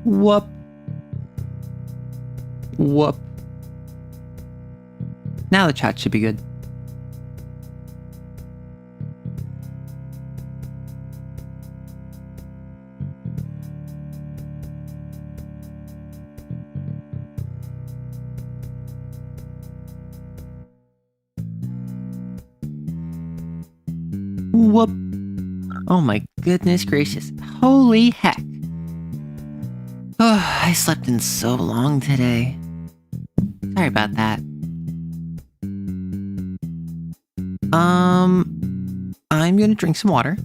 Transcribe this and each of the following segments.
Whoop. Whoop. Now the chat should be good. Whoop. Oh my goodness gracious. Holy heck. Oh, I slept in so long today. Sorry about that. I'm gonna drink some water.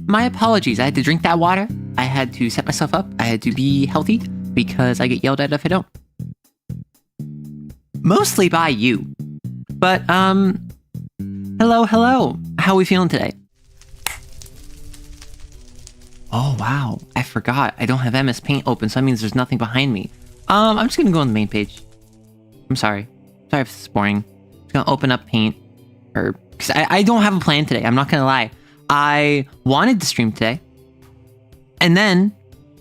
My apologies, I had to drink that water. I had to set myself up. I had to be healthy because I get yelled at if I don't. Mostly by you. But, hello. How are we feeling today? Oh, wow. I forgot. I don't have MS Paint open, so that means there's nothing behind me. I'm just gonna go on the main page. I'm sorry. Sorry if this is boring. I'm just gonna open up Paint. Because I don't have a plan today. I'm not gonna lie. I wanted to stream today, and then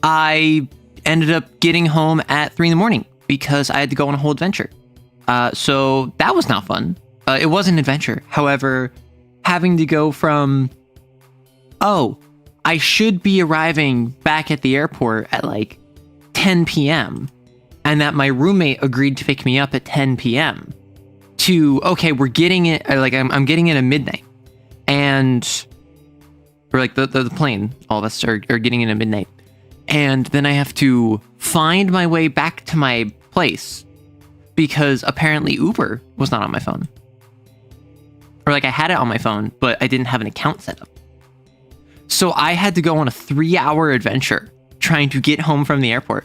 I ended up getting home at 3 in the morning because I had to go on a whole adventure. So that was not fun. It was an adventure. However, having to go from, oh, I should be arriving back at the airport at like 10 p.m. and that my roommate agreed to pick me up at 10 p.m. to, okay, we're getting it, like I'm getting it at midnight. And or like the plane, all of us are getting in at midnight. And then I have to find my way back to my place because apparently Uber was not on my phone. Or like I had it on my phone, but I didn't have an account set up. So I had to go on a 3-hour adventure trying to get home from the airport.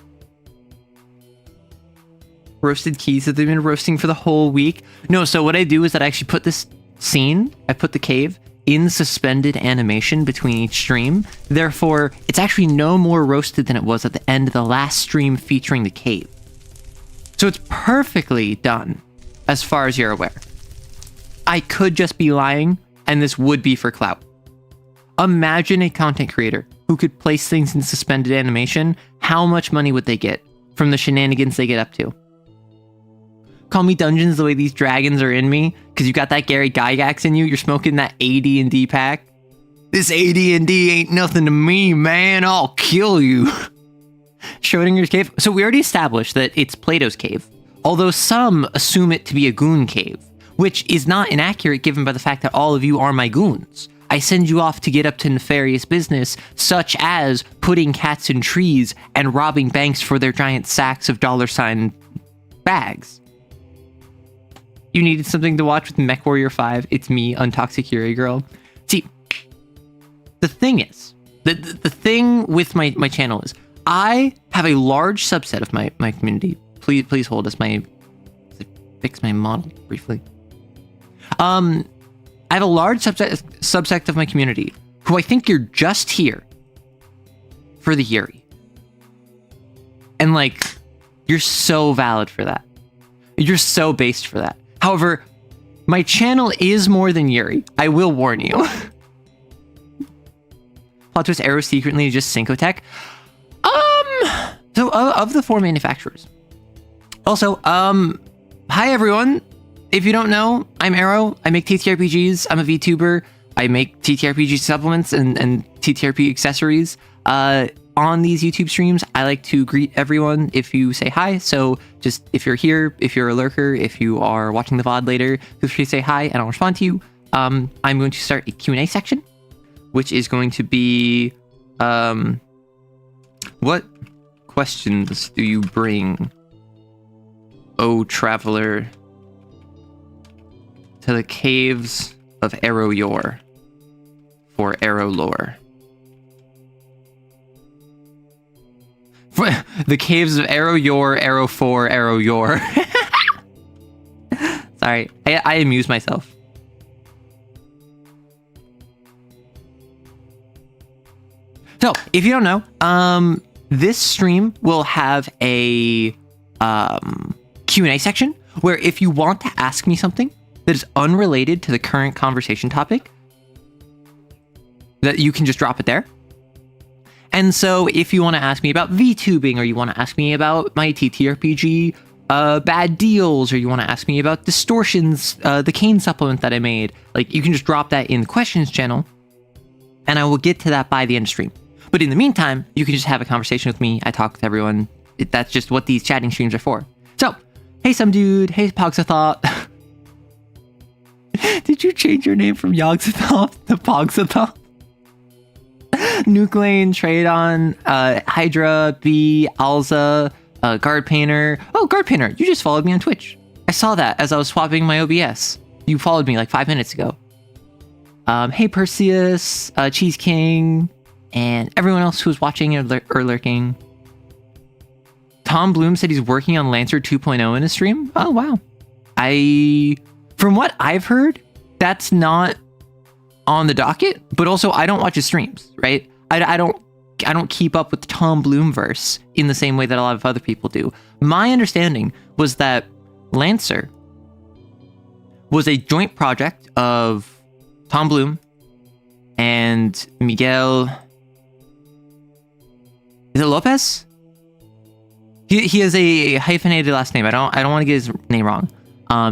Roasted keys that they've been roasting for the whole week. No, so what I do is that I actually put this scene, I put the cave in suspended animation between each stream. Therefore, it's actually no more roasted than it was at the end of the last stream featuring the cave. So it's perfectly done, as far as you're aware. I could just be lying, and this would be for clout. Imagine a content creator who could place things in suspended animation. How much money would they get from the shenanigans they get up to? Call me Dungeons the way these dragons are in me, because you got that Gary Gygax in you. You're smoking that AD&D pack. This AD&D ain't nothing to me, man. I'll kill you. Schrodinger's cave. So we already established that it's Plato's cave, although some assume it to be a goon cave, which is not inaccurate given by the fact that all of you are my goons. I send you off to get up to nefarious business, such as putting cats in trees and robbing banks for their giant sacks of $ bags. You needed something to watch with MechWarrior 5. It's me, Untoxic Yuri Girl. See, the thing is, the thing with my channel is, I have a large subset of my community. Please hold as my... fix my model briefly. I have a large subsect of my community who I think you're just here for the Yuri. And like, you're so valid for that. You're so based for that. However, my channel is more than Yuri. I will warn you. Plot twist, Arrow secretly just Syncotech. So of the 4 manufacturers. Also, hi everyone. If you don't know, I'm Arrow. I make TTRPGs. I'm a VTuber. I make TTRPG supplements and TTRPG accessories. On on these YouTube streams, I like to greet everyone if you say hi. So just if you're here, if you're a lurker, if you are watching the VOD later, feel free to say hi and I'll respond to you. I'm going to start a Q&A section, which is going to be, what questions do you bring, O traveler, to the caves of Arrow Yor for Arrow lore? The caves of Arrow Yor, Arrow 4, Arrow Yor. Sorry, I amuse myself. So, if you don't know, this stream will have a Q&A section where if you want to ask me something that is unrelated to the current conversation topic, that you can just drop it there. And so if you want to ask me about VTubing, or you want to ask me about my TTRPG bad deals, or you want to ask me about distortions, the cane supplement that I made, like, you can just drop that in the questions channel and I will get to that by the end of stream. But in the meantime, you can just have a conversation with me. I talk with everyone. That's just what these chatting streams are for. So, hey some dude, hey Pogsathop. Did you change your name from Yogsathop to Pogsathop? Nucleane, Tradon, Hydra, B, Alza, Guard Painter. Oh, Guard Painter, you just followed me on Twitch. I saw that as I was swapping my OBS. You followed me like 5 minutes ago. Hey Perseus, Cheese King, and everyone else who's watching or lurking. Tom Bloom said he's working on Lancer 2.0 in a stream. Oh, wow. From what I've heard, that's not on the docket, but also I don't watch his streams, right? I don't keep up with the Tom Bloom verse in the same way that a lot of other people do. My understanding was that Lancer was a joint project of Tom Bloom and Miguel. Is it Lopez? He has a hyphenated last name. I don't want to get his name wrong.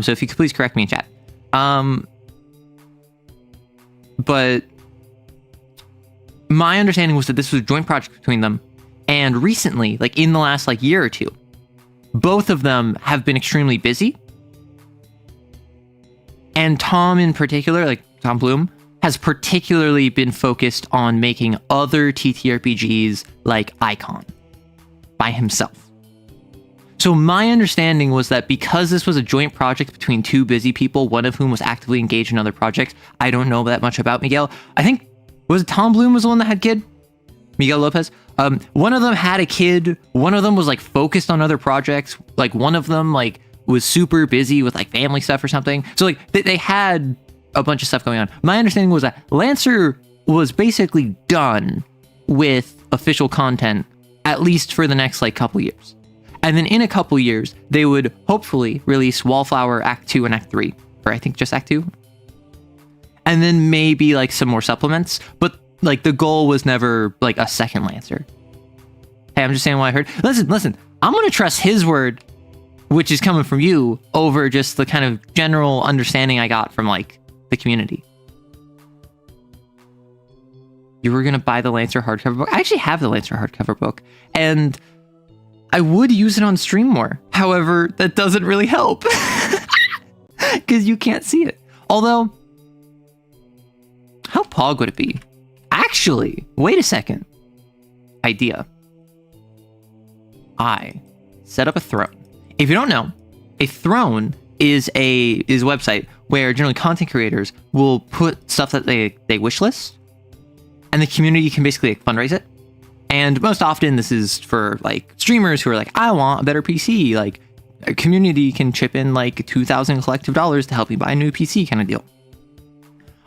So if you could please correct me in chat. But my understanding was that this was a joint project between them. And recently, like in the last year or two, both of them have been extremely busy. And Tom in particular, like Tom Bloom, has particularly been focused on making other TTRPGs like Icon by himself. So my understanding was that because this was a joint project between two busy people, one of whom was actively engaged in other projects, I don't know that much about Miguel. I think, was it Tom Bloom was the one that had kid? Miguel Lopez? One of them had a kid. One of them was focused on other projects. Like one of them was super busy with family stuff or something. So they had a bunch of stuff going on. My understanding was that Lancer was basically done with official content, at least for the next couple years. And then in a couple years, they would hopefully release Wallflower Act 2 and Act 3, or I think just Act 2. And then maybe some more supplements, but the goal was never a second Lancer. Hey, I'm just saying what I heard. Listen, I'm going to trust his word, which is coming from you, over just the kind of general understanding I got from the community. You were going to buy the Lancer hardcover book. I actually have the Lancer hardcover book, and I would use it on stream more. However, that doesn't really help because you can't see it. Although, how pog would it be? Actually, wait a second. Idea. I set up a throne. If you don't know, a throne is a website where generally content creators will put stuff that they wish list, and the community can basically fundraise it. And most often this is for streamers who are I want a better PC. A community can chip in 2,000 collective dollars to help me buy a new PC kind of deal.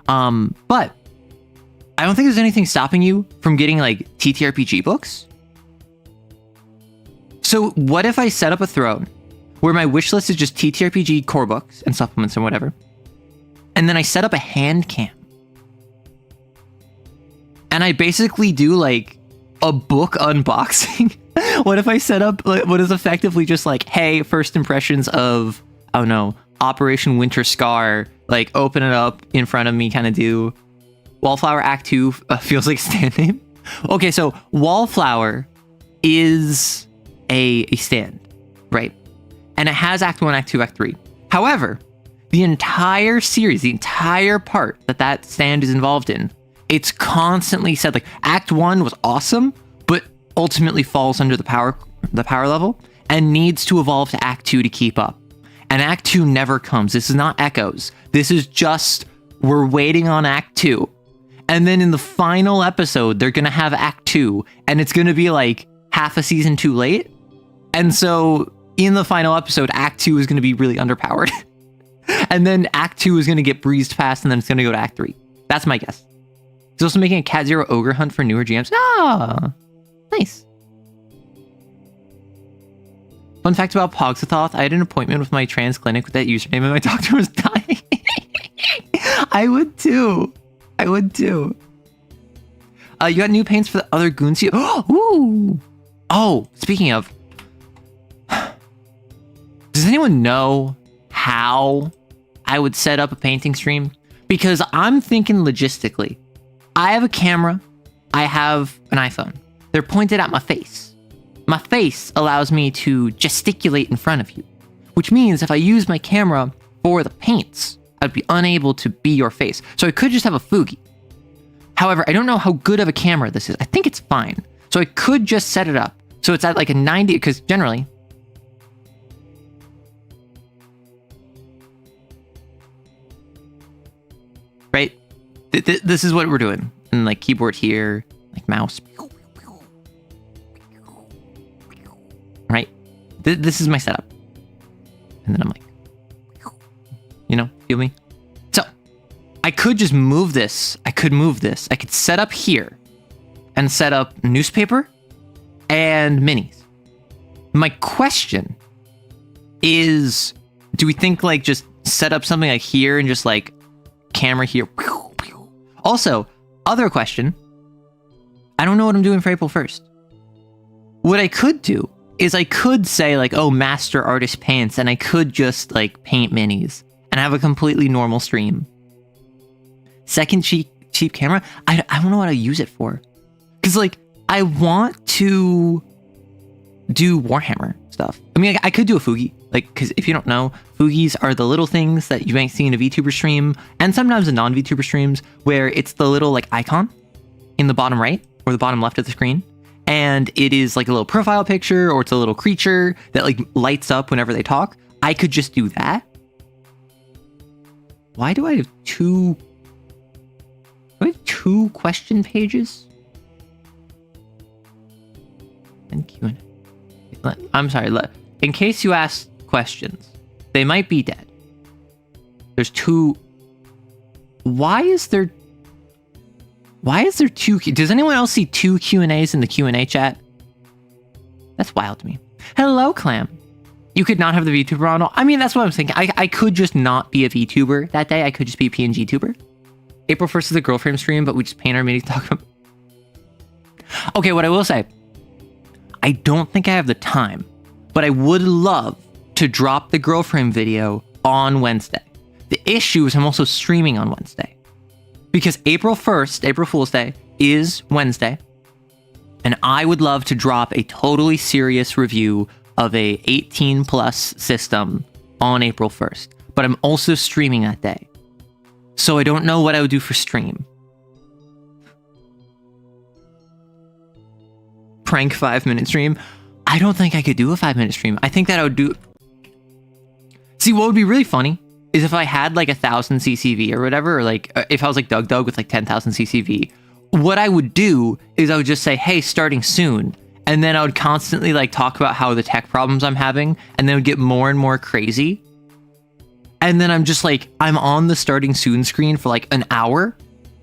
But I don't think there's anything stopping you from getting TTRPG books. So what if I set up a throne where my wish list is just TTRPG core books and supplements and whatever, and then I set up a hand cam, and I basically do a book unboxing? What if I set up what is effectively just hey, first impressions of, oh no, Operation Winter Scar, open it up in front of me kind of do. Wallflower Act 2 feels like a stand name. Okay, so Wallflower is a stand, right? And it has Act 1, Act 2, Act 3. However, the entire series, the entire part that stand is involved in, it's constantly said, like, Act 1 was awesome, but ultimately falls under the power level and needs to evolve to Act 2 to keep up. And Act 2 never comes. This is not Echoes. This is just, we're waiting on Act 2. And then in the final episode, they're going to have Act 2, and it's going to be like half a season too late. And so in the final episode, Act 2 is going to be really underpowered. And then Act 2 is going to get breezed past, and then it's going to go to Act 3. That's my guess. He's also making a Cat Zero Ogre Hunt for newer GMs. Ah, nice. Fun fact about Pogsathoth, I had an appointment with my trans clinic with that username, and my doctor was dying. I would too. You got new paints for the other goons. Ooh. Oh, speaking of, does anyone know how I would set up a painting stream? Because I'm thinking logistically. I have a camera. I have an iPhone. They're pointed at my face. My face allows me to gesticulate in front of you, which means if I use my camera for the paints, I'd be unable to be your face. So I could just have a Fugi. However, I don't know how good of a camera this is. I think it's fine. So I could just set it up. So it's at like a 90, because generally, right? This is what we're doing. And like keyboard here, like mouse. Right? This is my setup. And then I'm like, feel me? So I could just move this. I could set up here and set up newspaper and minis. My question is, do we think like just set up something like here and just like camera here? Also, other question, I don't know what I'm doing for April 1st. What I could do is I could say like, oh, master artist paints, and I could just like paint minis and have a completely normal stream. Second cheap camera, I don't know what I use it for. Because like, I want to do Warhammer stuff. I mean, I could do a Fugi. Like, because if you don't know, Fugis are the little things that you might see in a VTuber stream, and sometimes in non-VTuber streams, where it's the little like icon in the bottom right or the bottom left of the screen. And it is like a little profile picture, or it's a little creature that like lights up whenever they talk. I could just do that. Why do I have two question pages? And Q&A. I'm sorry. In case you ask questions, they might be dead. There's two. Why is there two? Does anyone else see two Q&As in the Q&A chat? That's wild to me. Hello, Clam. You could not have the VTuber on. I mean, that's what I'm thinking. I could just not be a VTuber that day. I could just be a PNG tuber. April 1st is the girl frame stream, but we just paint our mini talk about. Okay, what I will say, I don't think I have the time, but I would love to drop the girl frame video on Wednesday. The issue is I'm also streaming on Wednesday. Because April 1st, April Fool's Day, is Wednesday. And I would love to drop a totally serious review of a 18 plus system on April 1st. But I'm also streaming that day. So I don't know what I would do for stream. Prank 5-minute stream. I don't think I could do a 5-minute stream. I think that I would do... See, what would be really funny is if I had like 1,000 CCV or whatever, or like if I was like Doug with like 10,000 CCV, what I would do is I would just say, hey, starting soon. And then I would constantly like talk about how the tech problems I'm having, and then it would get more and more crazy. And then I'm just like, I'm on the starting soon screen for like an hour,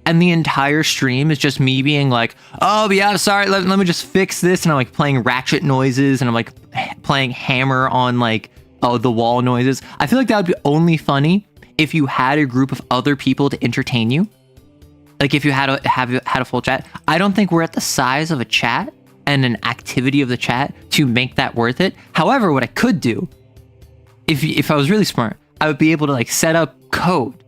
and the entire stream is just me being like, oh yeah, sorry, let me just fix this. And I'm like playing ratchet noises, and I'm like playing hammer on like, oh, the wall noises. I feel like that would be only funny if you had a group of other people to entertain you. Like if you had a full chat. I don't think we're at the size of a chat and an activity of the chat to make that worth it. However, what I could do, if I was really smart, I would be able to like set up code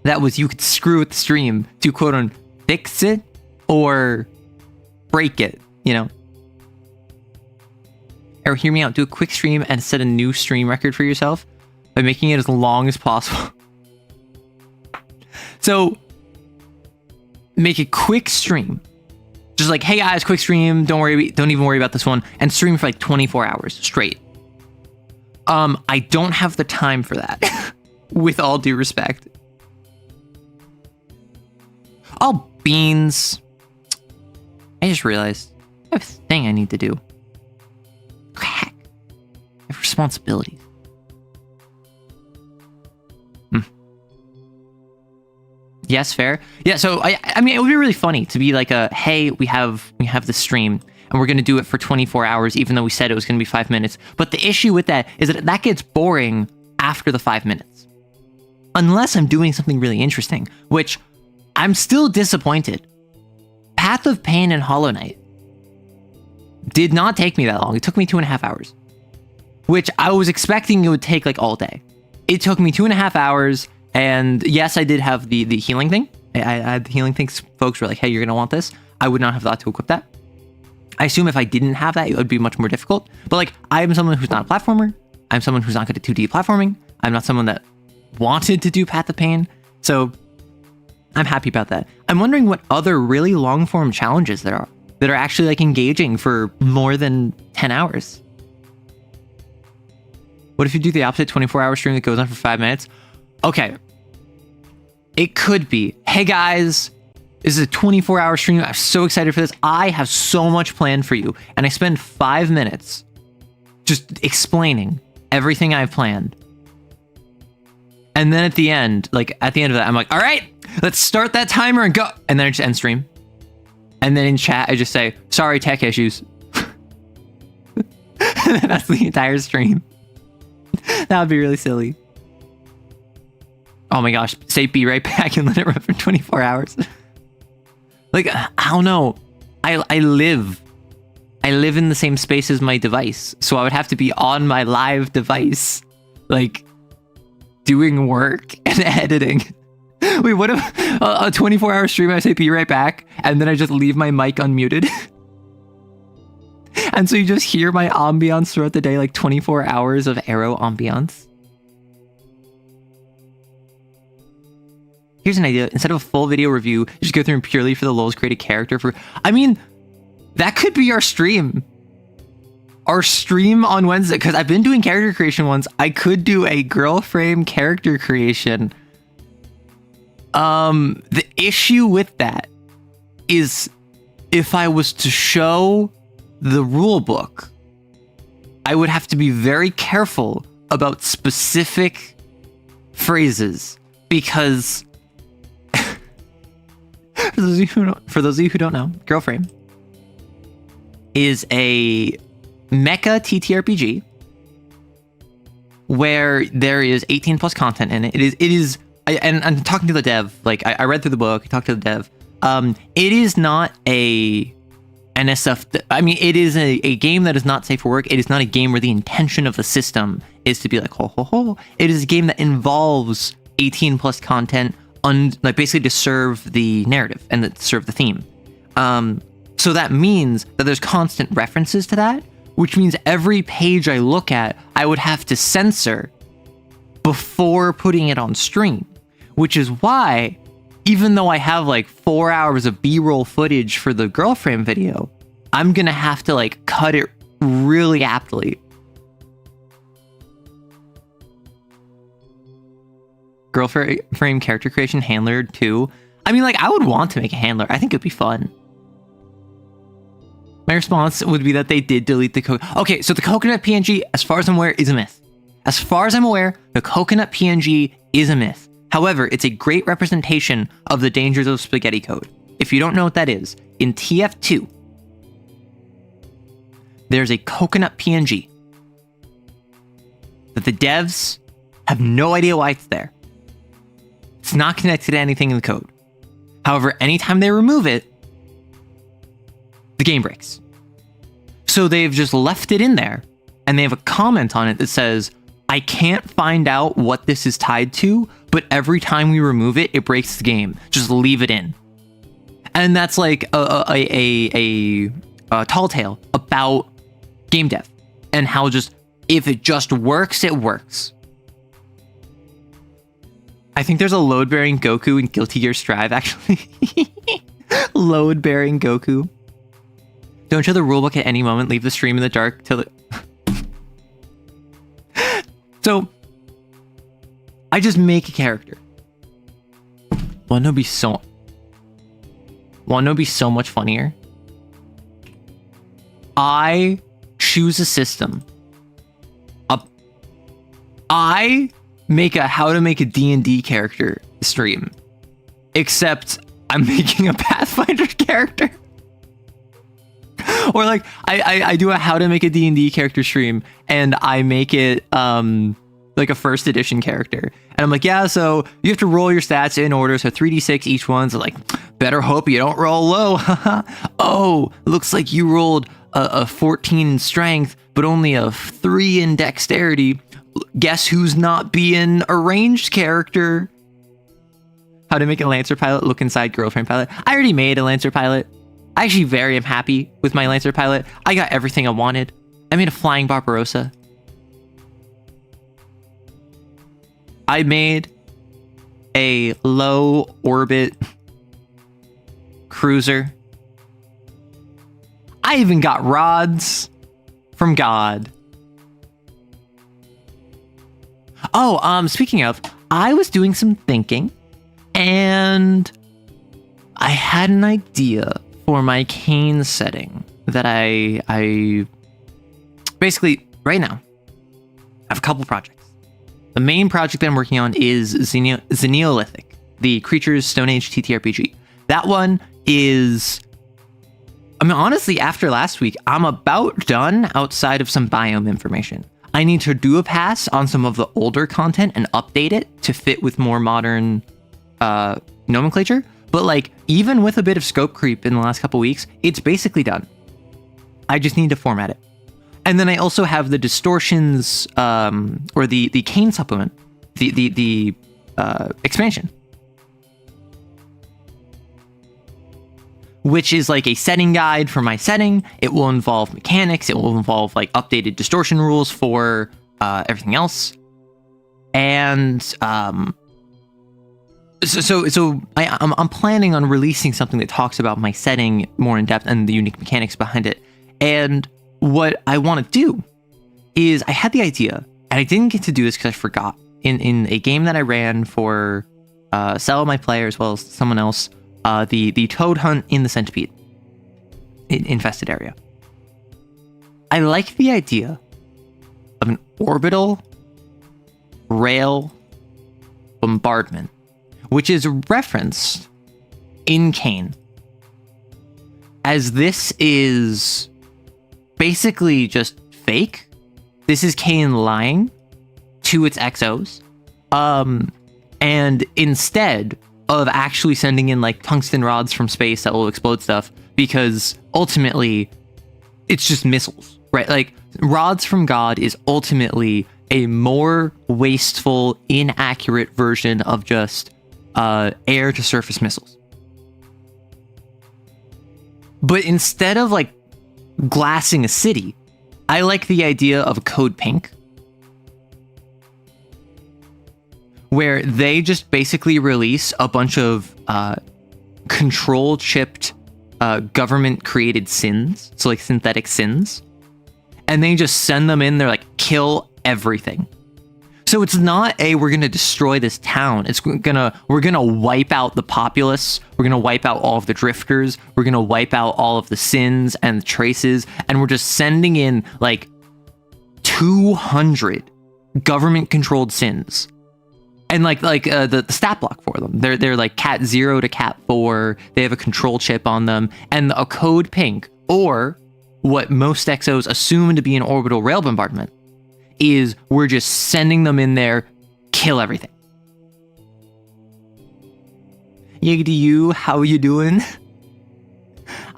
that was, you could screw with the stream to quote on fix it or break it, you know? Or hear me out, do a quick stream and set a new stream record for yourself by making it as long as possible. So, make a quick stream. Just like, hey guys, quick stream, don't even worry about this one, and stream for like 24 hours straight. I don't have the time for that, with all due respect. Oh, beans. I just realized I have a thing I need to do. Heck, I have responsibilities. Yes, fair. Yeah, so I mean, it would be really funny to be like hey, we have the stream and we're gonna do it for 24 hours, even though we said it was gonna be 5 minutes. But the issue with that is that gets boring after the 5 minutes, unless I'm doing something really interesting, which I'm still disappointed. Path of Pain and Hollow Knight did not take me that long. It took me 2.5 hours, which I was expecting it would take like all day. It took me 2.5 hours. And yes, I did have the healing thing. I had the healing things. Folks were like, hey, you're going to want this. I would not have thought to equip that. I assume if I didn't have that, it would be much more difficult. But like, I'm someone who's not a platformer. I'm someone who's not good at 2D platforming. I'm not someone that wanted to do Path of Pain. So I'm happy about that. I'm wondering what other really long form challenges there are that are actually like engaging for more than 10 hours. What if you do the opposite 24-hour stream that goes on for 5 minutes? Okay, it could be, hey guys, this is a 24-hour stream. I'm so excited for this. I have so much planned for you. And I spend 5 minutes just explaining everything I've planned. And then at the end of that, I'm like, all right, let's start that timer and go. And then I just end stream. And then in chat, I just say, sorry, tech issues. And that's the entire stream. That would be really silly. Oh my gosh, say be right back and let it run for 24 hours. Like, I don't know. I live in the same space as my device. So I would have to be on my live device, like doing work and editing. Wait, what if a 24-hour stream, I say be right back, and then I just leave my mic unmuted? And so you just hear my ambiance throughout the day, like 24 hours of Arrow ambiance. Here's an idea. Instead of a full video review, just go through and purely for the lulz create a character for... I mean, that could be our stream. Our stream on Wednesday, because I've been doing character creation ones. I could do a girl frame character creation. The issue with that is if I was to show the rule book, I would have to be very careful about specific phrases because... For those of you who don't know, Girl Frame is a mecha TTRPG where there is 18 plus content in it. It is, and I'm talking to the dev. Like I read through the book, I talked to the dev. It is not a NSF. I mean, it is a game that is not safe for work. It is not a game where the intention of the system is to be like ho ho ho. It is a game that involves 18 plus content. Like basically to serve the narrative and to serve the theme. So that means that there's constant references to that, which means every page I look at, I would have to censor before putting it on stream, which is why, even though I have like 4 hours of B-roll footage for the Girl Frame video, I'm gonna have to like cut it really aptly. Girl Frame character creation handler too. I mean, like, I would want to make a handler. I think it'd be fun. My response would be that they did delete the Okay, so the coconut PNG, as far as I'm aware, is a myth. As far as I'm aware, the coconut PNG is a myth. However, it's a great representation of the dangers of spaghetti code. If you don't know what that is, in TF2, there's a coconut PNG that the devs have no idea why it's there. It's not connected to anything in the code. However, anytime they remove it, the game breaks. So they've just left it in there, and they have a comment on it that says, I can't find out what this is tied to, but every time we remove it, it breaks the game. Just leave it in. And that's like a tall tale about game dev and how just, if it just works, it works. I think there's a load-bearing Goku in Guilty Gear Strive, actually. Load-bearing Goku. Don't show the rulebook at any moment. Leave the stream in the dark till it... So, I just make a character. Wanna know be so much funnier? I choose a system. I make a how to make a D&D character stream. Except I'm making a Pathfinder character. Or like I do a how to make a D&D character stream and I make it like a first edition character. And I'm like, yeah, so you have to roll your stats in order. So 3d6 each one's like, better hope you don't roll low. Oh, looks like you rolled a 14 in strength, but only a 3 in dexterity. Guess who's not being a ranged character? How to make a Lancer pilot look inside girlfriend pilot. I already made a Lancer pilot. I actually very am happy with my Lancer pilot. I got everything I wanted. I made a flying Barbarossa. I made a low orbit cruiser. I even got rods from God. Oh, speaking of, I was doing some thinking and I had an idea for my cane setting that I basically right now I have a couple projects. The main project that I'm working on is Xeneolithic, the Creatures Stone Age TTRPG. That one is, I mean, honestly, after last week, I'm about done outside of some biome information. I need to do a pass on some of the older content and update it to fit with more modern nomenclature. But like, even with a bit of scope creep in the last couple weeks, it's basically done. I just need to format it. And then I also have the distortions, or the cane supplement, the expansion, which is like a setting guide for my setting. It will involve mechanics. It will involve like updated distortion rules for everything else. And so I'm planning on releasing something that talks about my setting more in depth and the unique mechanics behind it. And what I want to do is, I had the idea, and I didn't get to do this because I forgot. In a game that I ran for several of my players, as well as someone else, the toad hunt in the centipede infested area. I like the idea of an orbital rail bombardment, which is referenced in Kane, as this is basically just fake. This is Kane lying to its XOs. And instead of actually sending in like tungsten rods from space that will explode stuff, because ultimately it's just missiles, right? Like, rods from God is ultimately a more wasteful, inaccurate version of just air to surface missiles. But instead of like glassing a city, I like the idea of a Code Pink, where they just basically release a bunch of control chipped government created sins, so like synthetic sins, and they just send them in there, like, kill everything. So it's not we're gonna destroy this town. We're gonna wipe out the populace. We're gonna wipe out all of the drifters. We're gonna wipe out all of the sins and the traces, and we're just sending in like 200 government controlled sins. And like the stat block for them, they're like cat 0 to cat 4. They have a control chip on them, and a Code Pink, or what most XOs assume to be an orbital rail bombardment, is we're just sending them in there, kill everything. Yiggity you, how you doing?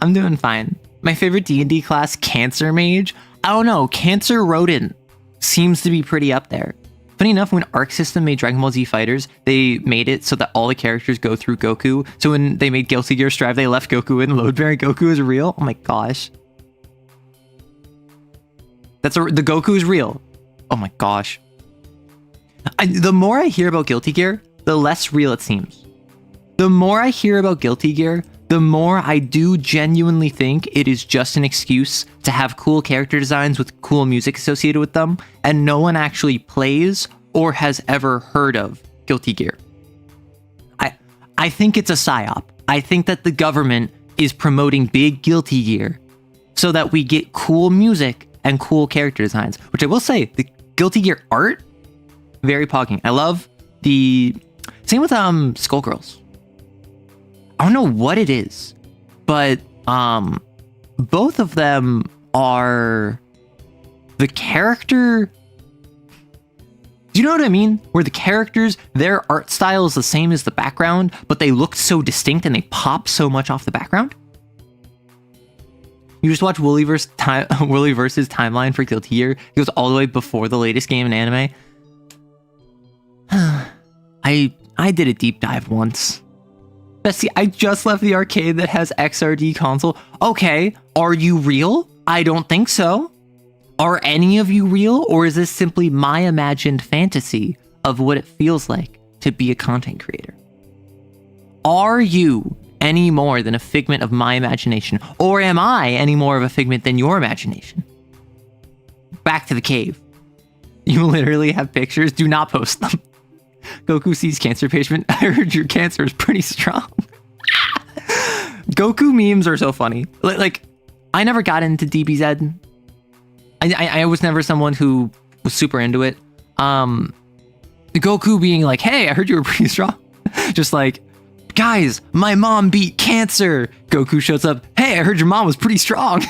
I'm doing fine. My favorite D&D class, Cancer Mage. I don't know, Cancer Rodent seems to be pretty up there. Funny enough, when Arc System made Dragon Ball Z Fighters, they made it so that all the characters go through Goku. So when they made Guilty Gear Strive, they left Goku in. Load bearing Goku is real. Oh my gosh. The Goku is real. Oh my gosh. The more I hear about Guilty Gear, the less real it seems. The more I hear about Guilty Gear, the more I do genuinely think it is just an excuse to have cool character designs with cool music associated with them, and no one actually plays or has ever heard of Guilty Gear. I think it's a psyop. I think that the government is promoting big Guilty Gear so that we get cool music and cool character designs, which I will say, the Guilty Gear art, very pogging. I love the... Same with Skullgirls. I don't know what it is, but both of them are the character. Do you know what I mean? Where the characters, their art style is the same as the background, but they look so distinct and they pop so much off the background. You just watch Wooly versus timeline for Guilty Gear. It goes all the way before the latest game in anime. I did a deep dive once. Bestie, I just left the arcade that has XRD console. Okay, are you real? I don't think so. Are any of you real, or is this simply my imagined fantasy of what it feels like to be a content creator? Are you any more than a figment of my imagination, or am I any more of a figment than your imagination? Back to the cave. You literally have pictures. Do not post them. Goku sees cancer patient. I heard your cancer is pretty strong. Goku memes are so funny. Like, I never got into DBZ. I was never someone who was super into it. Goku being like, hey, I heard you were pretty strong. Just like, guys, my mom beat cancer. Goku shows up. Hey, I heard your mom was pretty strong.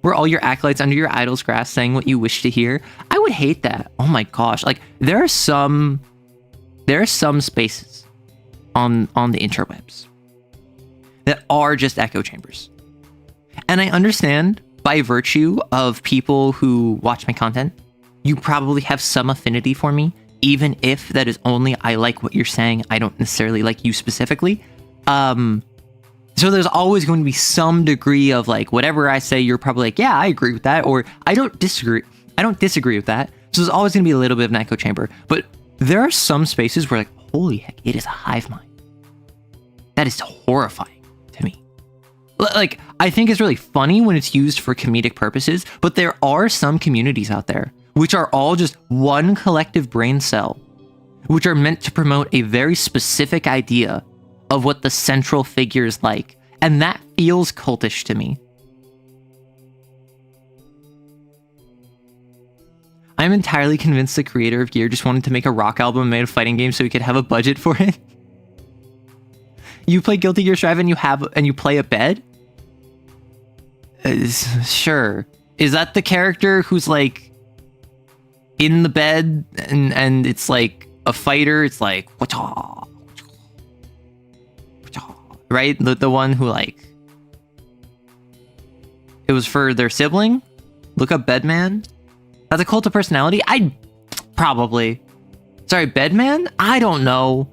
Were all your acolytes under your idol's grass saying what you wish to hear? I would hate that. Oh my gosh. Like, there are some spaces on the interwebs that are just echo chambers. And I understand, by virtue of people who watch my content, you probably have some affinity for me, even if that is only I like what you're saying, I don't necessarily like you specifically. So there's always going to be some degree of like, whatever I say, you're probably like, yeah, I agree with that, or I don't disagree with that. So there's always going to be a little bit of an echo chamber. But there are some spaces where like, holy heck, it is a hive mind. That is horrifying to me. Like, I think it's really funny when it's used for comedic purposes, but there are some communities out there which are all just one collective brain cell, which are meant to promote a very specific idea of what the central figure is like. And that feels cultish to me. I'm entirely convinced the creator of Gear just wanted to make a rock album made of fighting games so he could have a budget for it. You play Guilty Gear Strive and you play a bed? Sure. Is that the character who's like in the bed and it's like a fighter? It's like, whatcha? Right? The one who like, it was for their sibling? Look up Bedman. That's a cult of personality? Probably. Sorry, Bedman? I don't know.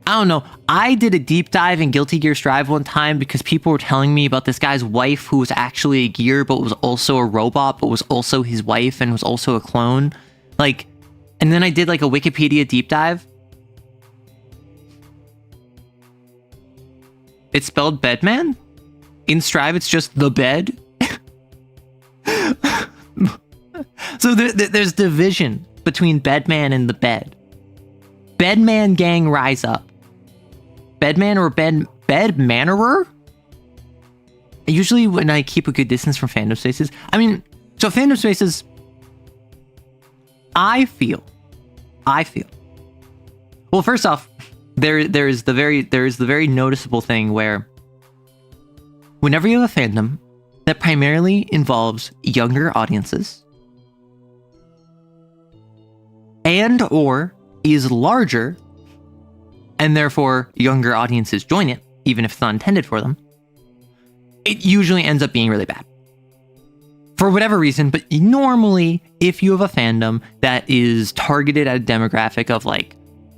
I did a deep dive in Guilty Gear Strive one time because people were telling me about this guy's wife who was actually a gear, but was also a robot, but was also his wife and was also a clone. Like, and then I did like a Wikipedia deep dive. It's spelled Bedman. In Strive, it's just the bed. So there's division between Bedman and the bed. Bedman gang rise up. Bedman or Bedmanerer? Usually when I keep a good distance from fandom spaces. I mean, so fandom spaces, I feel. Well, first off, there is the very noticeable thing where whenever you have a fandom that primarily involves younger audiences and or is larger and therefore younger audiences join it, even if it's not intended for them, it usually ends up being really bad. for whatever reason, but normally if you have a fandom that is targeted at a demographic of like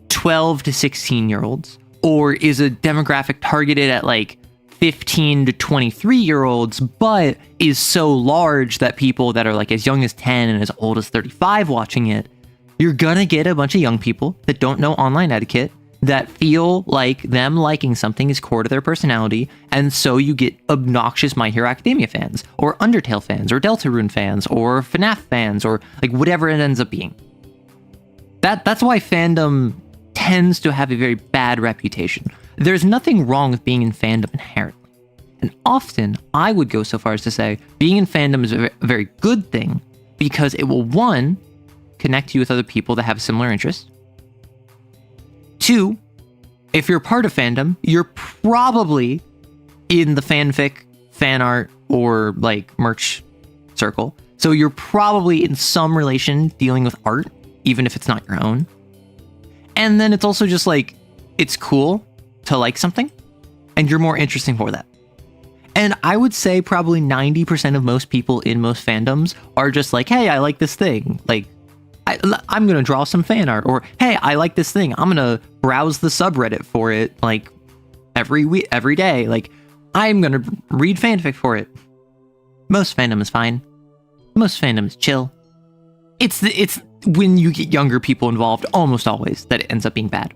12 to 16-year-olds, or is a demographic targeted at like 15 to 23-year-olds, but is so large that people that are like as young as 10 and as old as 35 watching it, you're gonna get a bunch of young people that don't know online etiquette, that feel like them liking something is core to their personality, and so you get obnoxious My Hero Academia fans, or Undertale fans, or Deltarune fans, or FNAF fans, or like whatever it ends up being. That's why fandom tends to have a very bad reputation. There's nothing wrong with being in fandom inherently. And often, I would go so far as to say, being in fandom is a very good thing, because it will, one, connect you with other people that have similar interests. Two, if you're part of fandom, you're probably in the fanfic, fan art, or like merch circle. So you're probably in some relation dealing with art, even if it's not your own. And then it's also just like, it's cool to like something, and you're more interesting for that. And I would say probably 90% of most people in most fandoms are just like, hey, I like this thing. Like, I'm going to draw some fan art, or hey, I like this thing. I'm going to browse the subreddit for it like every week, every day. Like, I'm going to read fanfic for it. Most fandom is fine. Most fandom is chill. It's when you get younger people involved, almost always, that it ends up being bad.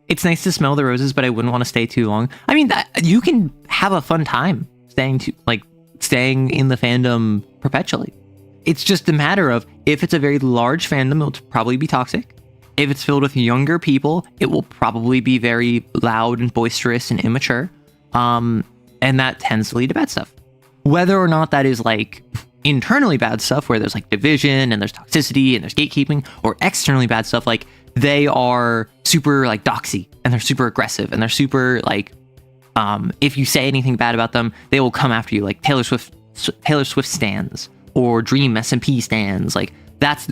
It's nice to smell the roses, but I wouldn't want to stay too long. I mean, you can have a fun time staying in the fandom perpetually. It's just a matter of, if it's a very large fandom, it'll probably be toxic. If it's filled with younger people, it will probably be very loud and boisterous and immature. And that tends to lead to bad stuff. Whether or not that is like internally bad stuff, where there's like division and there's toxicity and there's gatekeeping, or externally bad stuff, like they are super like doxy and they're super aggressive and they're super like, if you say anything bad about them, they will come after you, like Taylor Swift stands or Dream SMP stands. Like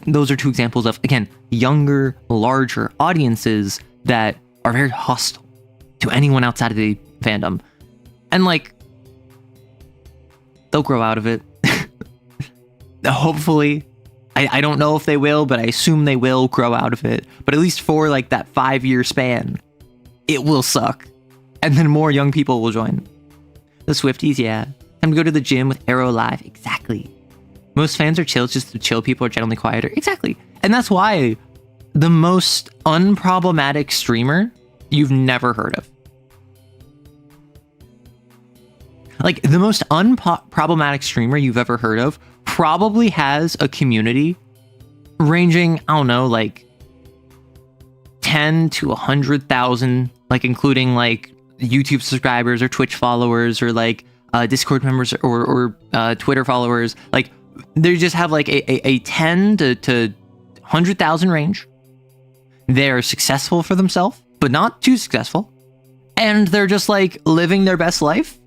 those are two examples of, again, younger, larger audiences that are very hostile to anyone outside of the fandom. And like, they'll grow out of it. Hopefully. I don't know if they will, but I assume they will grow out of it. But at least for like that 5-year span, it will suck. And then more young people will join. The Swifties, yeah. Time to go to the gym with Arrow Live. Exactly. Most fans are chill. It's just the chill people are generally quieter. Exactly. And that's why the most unproblematic streamer you've never heard of. Like, the most unproblematic streamer you've ever heard of probably has a community ranging, I don't know, like 10 to 100,000, like including like YouTube subscribers or Twitch followers or like Discord members or Twitter followers. Like, they just have like a 10 to 100,000 range. They're successful for themselves, but not too successful. And they're just like living their best life,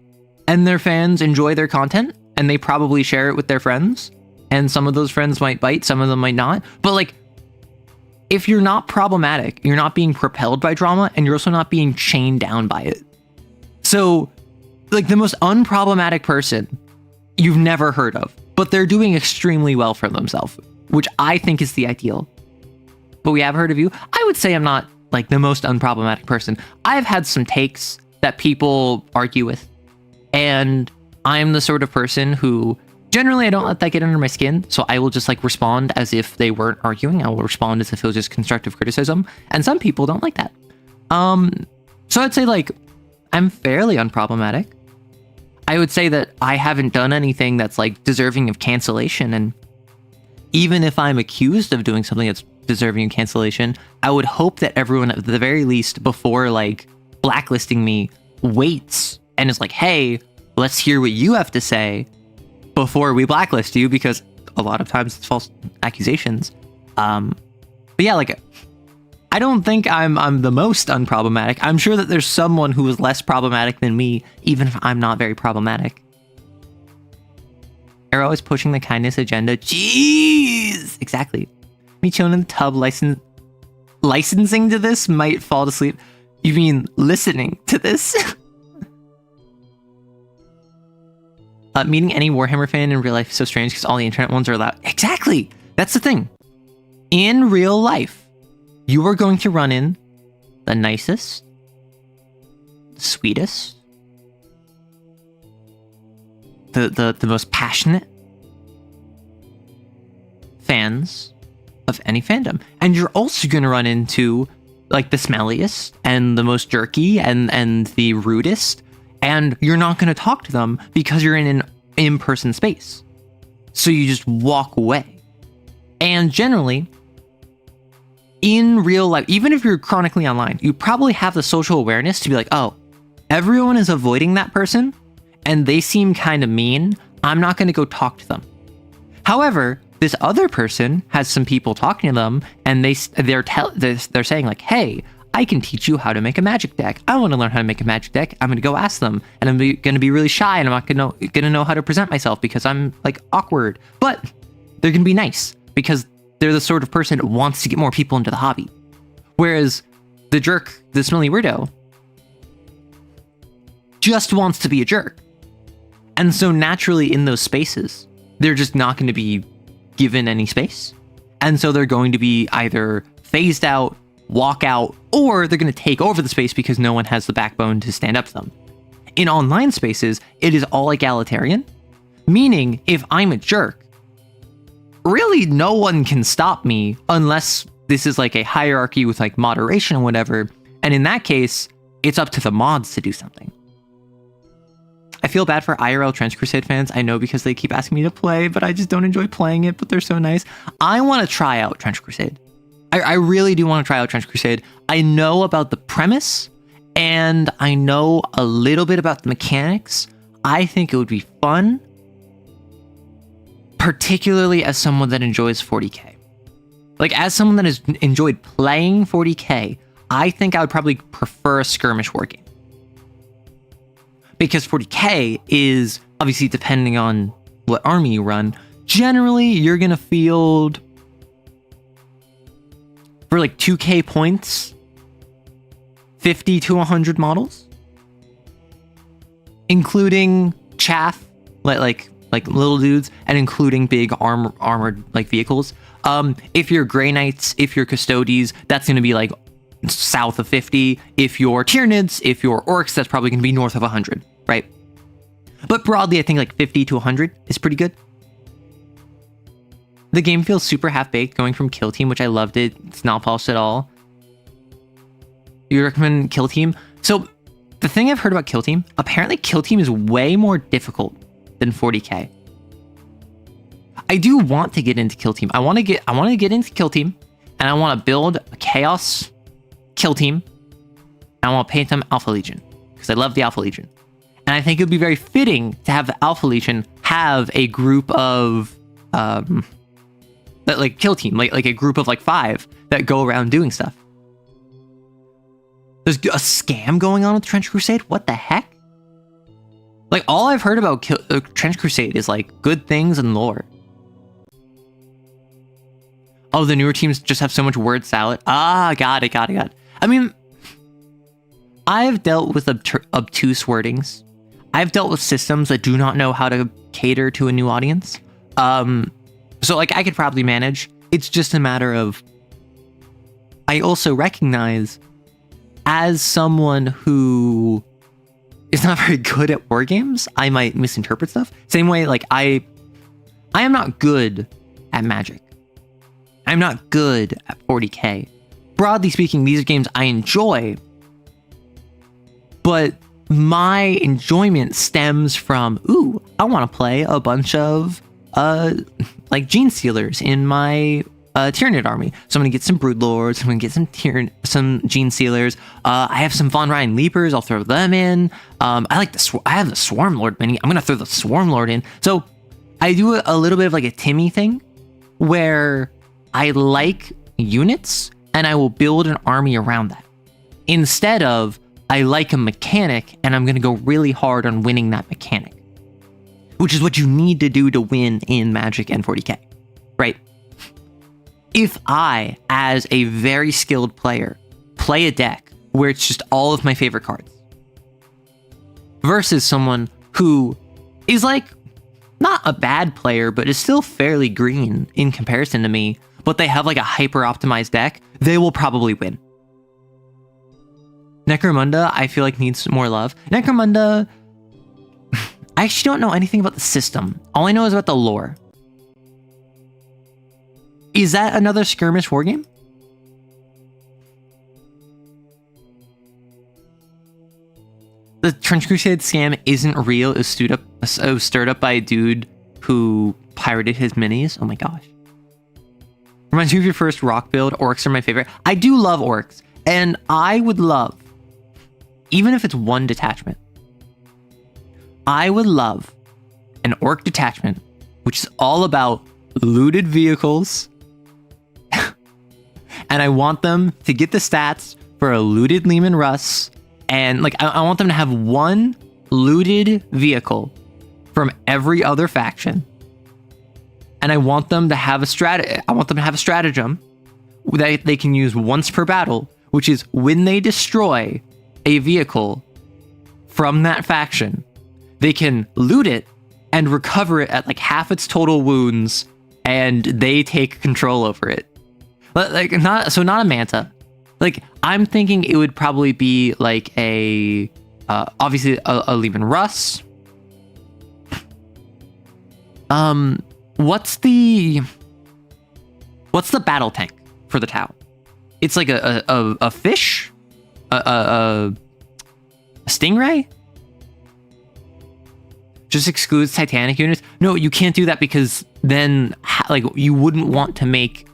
and their fans enjoy their content, and they probably share it with their friends. And some of those friends might bite, some of them might not. But like, if you're not problematic, you're not being propelled by drama, and you're also not being chained down by it. So like, the most unproblematic person you've never heard of, but they're doing extremely well for themselves, which I think is the ideal. But we have heard of you. I would say I'm not like the most unproblematic person. I've had some takes that people argue with, and I'm the sort of person who generally I don't let that get under my skin. So I will just like respond as if they weren't arguing. I will respond as if it was just constructive criticism. And some people don't like that. So I'd say like, I'm fairly unproblematic. I would say that I haven't done anything that's like deserving of cancellation. And even if I'm accused of doing something that's deserving of cancellation, I would hope that everyone at the very least, before like blacklisting me, waits and is like, hey, let's hear what you have to say before we blacklist you, because a lot of times it's false accusations. But yeah, like, I don't think I'm the most unproblematic. I'm sure that there's someone who is less problematic than me, even if I'm not very problematic. Arrow is pushing the kindness agenda. Jeez! Exactly. Me chilling in the tub, licensing to this might fall to sleep. You mean listening to this? Meeting any Warhammer fan in real life is so strange because all the internet ones are loud. Exactly! That's the thing. In real life, you are going to run in the nicest, sweetest, the most passionate fans of any fandom. And you're also going to run into like the smelliest and the most jerky and the rudest. And you're not going to talk to them because you're in an in-person space. So you just walk away. And generally, in real life, even if you're chronically online, you probably have the social awareness to be like, oh, everyone is avoiding that person and they seem kind of mean. I'm not going to go talk to them. However, this other person has some people talking to them and they're saying like, hey, I can teach you how to make a magic deck. I want to learn how to make a magic deck. I'm going to go ask them, and I'm going to be really shy, and I'm not going to know how to present myself because I'm like awkward. But they're going to be nice because they're the sort of person that wants to get more people into the hobby. Whereas the jerk, the smelly weirdo, just wants to be a jerk. And so naturally in those spaces, they're just not going to be given any space. And so they're going to be either phased out, walk out, or they're going to take over the space because no one has the backbone to stand up to them. In online spaces, it is all egalitarian, meaning if I'm a jerk, really no one can stop me unless this is like a hierarchy with like moderation or whatever. And in that case, it's up to the mods to do something. I feel bad for IRL Trench Crusade fans. I know because they keep asking me to play, but I just don't enjoy playing it, but they're so nice. I want to try out Trench Crusade. I really do want to try out Trench Crusade. I know about the premise, and I know a little bit about the mechanics. I think it would be fun, particularly as someone that enjoys 40k. Like, as someone that has enjoyed playing 40k, I think I would probably prefer a skirmish war game. Because 40k is, obviously depending on what army you run, generally you're going to field for like 2k points, 50 to 100 models, including chaff, like little dudes, and including big armored like vehicles. If you're Grey Knights, if you're Custodes, that's going to be like south of 50. If you're Tyranids, if you're Orcs, that's probably going to be north of 100, right? But broadly, I think like 50 to 100 is pretty good. The game feels super half-baked going from Kill Team, which I loved it. It's not polished at all. You recommend Kill Team? So the thing I've heard about Kill Team, apparently Kill Team is way more difficult than 40k. I do want to get into Kill Team. I want to get into Kill Team, and I want to build a Chaos Kill Team. And I want to paint them Alpha Legion because I love the Alpha Legion, and I think it would be very fitting to have the Alpha Legion have a group of like Kill Team, like a group of like 5 that go around doing stuff. There's a scam going on with Trench Crusade. What the heck? Like, all I've heard about Trench Crusade is like good things and lore. Oh, the newer teams just have so much word salad. Ah, got it. I mean, I've dealt with obtuse wordings. I've dealt with systems that do not know how to cater to a new audience. So like I could probably manage. It's just a matter of, I also recognize as someone who is not very good at war games, I might misinterpret stuff. Same way, like I am not good at Magic. I'm not good at 40k. Broadly speaking, these are games I enjoy, but my enjoyment stems from, ooh, I want to play a bunch of like Gene Stealers in my Tyranid army. So I'm gonna get some Broodlords, I'm gonna get some Gene Stealers. I have some Von Ryan Leapers, I'll throw them in. I have the Swarm Lord mini, I'm gonna throw the Swarm Lord in. So I do a little bit of like a Timmy thing where I like units and I will build an army around that. Instead of, I like a mechanic and I'm gonna go really hard on winning that mechanic. Which is what you need to do to win in Magic and 40k, right? If I, as a very skilled player, play a deck where it's just all of my favorite cards, versus someone who is like not a bad player, but is still fairly green in comparison to me, but they have like a hyper optimized deck, they will probably win. Necromunda, I feel like needs more love. Necromunda, I actually don't know anything about the system. All I know is about the lore. Is that another skirmish wargame? The Trench Crusade scam isn't real. It was stirred up by a dude who pirated his minis. Oh my gosh. Reminds me of your first rock build. Orcs are my favorite. I do love orcs. And I would love, even if it's one detachment, I would love an orc detachment, which is all about looted vehicles. And I want them to get the stats for a looted Leman Russ. And like, I want them to have one looted vehicle from every other faction. And I want them to have a stratagem that they can use once per battle, which is when they destroy a vehicle from that faction, they can loot it and recover it at like half its total wounds, and they take control over it. Like not a manta. Like, I'm thinking it would probably be like a obviously a Leman Russ. What's the battle tank for the Tau? It's like a fish, a stingray. Just excludes Titanic units. No, you can't do that, because then like you wouldn't want to make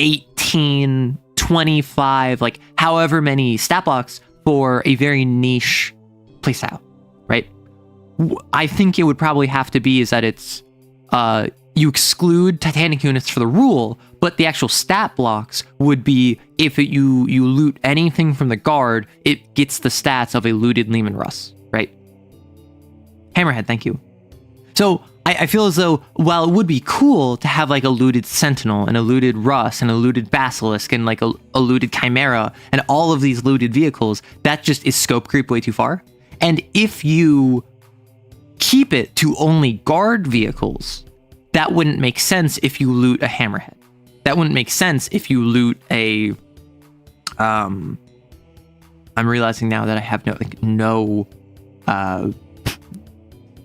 18, 25, like however many stat blocks for a very niche playstyle, right? I think it would probably have to be is that it's you exclude Titanic units for the rule, but the actual stat blocks would be if you loot anything from the guard, it gets the stats of a looted Leman Russ, right? Hammerhead, thank you. So I feel as though while it would be cool to have like a looted Sentinel and a looted Russ and a looted Basilisk and like a looted Chimera and all of these looted vehicles, that just is scope creep way too far. And if you keep it to only guard vehicles, that wouldn't make sense if you loot a Hammerhead. That wouldn't make sense if you loot a I'm realizing now that I have no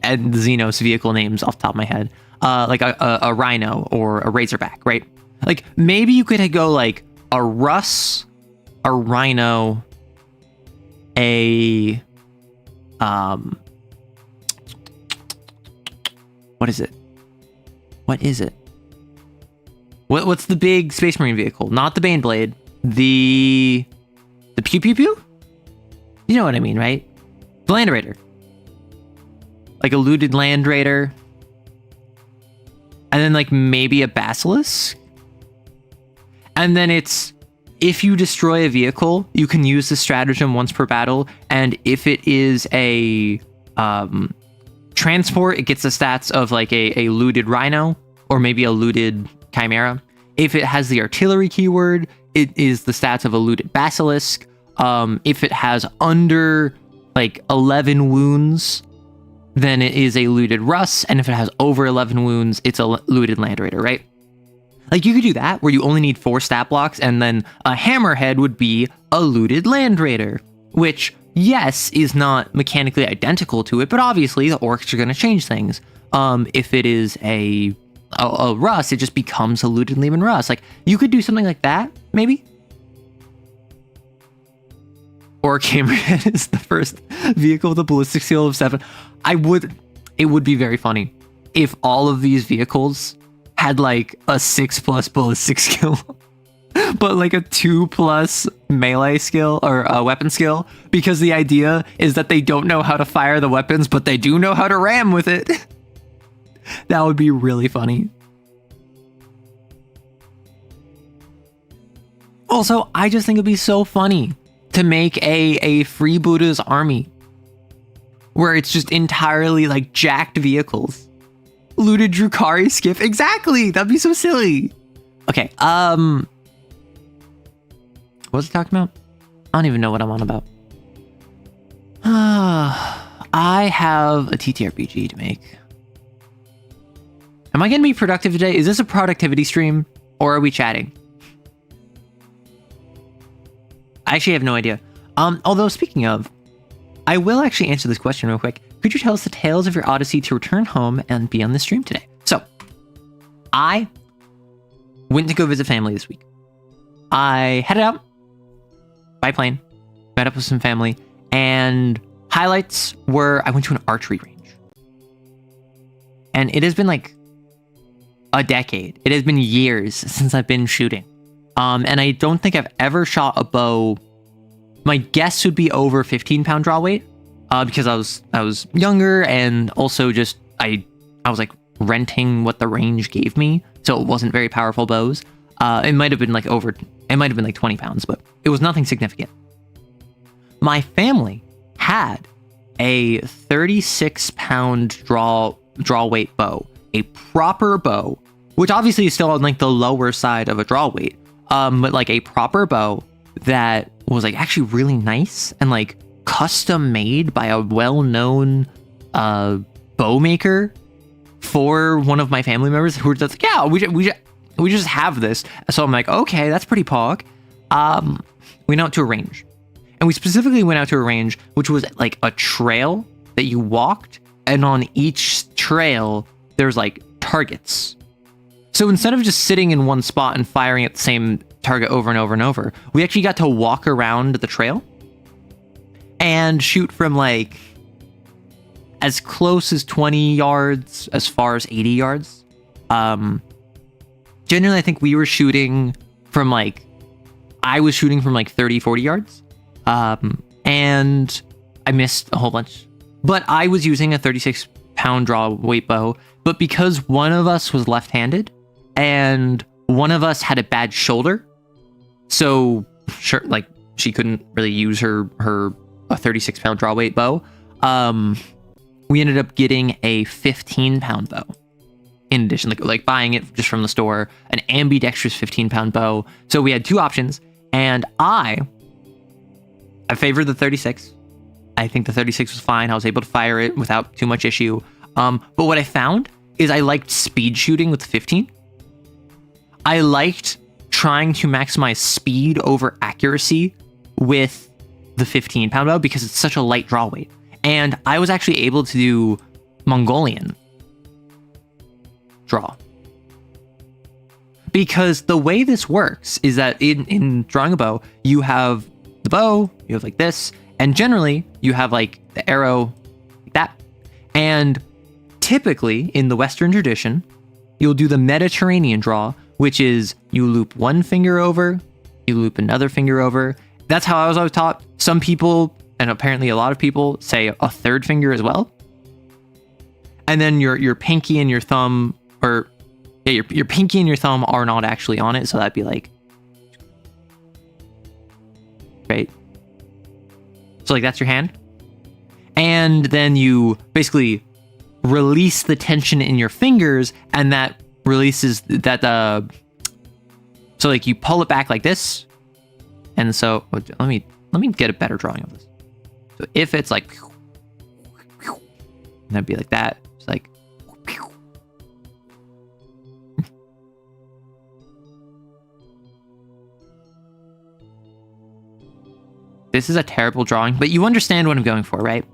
and Xenos vehicle names off the top of my head, like a Rhino or a Razorback, right? Like maybe you could go like a Russ, a Rhino, a what is it? What's the big Space Marine vehicle? Not the Baneblade, the Pew Pew Pew? You know what I mean, right? The Land Raider. Like a looted Land Raider. And then like maybe a Basilisk. And then it's, if you destroy a vehicle, you can use the stratagem once per battle. And if it is a transport, it gets the stats of like a looted Rhino or maybe a looted Chimera. If it has the artillery keyword, it is the stats of a looted Basilisk. If it has under like 11 wounds, then it is a looted Russ, and if it has over 11 wounds, it's a looted Land Raider, right? Like, you could do that, where you only need 4 stat blocks, and then a Hammerhead would be a looted Land Raider, which, yes, is not mechanically identical to it, but obviously the orcs are going to change things. If it is a Russ, it just becomes a looted Leman Russ. Like, you could do something like that, maybe? Or Hammerhead is the first vehicle with a ballistic skill of 7. It would be very funny if all of these vehicles had like a 6+ ballistic skill, but like a 2+ melee skill or a weapon skill, because the idea is that they don't know how to fire the weapons, but they do know how to ram with it. That would be really funny. Also, I just think it'd be so funny to make a freebooters army where it's just entirely like jacked vehicles. Looted Drukari skiff. Exactly. That'd be so silly. Okay. What was I talking about? I don't even know what I'm on about. I have a TTRPG to make. Am I going to be productive today? Is this a productivity stream or are we chatting? I actually have no idea. Although speaking of, I will actually answer this question real quick. Could you tell us the tales of your odyssey to return home and be on the stream today? So, I went to go visit family this week. I headed out by plane, met up with some family, and highlights were I went to an archery range. And it has been like a decade. It has been years since I've been shooting. And I don't think I've ever shot a bow. My guess would be over 15-pound draw weight, because I was younger, and also just I was like renting what the range gave me, so it wasn't very powerful bows. It might have been like 20 pounds, but it was nothing significant. My family had a 36-pound draw weight bow, a proper bow, which obviously is still on like the lower side of a draw weight, but like a proper bow that was like actually really nice and like custom made by a well-known bow maker for one of my family members who were just like, yeah, we just have this. So I'm like, okay, that's pretty pog. We went out to a range, and we specifically went out to a range which was like a trail that you walked, and on each trail there's like targets. So instead of just sitting in one spot and firing at the same target over and over and over, we actually got to walk around the trail and shoot from like as close as 20 yards as far as 80 yards. Generally, I think we were shooting from like, I was shooting from like 30, 40 yards. And I missed a whole bunch. But I was using a 36-pound draw weight bow. But because one of us was left-handed and one of us had a bad shoulder, so sure, like she couldn't really use her 36-pound draw weight bow, we ended up getting a 15-pound bow. In addition, like buying it just from the store, an ambidextrous 15-pound bow. So we had two options, and I favored the 36. I think the 36 was fine. I was able to fire it without too much issue. But what I found is I liked speed shooting with the 15. I liked trying to maximize speed over accuracy with the 15-pound bow because it's such a light draw weight. And I was actually able to do Mongolian draw. Because the way this works is that in drawing a bow, you have the bow, you have like this, and generally you have like the arrow like that. And typically in the Western tradition, you'll do the Mediterranean draw, which is you loop one finger over, you loop another finger over. That's how I was always taught. Some people, and apparently a lot of people, say a third finger as well. And then your pinky and your thumb, or yeah, your pinky and your thumb are not actually on it, so that'd be like, right? So like that's your hand. And then you basically release the tension in your fingers, and that releases that so like you pull it back like this. And so let me get a better drawing of this. So if it's like, that'd be like that. It's like, this is a terrible drawing, but you understand what I'm going for, right?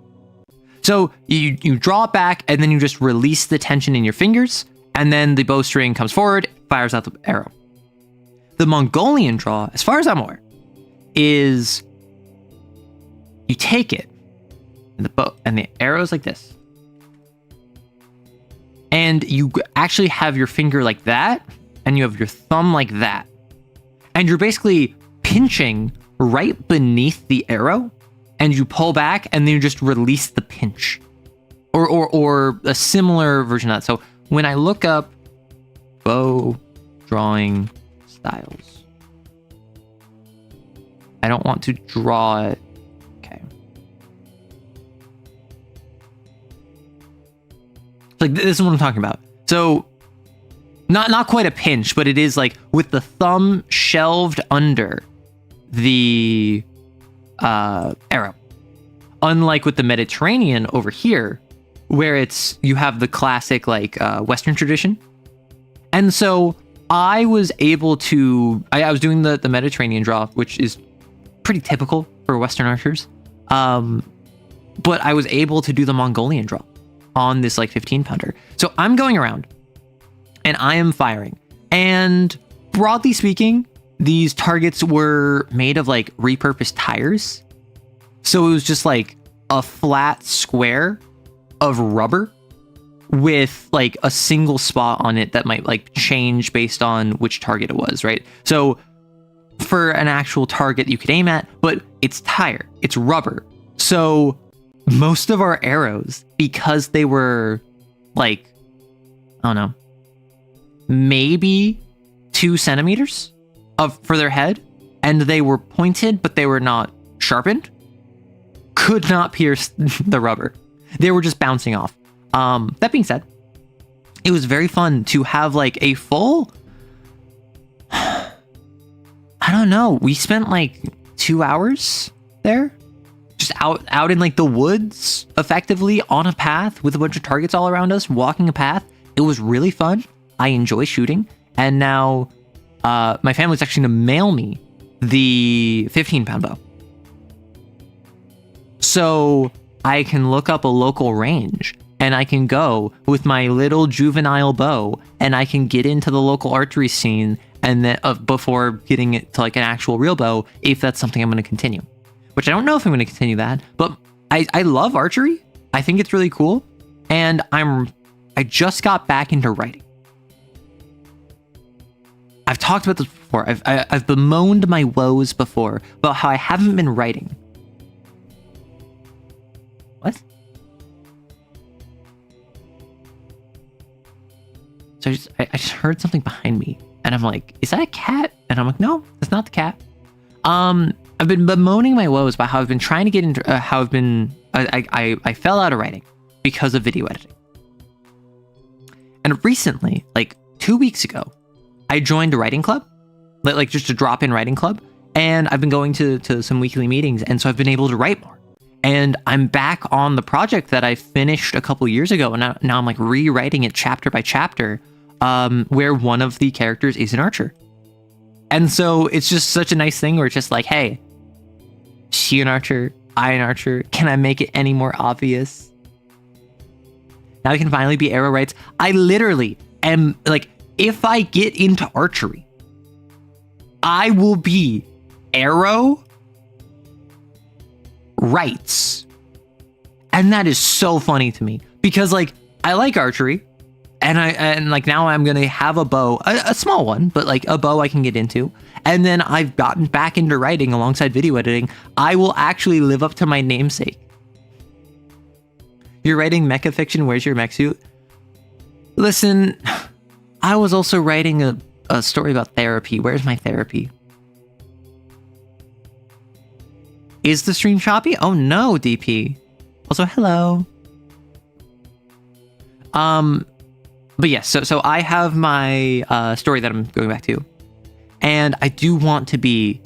So you draw it back, and then you just release the tension in your fingers, and then the bowstring comes forward, fires out the arrow. The Mongolian draw, as far as I'm aware, is you take it, and the bow and the arrow's like this, and you actually have your finger like that, and you have your thumb like that, and you're basically pinching right beneath the arrow, and you pull back, and then you just release the pinch, or a similar version of that. So when I look up bow drawing styles, I don't want to draw it. Okay. Like this is what I'm talking about. So not quite a pinch, but it is like with the thumb shelved under the arrow. Unlike with the Mediterranean over here, where you have the classic like Western tradition, And so I was able to, I was doing the Mediterranean draw, which is pretty typical for Western archers. But I was able to do the Mongolian draw on this like 15-pounder. So I'm going around and I am firing. And broadly speaking, these targets were made of like repurposed tires. So it was just like a flat square of rubber with like a single spot on it that might like change based on which target it was, right? So for an actual target you could aim at, but it's tire, it's rubber. So most of our arrows, because they were like, I don't know, maybe 2 centimeters for their head, and they were pointed, but they were not sharpened, could not pierce the rubber. They were just bouncing off. That being said, it was very fun to have like a full, I don't know, we spent like 2 hours there, just out in like the woods, effectively on a path with a bunch of targets all around us, walking a path. It was really fun. I enjoy shooting. And now my family's actually going to mail me the 15-pound bow. So I can look up a local range and I can go with my little juvenile bow and I can get into the local archery scene and then before getting it to like an actual real bow, if that's something I'm going to continue. Which I don't know if I'm going to continue that, but I love archery. I think it's really cool. And I just got back into writing. I've talked about this before. I've bemoaned my woes before about how I haven't been writing. What? So I just heard something behind me, and I'm like, is that a cat? And I'm like, no, that's not the cat. I've been bemoaning my woes about how I've been trying to get into how I've been. I fell out of writing because of video editing. And recently, like 2 weeks ago, I joined a writing club, like just a drop-in writing club, and I've been going to some weekly meetings, and so I've been able to write more. And I'm back on the project that I finished a couple years ago, and now I'm like rewriting it chapter by chapter, where one of the characters is an archer. And so it's just such a nice thing where it's just like, hey, she an archer, I an archer, can I make it any more obvious? Now I can finally be arrow rights. I literally am like, if I get into archery, I will be arrow rights. And that is so funny to me because like I like archery and like now I'm gonna have a bow, a small one, but like a bow I can get into. And then I've gotten back into writing alongside video editing. I will actually live up to my namesake. You're writing mecha fiction, where's your mech suit? Listen, I was also writing a story about therapy. Where's my therapy? Is the stream choppy? Oh no, DP. Also, hello. But yes, so I have my story that I'm going back to. And I do want to be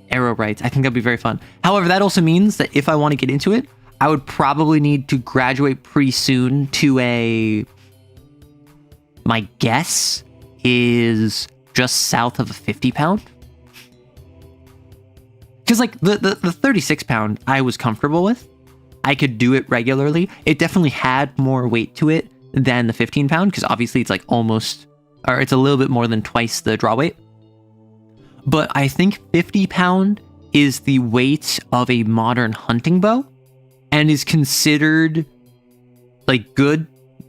arrow rights. I think that'd be very fun. However, that also means that if I want to get into it, I would probably need to graduate pretty soon to my guess is just south of a 50-pound. Because like the 36-pound I was comfortable with. I could do it regularly. It definitely had more weight to it than the 15-pound because obviously it's like it's a little bit more than twice the draw weight. But I think 50-pound is the weight of a modern hunting bow and is considered like good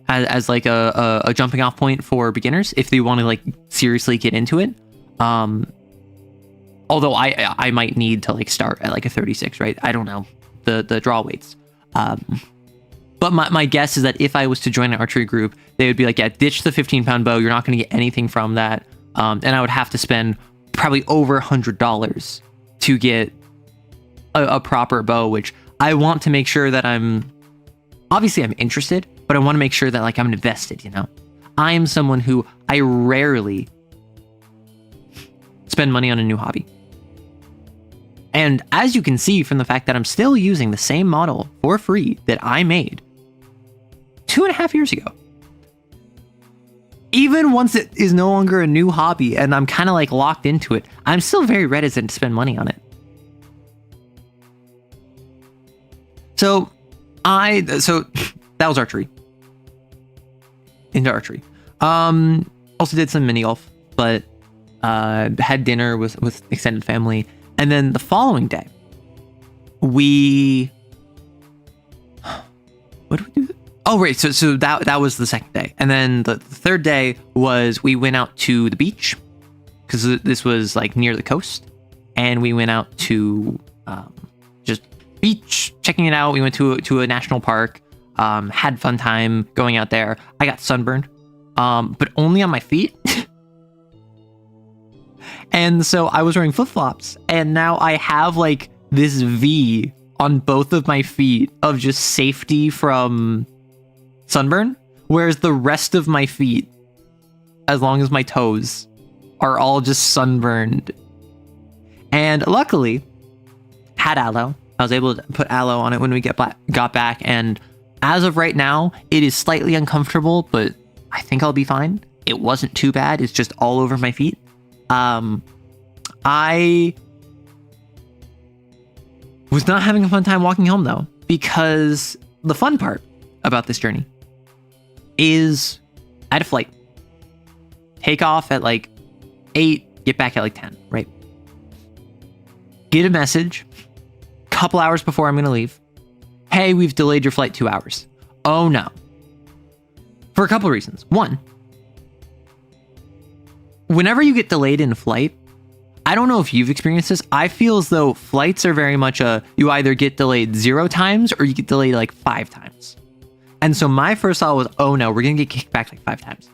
as like a jumping off point for beginners if they want to like seriously get into it. Although I might need to like start at like a 36, right? I don't know the draw weights. But my guess is that if I was to join an archery group, they would be like, yeah, ditch the 15-pound bow. You're not going to get anything from that. And I would have to spend probably over $100 to get a proper bow, which I want to make sure that I'm interested, but I want to make sure that like I'm invested, you know? I am someone who I rarely spend money on a new hobby. And as you can see from the fact that I'm still using the same model for free that I made 2.5 years ago, even once it is no longer a new hobby and I'm kind of like locked into it, I'm still very reticent to spend money on it. So that was archery. Into archery. Also did some mini golf, but had dinner with extended family. And then the following day, what did we do? Oh, right. So that was the second day. And then the third day was we went out to the beach because this was like near the coast. And we went out to just beach, checking it out. We went to a national park, had fun time going out there. I got sunburned, but only on my feet. And so I was wearing flip-flops, and now I have like this V on both of my feet of just safety from sunburn, whereas the rest of my feet, as long as my toes, are all just sunburned. And luckily, had aloe. I was able to put aloe on it when we got back, and as of right now, it is slightly uncomfortable, but I think I'll be fine. It wasn't too bad. It's just all over my feet. I was not having a fun time walking home though, because the fun part about this journey is I had a flight. Take off at like 8, get back at like 10, right? Get a message a couple hours before I'm going to leave. Hey, we've delayed your flight 2 hours. Oh no. For a couple of reasons. One, whenever you get delayed in a flight, I don't know if you've experienced this. I feel as though flights are very much you either get delayed 0 times or you get delayed like 5 times. And so my first thought was, oh no, we're going to get kicked back like 5 times.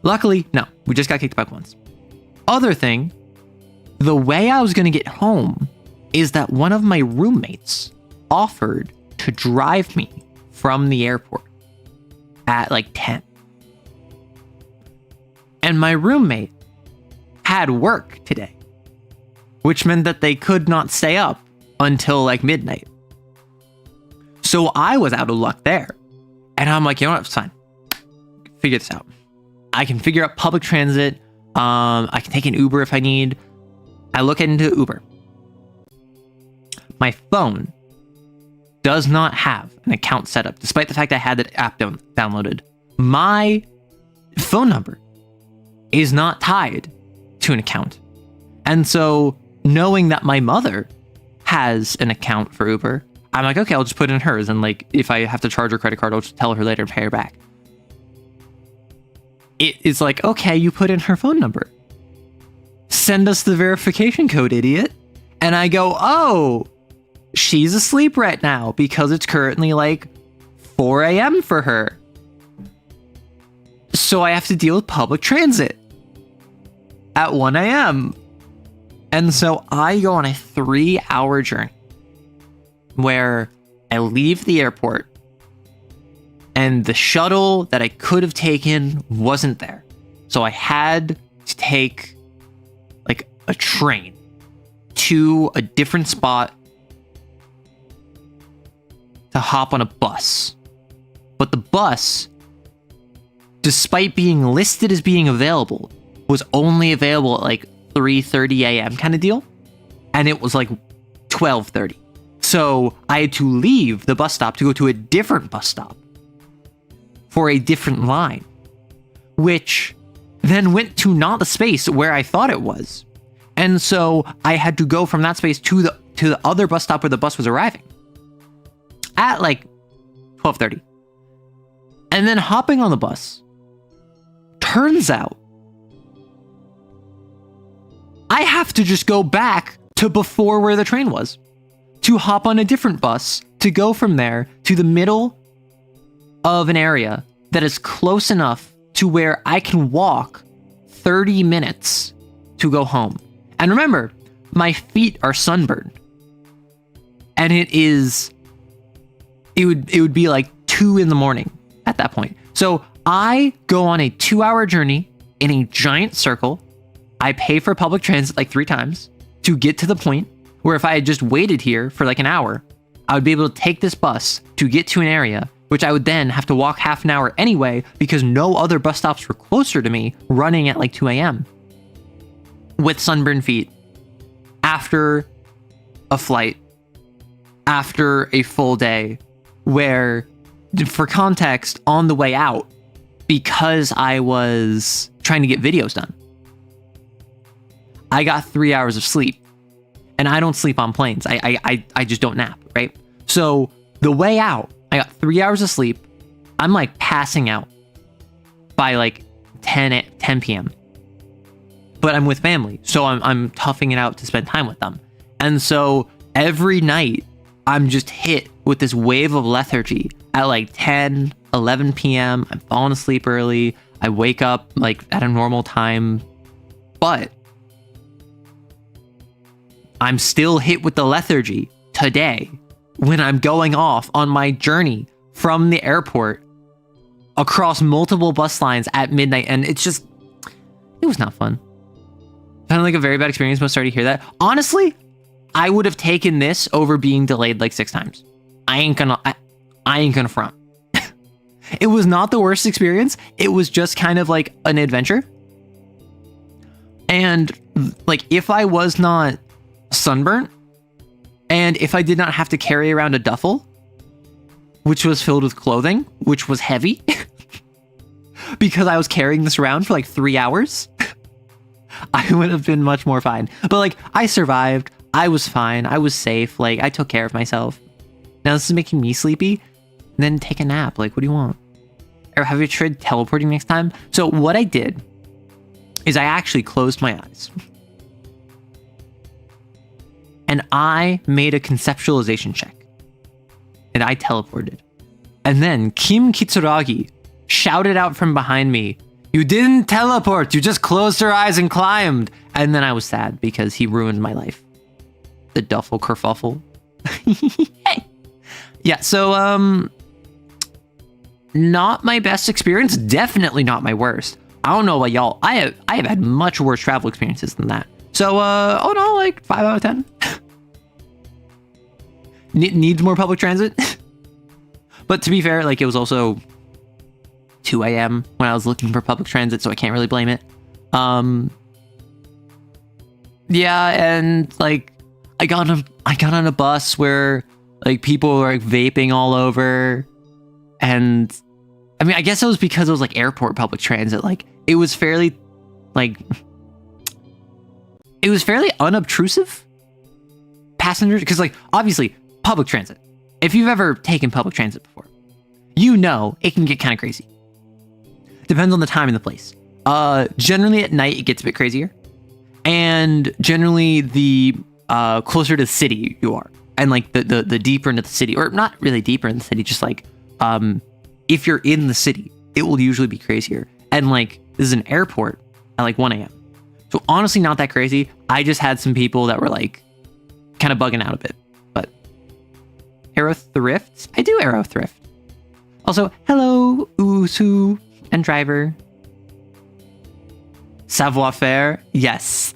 Luckily, no, we just got kicked back once. Other thing, the way I was going to get home is that one of my roommates offered to drive me from the airport at like 10. And my roommate had work today, which meant that they could not stay up until like midnight. So I was out of luck there. And I'm like, you know what? It's fine. Figure this out. I can figure out public transit. I can take an Uber if I need. I look into Uber. My phone does not have an account set up, despite the fact I had the app downloaded. My phone number is not tied to an account. And so knowing that my mother has an account for Uber, I'm like, okay, I'll just put in hers. And like, if I have to charge her credit card, I'll just tell her later and pay her back. It's like, okay, you put in her phone number. Send us the verification code, idiot. And I go, oh, she's asleep right now because it's currently like 4 a.m. for her. So I have to deal with public transit at 1 a.m. And so I go on a 3-hour journey where I leave the airport and the shuttle that I could have taken wasn't there. So I had to take like a train to a different spot to hop on a bus. But the bus, despite being listed as being available, was only available at like 3:30 a.m. kind of deal. And it was like 12:30. So I had to leave the bus stop to go to a different bus stop for a different line, which then went to not the space where I thought it was. And so I had to go from that space to the other bus stop where the bus was arriving at like 12:30. And then hopping on the bus, turns out I have to just go back to before where the train was to hop on a different bus to go from there to the middle of an area that is close enough to where I can walk 30 minutes to go home. And remember, my feet are sunburned. And it would be like 2 a.m. at that point. So I go on a 2-hour journey in a giant circle. I pay for public transit like 3 times to get to the point where if I had just waited here for like an hour, I would be able to take this bus to get to an area which I would then have to walk half an hour anyway because no other bus stops were closer to me, running at like 2 a.m. with sunburned feet after a flight, after a full day, where, for context, on the way out, because I was trying to get videos done, I got 3 hours of sleep. And I don't sleep on planes. I just don't nap, right? So the way out, I got 3 hours of sleep. I'm like passing out by like 10 p.m. But I'm with family, so I'm toughing it out to spend time with them. And so every night, I'm just hit with this wave of lethargy at like 10, 11 p.m. I'm falling asleep early. I wake up like at a normal time, but I'm still hit with the lethargy today when I'm going off on my journey from the airport across multiple bus lines at midnight. And it was not fun. Kind of like a very bad experience. I'm sorry to hear that. Honestly, I would have taken this over being delayed like 6 times. I ain't gonna front. It was not the worst experience. It was just kind of like an adventure. And like, if I was not sunburnt, and if I did not have to carry around a duffel, which was filled with clothing, which was heavy, because I was carrying this around for like 3 hours, I would have been much more fine. But like, I survived. I was fine. I was safe. Like, I took care of myself. Now this is making me sleepy. Then take a nap. Like, what do you want? Or have you tried teleporting next time? So what I did is I actually closed my eyes. And I made a conceptualization check. And I teleported. And then Kim Kitsuragi shouted out from behind me, "You didn't teleport, you just closed your eyes and climbed." And then I was sad because he ruined my life. The duffel kerfuffle. Yeah, so not my best experience, definitely not my worst. I don't know about y'all. I have had much worse travel experiences than that. So oh no, like 5 out of 10. Needs more public transit. But to be fair, like, it was also 2 a.m. when I was looking for public transit, so I can't really blame it. Yeah, and like, I got on a bus where like people were like vaping all over, and I mean, I guess it was because it was like airport public transit. Like, it was fairly unobtrusive passengers, because like, obviously public transit, if you've ever taken public transit before, you know it can get kind of crazy. Depends on the time and the place. Generally at night it gets a bit crazier, and generally the closer to the city you are, and like the deeper into the city, or not really deeper in the city, just like if you're in the city, it will usually be crazier. And like, this is an airport at like 1 a.m. So honestly, not that crazy. I just had some people that were like kind of bugging out a bit. But Aero Thrifts? I do Aero Thrift. Also, hello, Usu and driver. Savoir faire? Yes.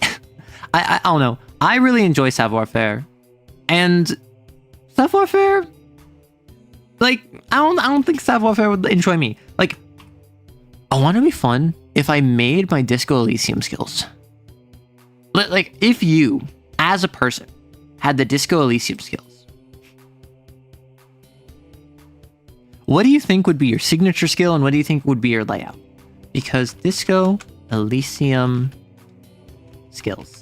I don't know. I really enjoy savoir faire. And savoir faire, like, I don't think savoir faire would enjoy me. Like, I want to be fun if I made my Disco Elysium skills. Like, if you, as a person, had the Disco Elysium skills, what do you think would be your signature skill, and what do you think would be your layout? Because Disco Elysium skills.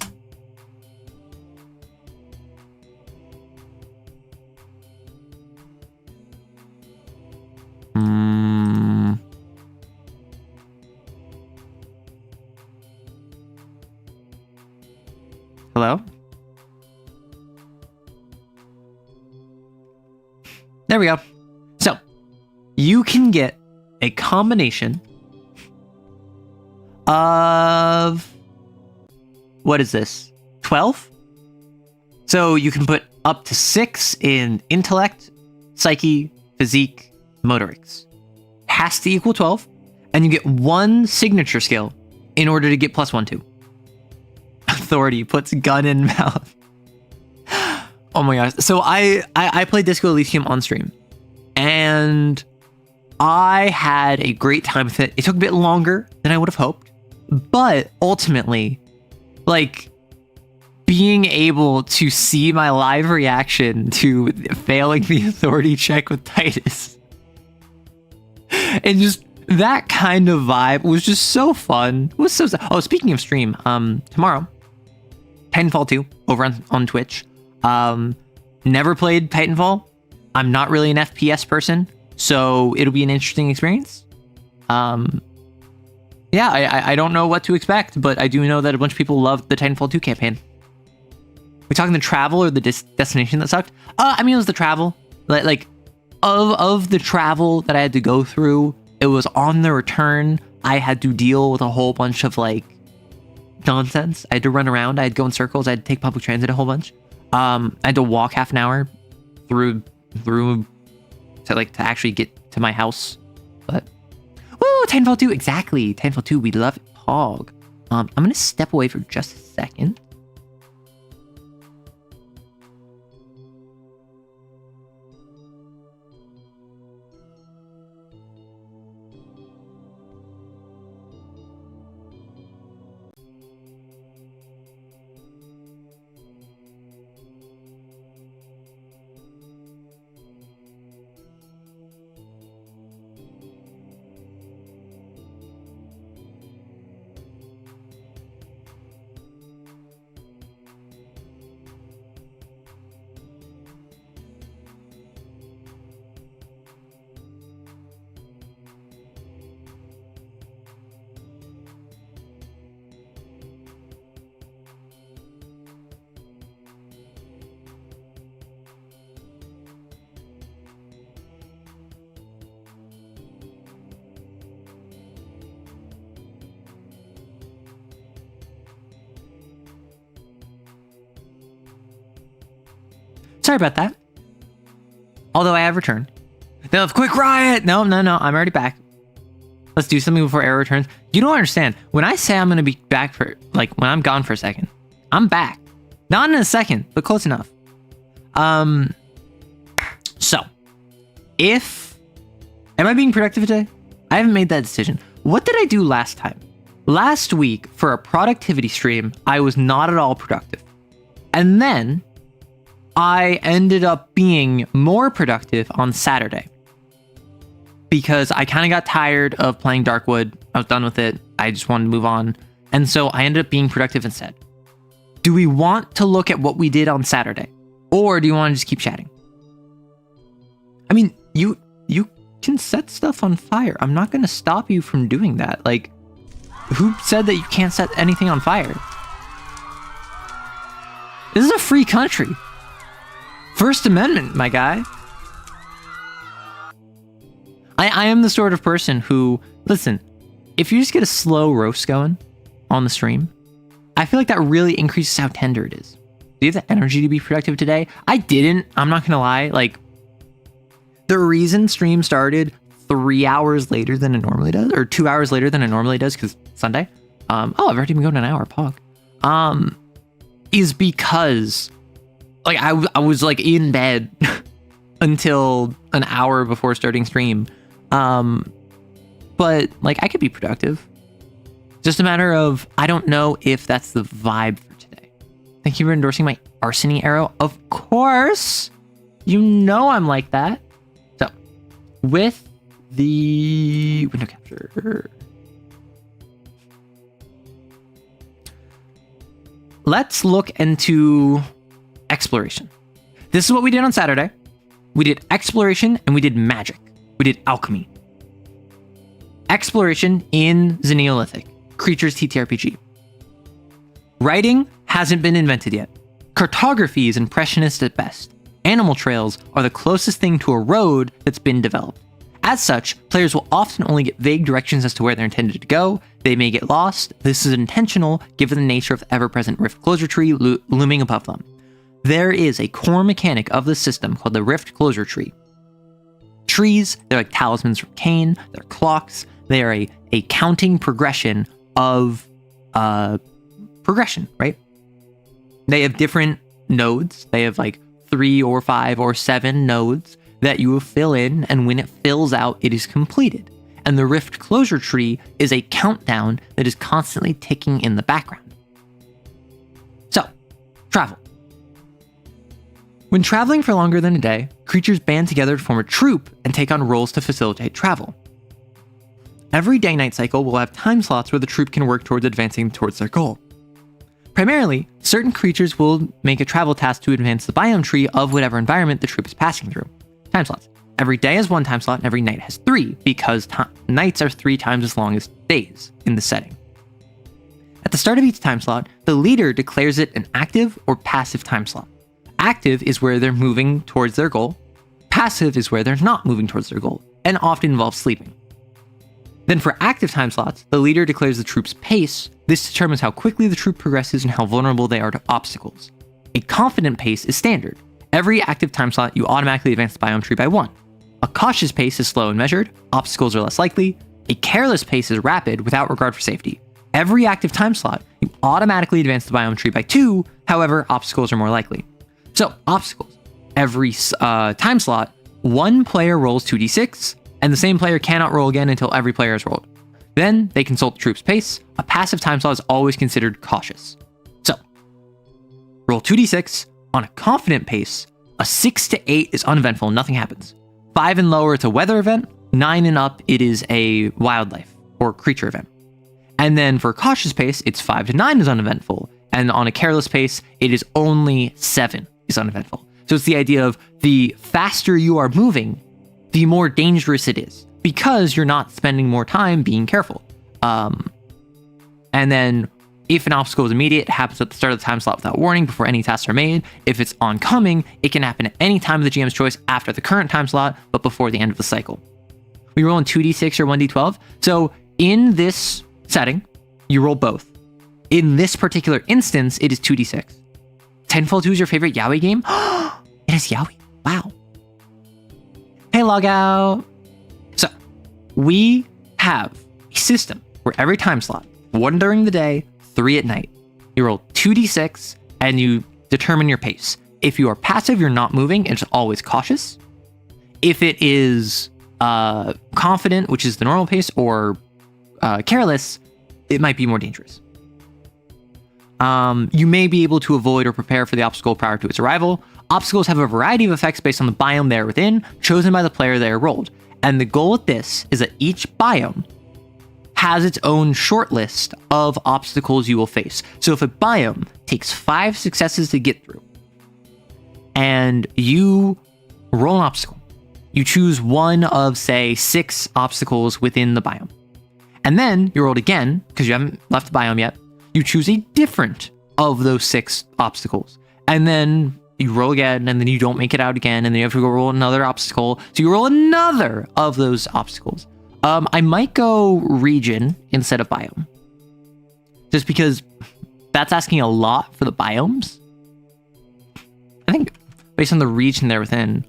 Hello? There we go. So, you can get a combination of, what is this? 12? So you can put up to 6 in intellect, psyche, physique, motorics. Has to equal 12, and you get 1 signature skill in order to get +1, 2. Authority puts gun in mouth. Oh my gosh. So I played Disco Elysium on stream, and I had a great time with it. It took a bit longer than I would have hoped, but ultimately, like, being able to see my live reaction to failing the authority check with Titus and just that kind of vibe was just so fun. It was so. Oh, speaking of stream, tomorrow, Titanfall 2 over on Twitch. Never played Titanfall. I'm not really an FPS person, so it'll be an interesting experience. Yeah, I don't know what to expect, but I do know that a bunch of people loved the Titanfall 2 campaign. We talking the travel or the destination that sucked? I mean, it was the travel. Like of the travel that I had to go through, it was on the return. I had to deal with a whole bunch of like nonsense. I had to run around. I had to go in circles. I had to take public transit a whole bunch. I had to walk half an hour through to actually get to my house. But woo, Titanfall 2, exactly. Titanfall 2, we love it. Pog. I'm gonna step away for just a second. Sorry about that. Although I have returned. They'll have quick riot. No, I'm already back. Let's do something before Arrow returns. You don't understand. When I say I'm going to be back for, like, when I'm gone for a second, I'm back. Not in a second, but close enough. So, am I being productive today? I haven't made that decision. What did I do last time? Last week, for a productivity stream, I was not at all productive. And then I ended up being more productive on Saturday because I kind of got tired of playing Darkwood. I was done with it. I just wanted to move on. And so I ended up being productive instead. Do we want to look at what we did on Saturday? Or do you want to just keep chatting? I mean, you can set stuff on fire. I'm not going to stop you from doing that. Like, who said that you can't set anything on fire? This is a free country. First Amendment, my guy. I am the sort of person who, listen, if you just get a slow roast going on the stream, I feel like that really increases how tender it is. Do you have the energy to be productive today? I didn't. I'm not going to lie. Like, the reason stream started 3 hours later than it normally does, or 2 hours later than it normally does, because Sunday. I've already been going an hour, pog. Is because, like, I was like in bed until an hour before starting stream. But like I could be productive. Just a matter of, I don't know if that's the vibe for today. Thank you for endorsing my arsony arrow. Of course, you know I'm like that. So with the window capture, let's look into exploration. This is what we did on Saturday. We did exploration and we did magic. We did alchemy. Exploration in the Neolithic. Creatures TTRPG. Writing hasn't been invented yet. Cartography is impressionist at best. Animal trails are the closest thing to a road that's been developed. As such, players will often only get vague directions as to where they're intended to go. They may get lost. This is intentional given the nature of the ever-present rift closure tree looming above them. There is a core mechanic of the system called the rift closure tree. Trees, they're like talismans from Cain, they're clocks, they are a counting progression of progression, right? They have different nodes. They have like 3 or 5 or 7 nodes that you will fill in, and when it fills out, it is completed. And the rift closure tree is a countdown that is constantly ticking in the background. So, travel. When traveling for longer than a day, creatures band together to form a troop and take on roles to facilitate travel. Every day-night cycle will have time slots where the troop can work towards advancing towards their goal. Primarily, certain creatures will make a travel task to advance the biome tree of whatever environment the troop is passing through. Time slots. Every day has 1 time slot and every night has 3, because nights are 3 times as long as days in the setting. At the start of each time slot, the leader declares it an active or passive time slot. Active is where they're moving towards their goal. Passive is where they're not moving towards their goal, and often involves sleeping. Then for active time slots, the leader declares the troop's pace. This determines how quickly the troop progresses and how vulnerable they are to obstacles. A confident pace is standard. Every active time slot, you automatically advance the biome tree by 1. A cautious pace is slow and measured. Obstacles are less likely. A careless pace is rapid without regard for safety. Every active time slot, you automatically advance the biome tree by 2. However, obstacles are more likely. So, obstacles. Every time slot, 1 player rolls 2d6, and the same player cannot roll again until every player has rolled. Then, they consult the troop's pace. A passive time slot is always considered cautious. So, roll 2d6. On a confident pace, a 6 to 8 is uneventful, nothing happens. 5 and lower, it's a weather event. 9 and up, it is a wildlife or creature event. And then for cautious pace, it's 5 to 9 is uneventful. And on a careless pace, it is only 7 is uneventful. So it's the idea of the faster you are moving, the more dangerous it is, because you're not spending more time being careful. And then if an obstacle is immediate, it happens at the start of the time slot without warning before any tasks are made. If it's oncoming, it can happen at any time of the GM's choice after the current time slot, but before the end of the cycle. We roll in 2d6 or 1d12. So in this setting, you roll both. In this particular instance, it is 2d6. Tenfold 2 is your favorite Yaoi game? It is Yaoi. Wow. Hey, Logout. So, we have a system where every time slot, 1 during the day, 3 at night. You roll 2d6 and you determine your pace. If you are passive, you're not moving, it's always cautious. If it is confident, which is the normal pace, or careless, it might be more dangerous. You may be able to avoid or prepare for the obstacle prior to its arrival. Obstacles have a variety of effects based on the biome they are within, chosen by the player they are rolled. And the goal with this is that each biome has its own short list of obstacles you will face. So if a biome takes 5 successes to get through, and you roll an obstacle, you choose one of, say, 6 obstacles within the biome. And then you rolled again, because you haven't left the biome yet, you choose a different of those 6 obstacles. And then you roll again, and then you don't make it out again, and then you have to go roll another obstacle. So you roll another of those obstacles. I might go region instead of biome. Just because that's asking a lot for the biomes. I think based on the region they're within.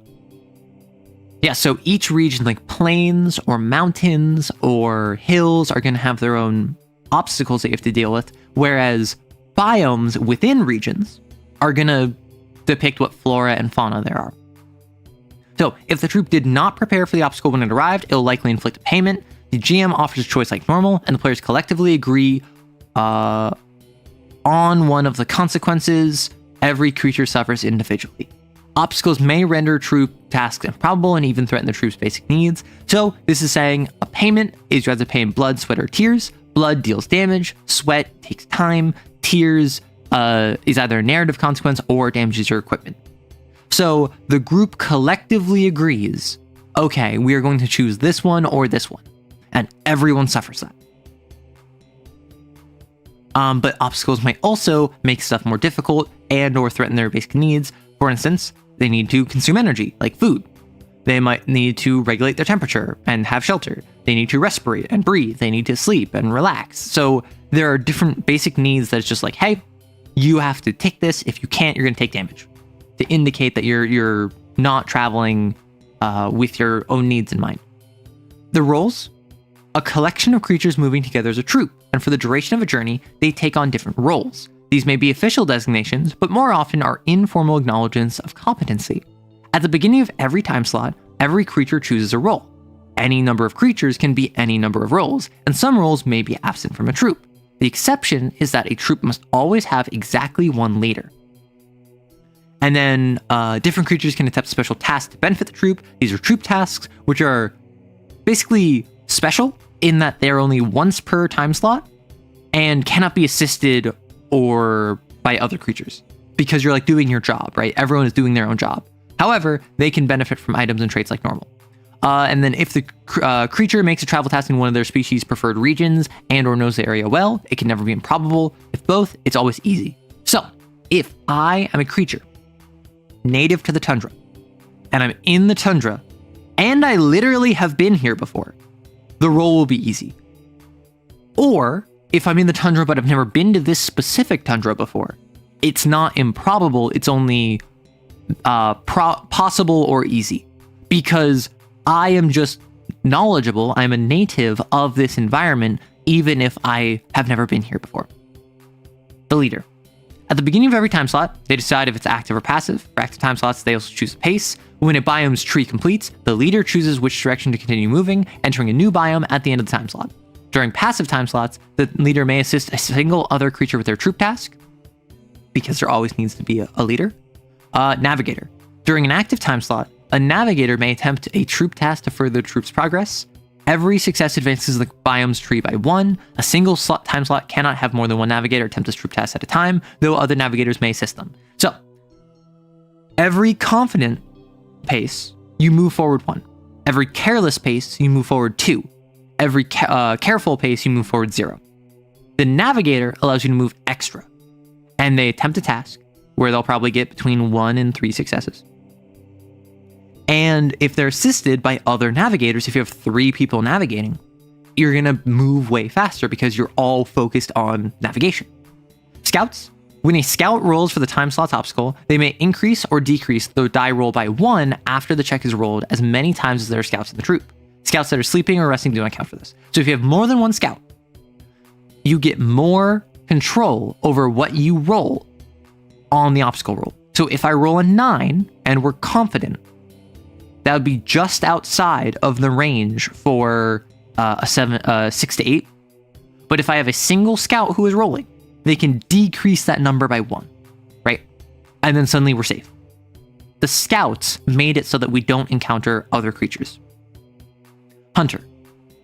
Yeah, so each region, like plains or mountains or hills, are going to have their own obstacles that you have to deal with, whereas biomes within regions are going to depict what flora and fauna there are. So, if the troop did not prepare for the obstacle when it arrived, it'll likely inflict a payment. The GM offers a choice like normal, and the players collectively agree on one of the consequences every creature suffers individually. Obstacles may render troop tasks improbable and even threaten the troop's basic needs. So, this is saying a payment is you have to pay in blood, sweat, or tears. Blood deals damage, sweat takes time, tears is either a narrative consequence or damages your equipment. So the group collectively agrees, okay, we are going to choose this one or this one, and everyone suffers that. But obstacles might also make stuff more difficult and or threaten their basic needs. For instance, they need to consume energy, like food. They might need to regulate their temperature and have shelter. They need to respirate and breathe. They need to sleep and relax. So there are different basic needs that it's just like, hey, you have to take this. If you can't, you're going to take damage, to indicate that you're not traveling with your own needs in mind. The roles: a collection of creatures moving together as a troop, and for the duration of a journey, they take on different roles. These may be official designations, but more often are informal acknowledgements of competency. At the beginning of every time slot, every creature chooses a role. Any number of creatures can be any number of roles, and some roles may be absent from a troop. The exception is that a troop must always have exactly one leader. And then different creatures can attempt special tasks to benefit the troop. These are troop tasks, which are basically special in that they're only once per time slot and cannot be assisted or by other creatures because you're like doing your job, right? Everyone is doing their own job. However, they can benefit from items and traits like normal. And then if the creature makes a travel task in one of their species' preferred regions and or knows the area well, it can never be improbable. If both, it's always easy. So if I am a creature native to the tundra and I'm in the tundra and I literally have been here before, the role will be easy. Or if I'm in the tundra but I've never been to this specific tundra before, it's not improbable, it's only possible or easy because I am just knowledgeable, I'm a native of this environment, even if I have never been here before. The leader. At the beginning of every time slot, they decide if it's active or passive. For active time slots, they also choose a pace. When a biome's tree completes, the leader chooses which direction to continue moving, entering a new biome at the end of the time slot. During passive time slots, the leader may assist a single other creature with their troop task, because there always needs to be a leader. Navigator. During an active time slot, a navigator may attempt a troop task to further the troop's progress. Every success advances the biome's tree by 1. A single time slot cannot have more than one navigator attempt this troop task at a time, though other navigators may assist them. So, every confident pace, you move forward 1. Every careless pace, you move forward 2. Every careful pace, you move forward 0. The navigator allows you to move extra, and they attempt a task where they'll probably get between 1 and 3 successes. And if they're assisted by other navigators, if you have 3 people navigating, you're going to move way faster because you're all focused on navigation. Scouts. When a scout rolls for the time slot's obstacle, they may increase or decrease the die roll by 1 after the check is rolled as many times as there are scouts in the troop. Scouts that are sleeping or resting do not count for this. So if you have more than 1 scout, you get more control over what you roll on the obstacle roll. So if I roll a 9 and we're confident, that would be just outside of the range for a 6 to 8. But if I have a single scout who is rolling, they can decrease that number by 1, right? And then suddenly we're safe. The scouts made it so that we don't encounter other creatures. Hunter.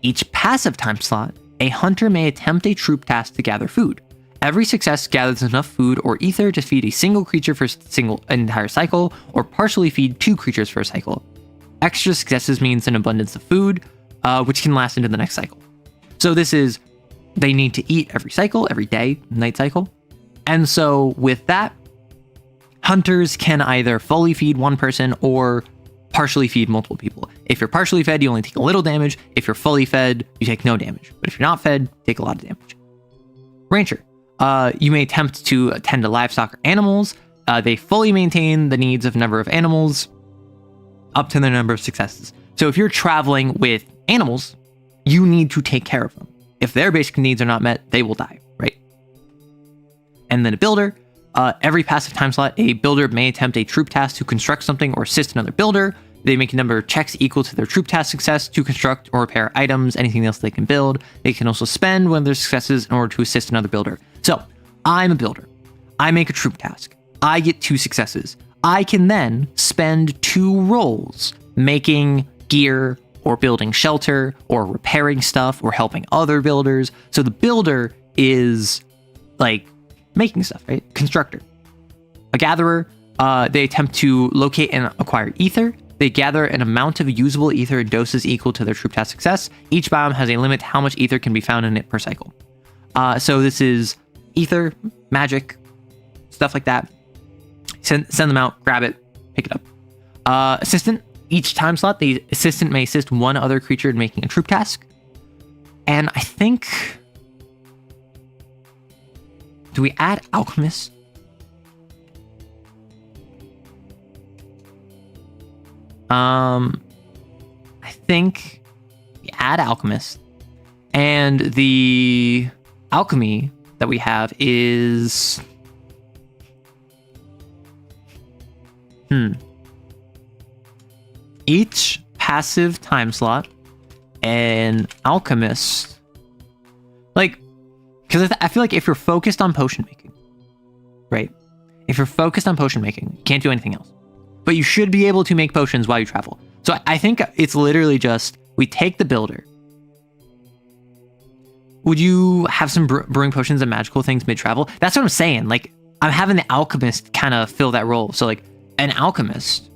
Each passive time slot, a hunter may attempt a troop task to gather food. Every success gathers enough food or ether to feed a single creature for an entire cycle, or partially feed 2 creatures for a cycle. Extra successes means an abundance of food, which can last into the next cycle. So this is, they need to eat every cycle, every day, night cycle. And so with that, hunters can either fully feed 1 person or partially feed multiple people. If you're partially fed, you only take a little damage. If you're fully fed, you take no damage. But if you're not fed, you take a lot of damage. Rancher. You may attempt to attend to livestock or animals. They fully maintain the needs of a number of animals up to the number of successes. So if you're traveling with animals, you need to take care of them. If their basic needs are not met, they will die, right? And then a builder. Every passive time slot, a builder may attempt a troop task to construct something or assist another builder. They make a number of checks equal to their troop task success to construct or repair items, anything else they can build. They can also spend one of their successes in order to assist another builder. So, I'm a builder. I make a troop task. I get 2 successes. I can then spend 2 rolls making gear or building shelter or repairing stuff or helping other builders. So the builder is like making stuff, right? Constructor. A gatherer, they attempt to locate and acquire ether. They gather an amount of usable ether in doses equal to their troop task success. Each biome has a limit to how much ether can be found in it per cycle. So this is ether, magic, stuff like that. Send them out, grab it, pick it up. Assistant. Each time slot, the assistant may assist 1 other creature in making a troop task. And I think... do we add alchemist? I think we add alchemist. And the alchemy that we have is... each passive time slot, an alchemist, like, because I feel like if you're focused on potion making, right? If you're focused on potion making, you can't do anything else. But you should be able to make potions while you travel. So I think it's literally just, we take the builder. Would you have some brewing potions and magical things mid-travel? That's what I'm saying. Like, I'm having the alchemist kind of fill that role. So like, an alchemist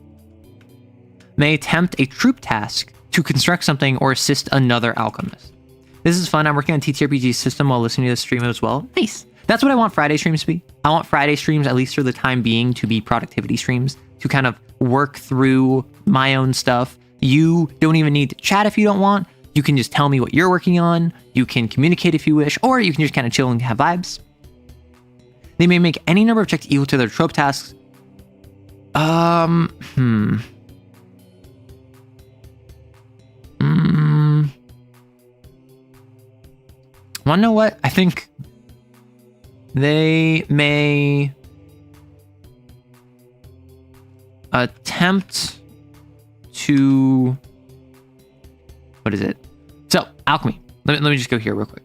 may attempt a troop task to construct something or assist another alchemist. This is fun. I'm working on TTRPG system while listening to the stream as well. Nice. That's what I want Friday streams to be. I want Friday streams, at least for the time being, to be productivity streams, to kind of work through my own stuff. You don't even need to chat if you don't want. You can just tell me what you're working on. You can communicate if you wish, or you can just kind of chill and have vibes. They may make any number of checks equal to their trope tasks. Wanna know what? I think they may attempt to, what is it? So, alchemy. Let me just go here real quick.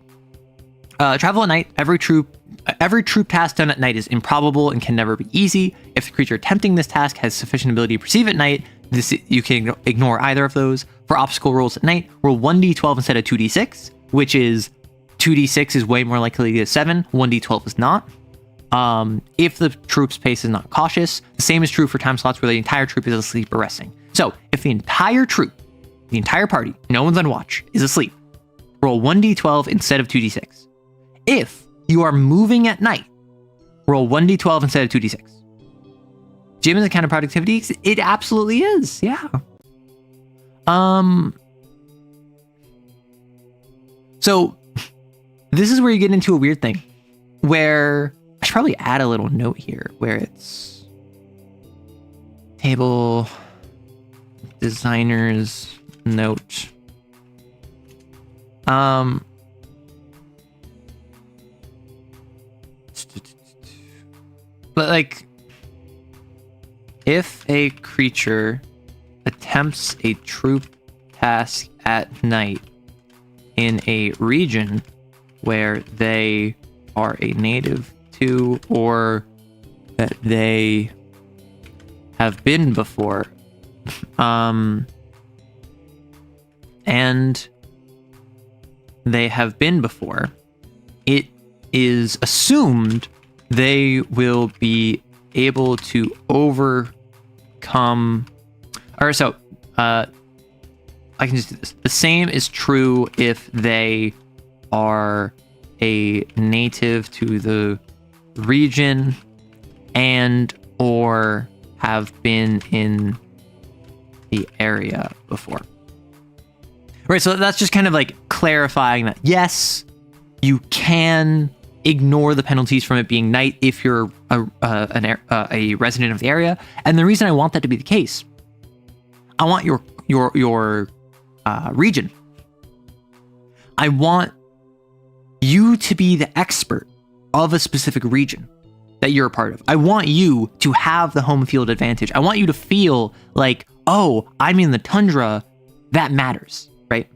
Travel at night. Every troop task done at night is improbable and can never be easy. If the creature attempting this task has sufficient ability to perceive at night, you can ignore either of those. For obstacle rolls at night, roll 1d12 instead of 2d6, which is 2d6 is way more likely to get 7, 1d12 is not. If the troop's pace is not cautious, the same is true for time slots where the entire troop is asleep or resting. So if the entire troop, the entire party, no one's on watch, is asleep, roll 1d12 instead of 2d6. If you are moving at night, roll 1d12 instead of 2d6. Gym is a kind of productivity? It absolutely is, yeah. So this is where you get into a weird thing where I should probably add a little note here where it's table designers note. But like, if a creature attempts a troop task at night in a region where they are a native to or that they have been before, and they have been before, it is assumed they will be able to overcome, or so, I can just do this. The same is true if they are a native to the region and or have been in the area before. Right, so that's just kind of like clarifying that, yes, you can ignore the penalties from it being night if you're a resident of the area. And the reason I want that to be the case, I want your region. I want you to be the expert of a specific region that you're a part of. I want you to have the home field advantage. I want you to feel like, oh, I'm in the tundra. That matters, right?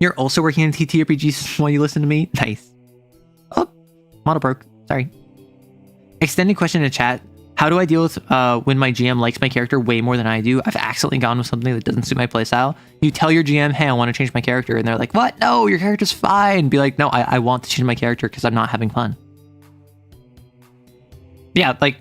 You're also working on TTRPGs while you listen to me? Nice. Oh, model broke. Sorry. Extended question in chat. How do I deal with when my GM likes my character way more than I do? I've accidentally gone with something that doesn't suit my playstyle. You tell your GM, hey, I want to change my character. And they're like, what? No, your character's fine. Be like, no, I want to change my character because I'm not having fun. Yeah, like,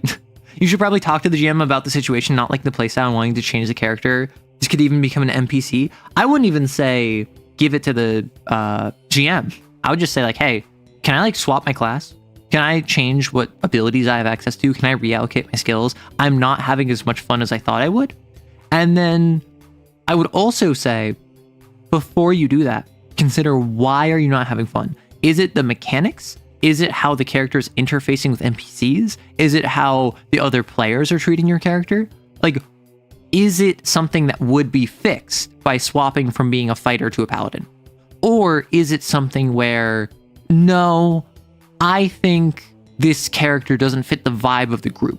you should probably talk to the GM about the situation, not like the playstyle and wanting to change the character. This could even become an NPC. I wouldn't even say give it to the GM. I would just say like, hey, can I like swap my class? Can I change what abilities I have access to? Can I reallocate my skills? I'm not having as much fun as I thought I would. And then I would also say, before you do that, consider why are you not having fun? Is it the mechanics? Is it how the character is interfacing with NPCs? Is it how the other players are treating your character? Like, is it something that would be fixed by swapping from being a fighter to a paladin? Or is it something where, no, I think this character doesn't fit the vibe of the group.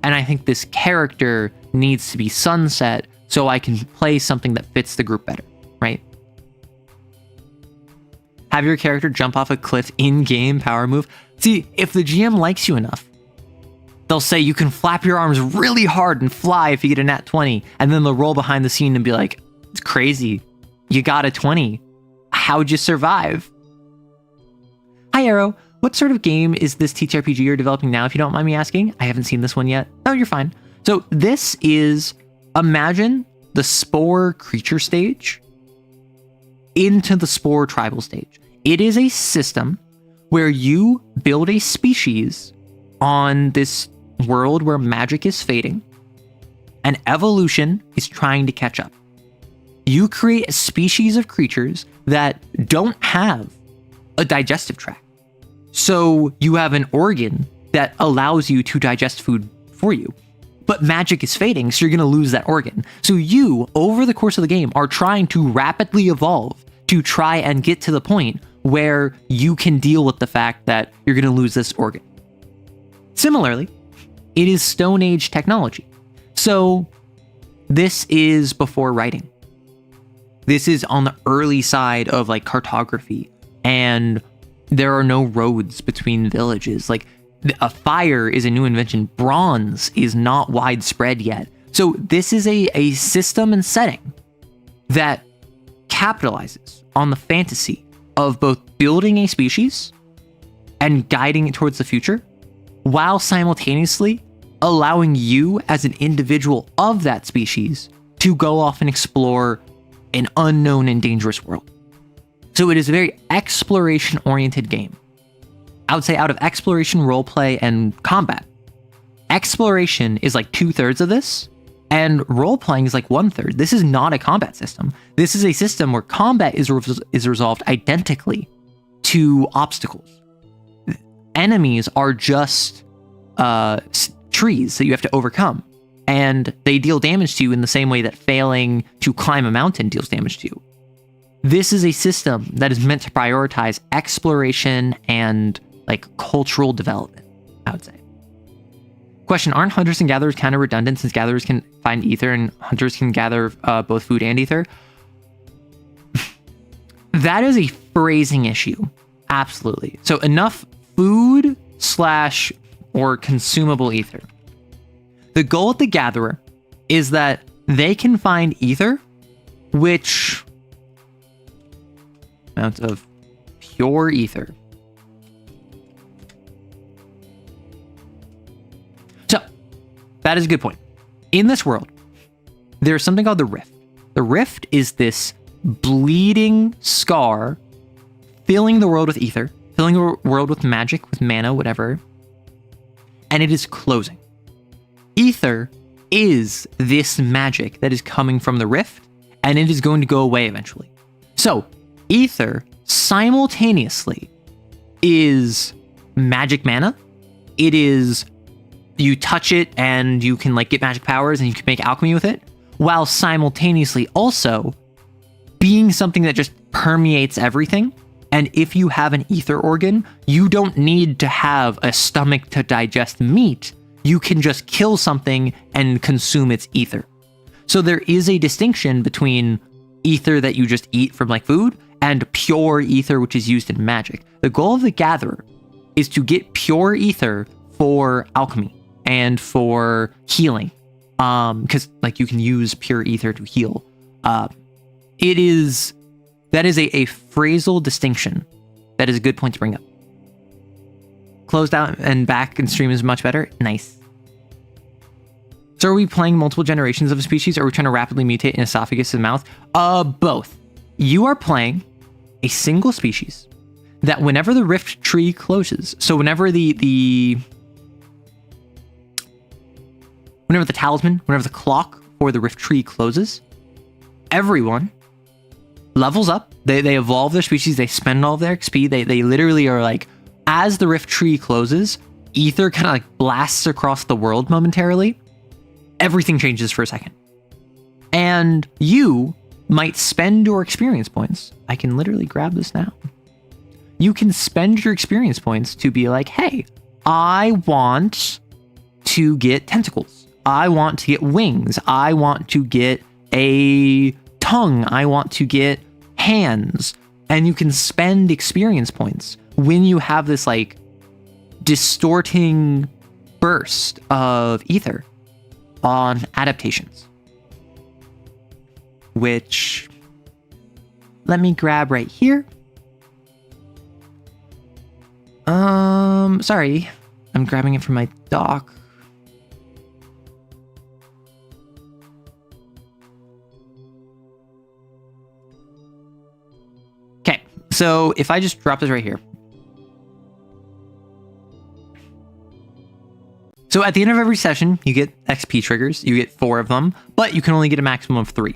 And I think this character needs to be sunset so I can play something that fits the group better, right? Have your character jump off a cliff in-game power move. See, if the GM likes you enough, they'll say you can flap your arms really hard and fly if you get a nat 20, and then they'll roll behind the scene and be like, it's crazy. You got a 20. How'd you survive? Hi, Arrow. What sort of game is this TTRPG you're developing now, if you don't mind me asking? I haven't seen this one yet. Oh, you're fine. So this is, imagine the Spore creature stage into the Spore tribal stage. It is a system where you build a species on this world where magic is fading and evolution is trying to catch up. You create a species of creatures that don't have a digestive tract. So you have an organ that allows you to digest food for you. But magic is fading, so you're going to lose that organ. So you, over the course of the game, are trying to rapidly evolve to try and get to the point where you can deal with the fact that you're going to lose this organ. Similarly, it is Stone Age technology. So this is before writing. This is on the early side of like cartography, and there are no roads between villages. Like a fire is a new invention. Bronze is not widespread yet. So this is a system and setting that capitalizes on the fantasy of both building a species and guiding it towards the future, while simultaneously allowing you as an individual of that species to go off and explore an unknown and dangerous world. So it is a very exploration-oriented game. I would say out of exploration, roleplay, and combat, exploration is like 2/3 of this, and roleplaying is like 1/3. This is not a combat system. This is a system where combat is resolved identically to obstacles. Enemies are just trees that you have to overcome, and they deal damage to you in the same way that failing to climb a mountain deals damage to you. This is a system that is meant to prioritize exploration and like cultural development, I would say. Question, aren't hunters and gatherers kind of redundant since gatherers can find ether and hunters can gather both food and ether? That is a phrasing issue. Absolutely. So enough food / or consumable ether. The goal of the gatherer is that they can find ether, which amount of pure ether. So that is a good point. In this world, there's something called the Rift. The Rift is this bleeding scar filling the world with ether, filling the world with magic, with mana, whatever, and it is closing. Ether is this magic that is coming from the Rift, and it is going to go away eventually. So, ether simultaneously is magic mana. It is, you touch it and you can like get magic powers and you can make alchemy with it, while simultaneously also being something that just permeates everything. And if you have an ether organ, you don't need to have a stomach to digest meat. You can just kill something and consume its ether. So there is a distinction between ether that you just eat from like food and pure ether, which is used in magic. The goal of the gatherer is to get pure ether for alchemy and for healing. Because like you can use pure ether to heal. That is a phrasal distinction. That is a good point to bring up. Closed out and back and stream is much better. Nice. So are we playing multiple generations of a species, or are we trying to rapidly mutate an esophagus and mouth? Both. You are playing a single species that whenever the rift tree closes, so whenever the talisman, whenever the clock for the rift tree closes, everyone levels up. They evolve their species. They spend all of their XP. They literally are like, as the rift tree closes, ether kind of like blasts across the world momentarily. Everything changes for a second. And you might spend your experience points. I can literally grab this now. You can spend your experience points to be like, hey, I want to get tentacles. I want to get wings. I want to get a tongue. I want to get hands. And you can spend experience points when you have this like distorting burst of ether on adaptations. Which, let me grab right here. Sorry, I'm grabbing it from my doc. Okay, so if I just drop this right here. So at the end of every session, you get XP triggers. You get 4 of them, but you can only get a maximum of 3.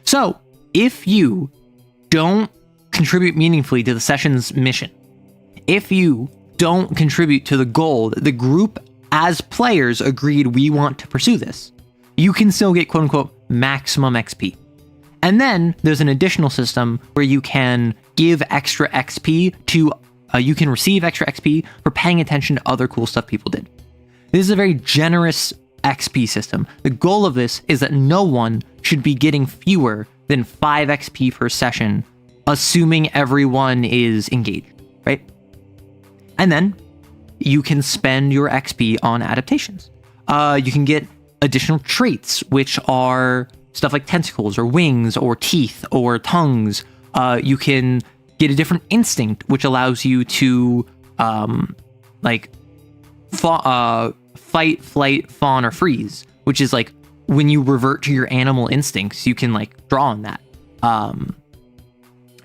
So if you don't contribute meaningfully to the session's mission, if you don't contribute to the goal that the group as players agreed we want to pursue this, you can still get quote unquote maximum XP. And then there's an additional system where you can give extra XP to, you can receive extra XP for paying attention to other cool stuff people did. This is a very generous XP system. The goal of this is that no one should be getting fewer than 5 XP per session, assuming everyone is engaged, right? And then you can spend your XP on adaptations. You can get additional traits, which are stuff like tentacles or wings or teeth or tongues. You can get a different instinct, which allows you to fight, flight, fawn, or freeze, which is like when you revert to your animal instincts, you can like draw on that.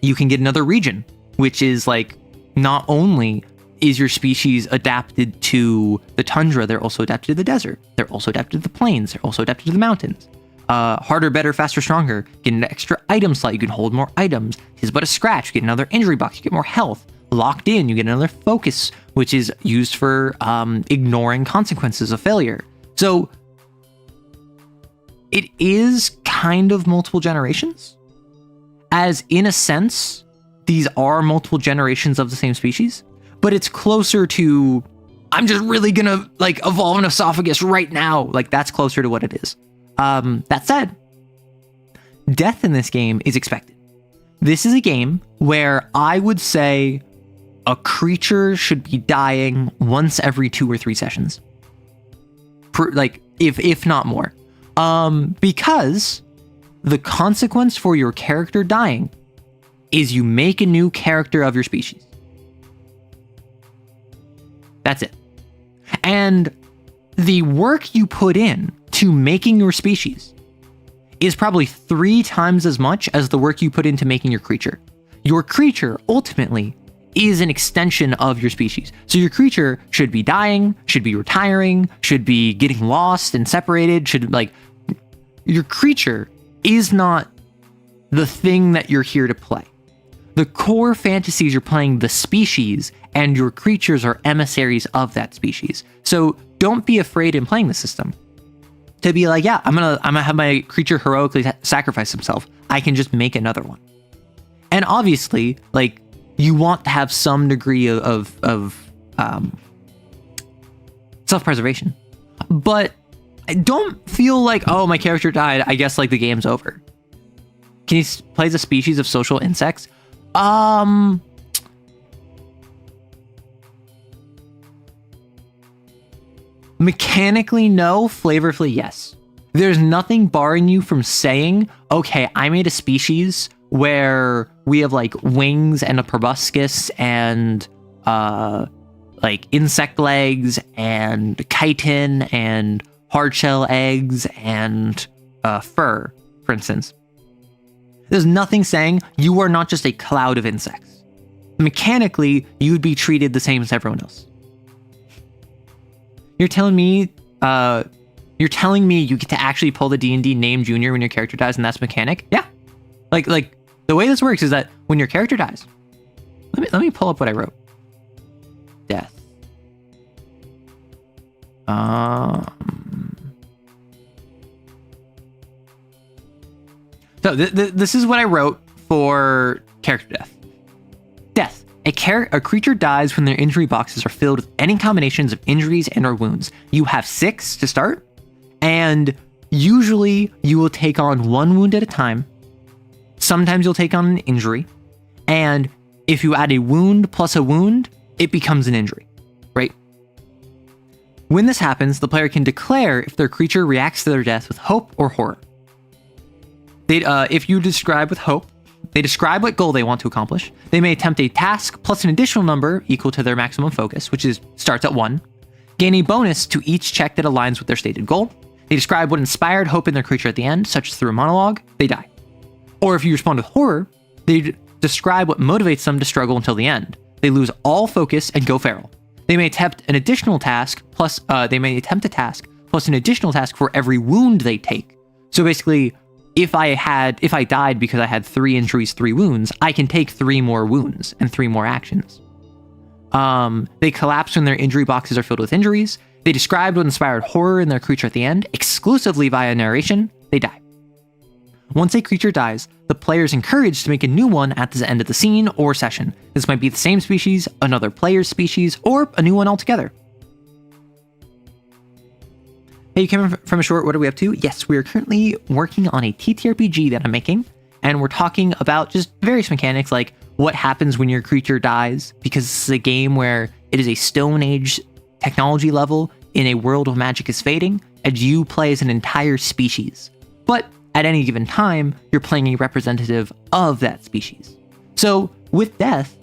You can get another region, which is like not only is your species adapted to the tundra, they're also adapted to the desert. They're also adapted to the plains. They're also adapted to the mountains. Harder, better, faster, stronger. Get an extra item slot. You can hold more items. Tis but a scratch. You get another injury box. You get more health. Locked in, you get another focus, which is used for ignoring consequences of failure. So it is kind of multiple generations, as in a sense, these are multiple generations of the same species, but it's closer to, I'm just really gonna like evolve an esophagus right now. Like that's closer to what it is. That said, death in this game is expected. This is a game where I would say a creature should be dying once every 2 or 3 sessions. Like, if not more. Because the consequence for your character dying is you make a new character of your species. That's it. And the work you put in to making your species is probably 3 times as much as the work you put into making your creature. Your creature, ultimately, is an extension of your species. So your creature should be dying, should be retiring, should be getting lost and separated, your creature is not the thing that you're here to play. The core fantasies you're playing the species, and your creatures are emissaries of that species. So don't be afraid in playing the system to be like, yeah, I'm gonna have my creature heroically sacrifice himself. I can just make another one. And obviously, like, you want to have some degree of self-preservation, but don't feel like, oh, my character died, I guess like the game's over. Can he play the species of social insects? Mechanically, no. Flavorfully, yes. There's nothing barring you from saying, okay, I made a species where we have like wings and a proboscis and like insect legs and chitin and hardshell eggs and fur, for instance. There's nothing saying you are not just a cloud of insects. Mechanically, you would be treated the same as everyone else. You're telling me you get to actually pull the D&D name Junior when your character dies, and that's mechanic? Yeah. Like the way this works is that when your character dies, let me pull up what I wrote. Death. So this is what I wrote for character death. Death. A creature dies when their injury boxes are filled with any combinations of injuries and or wounds. You have 6 to start, and Usually, you will take on one wound at a time. Sometimes you'll take on an injury. And if you add a wound plus a wound, it becomes an injury, right? When this happens, the player can declare if their creature reacts to their death with hope or horror. If you describe with hope, they describe what goal they want to accomplish. They may attempt a task plus an additional number equal to their maximum focus, which starts at 1. Gain a bonus to each check that aligns with their stated goal. They describe what inspired hope in their creature at the end, such as through a monologue. They die. Or if you respond with horror, they describe what motivates them to struggle until the end. They lose all focus and go feral. They may attempt an additional task plus an additional task for every wound they take. So basically, if I died because I had 3 injuries, 3 wounds, I can take 3 more wounds and 3 more actions. They collapse when their injury boxes are filled with injuries. They described what inspired horror in their creature at the end, exclusively via narration. They die. Once a creature dies, the player is encouraged to make a new one at the end of the scene or session. This might be the same species, another player's species, or a new one altogether. Hey, you came from a short, what are we up to? Yes, we are currently working on a TTRPG that I'm making, and we're talking about just various mechanics like what happens when your creature dies, because this is a game where it is a Stone Age technology level in a world where magic is fading, and you play as an entire species. But at any given time, you're playing a representative of that species. So with death,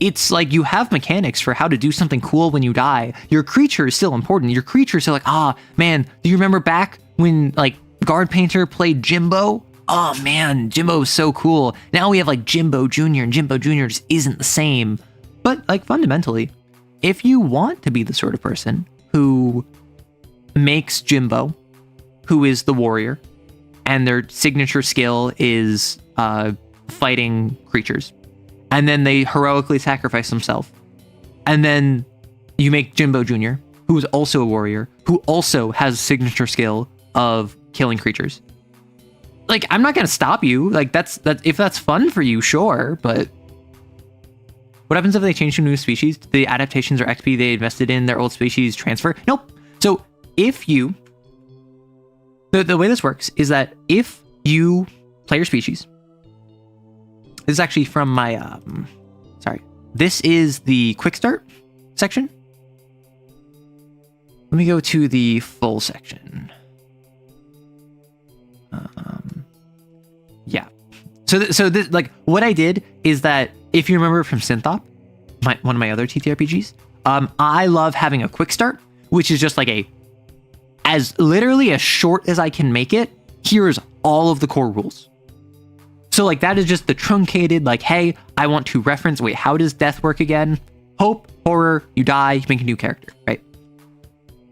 it's like you have mechanics for how to do something cool when you die. Your creature is still important. Your creature is still like, man, do you remember back when like Guard Painter played Jimbo? Oh man, Jimbo is so cool. Now we have like Jimbo Jr. and Jimbo Jr. just isn't the same. But like fundamentally, if you want to be the sort of person who makes Jimbo, who is the warrior, and their signature skill is fighting creatures, and then they heroically sacrifice themselves, and then you make Jimbo Jr., who is also a warrior, who also has a signature skill of killing creatures. Like, I'm not gonna stop you. Like, that's if that's fun for you, sure, but what happens if they change to a new species? The adaptations or XP they invested in their old species transfer? Nope. So if you... The way this works is that if you play your species... This is actually from my... This is the quick start section. Let me go to the full section. Yeah. So this, like, what I did is that, if you remember from Synthop, one of my other TTRPGs, I love having a quick start, which is just like as literally as short as I can make it. Here's all of the core rules. So like that is just the truncated, like, hey, I want to reference, wait, how does death work again? Hope, horror, you die, you make a new character, right?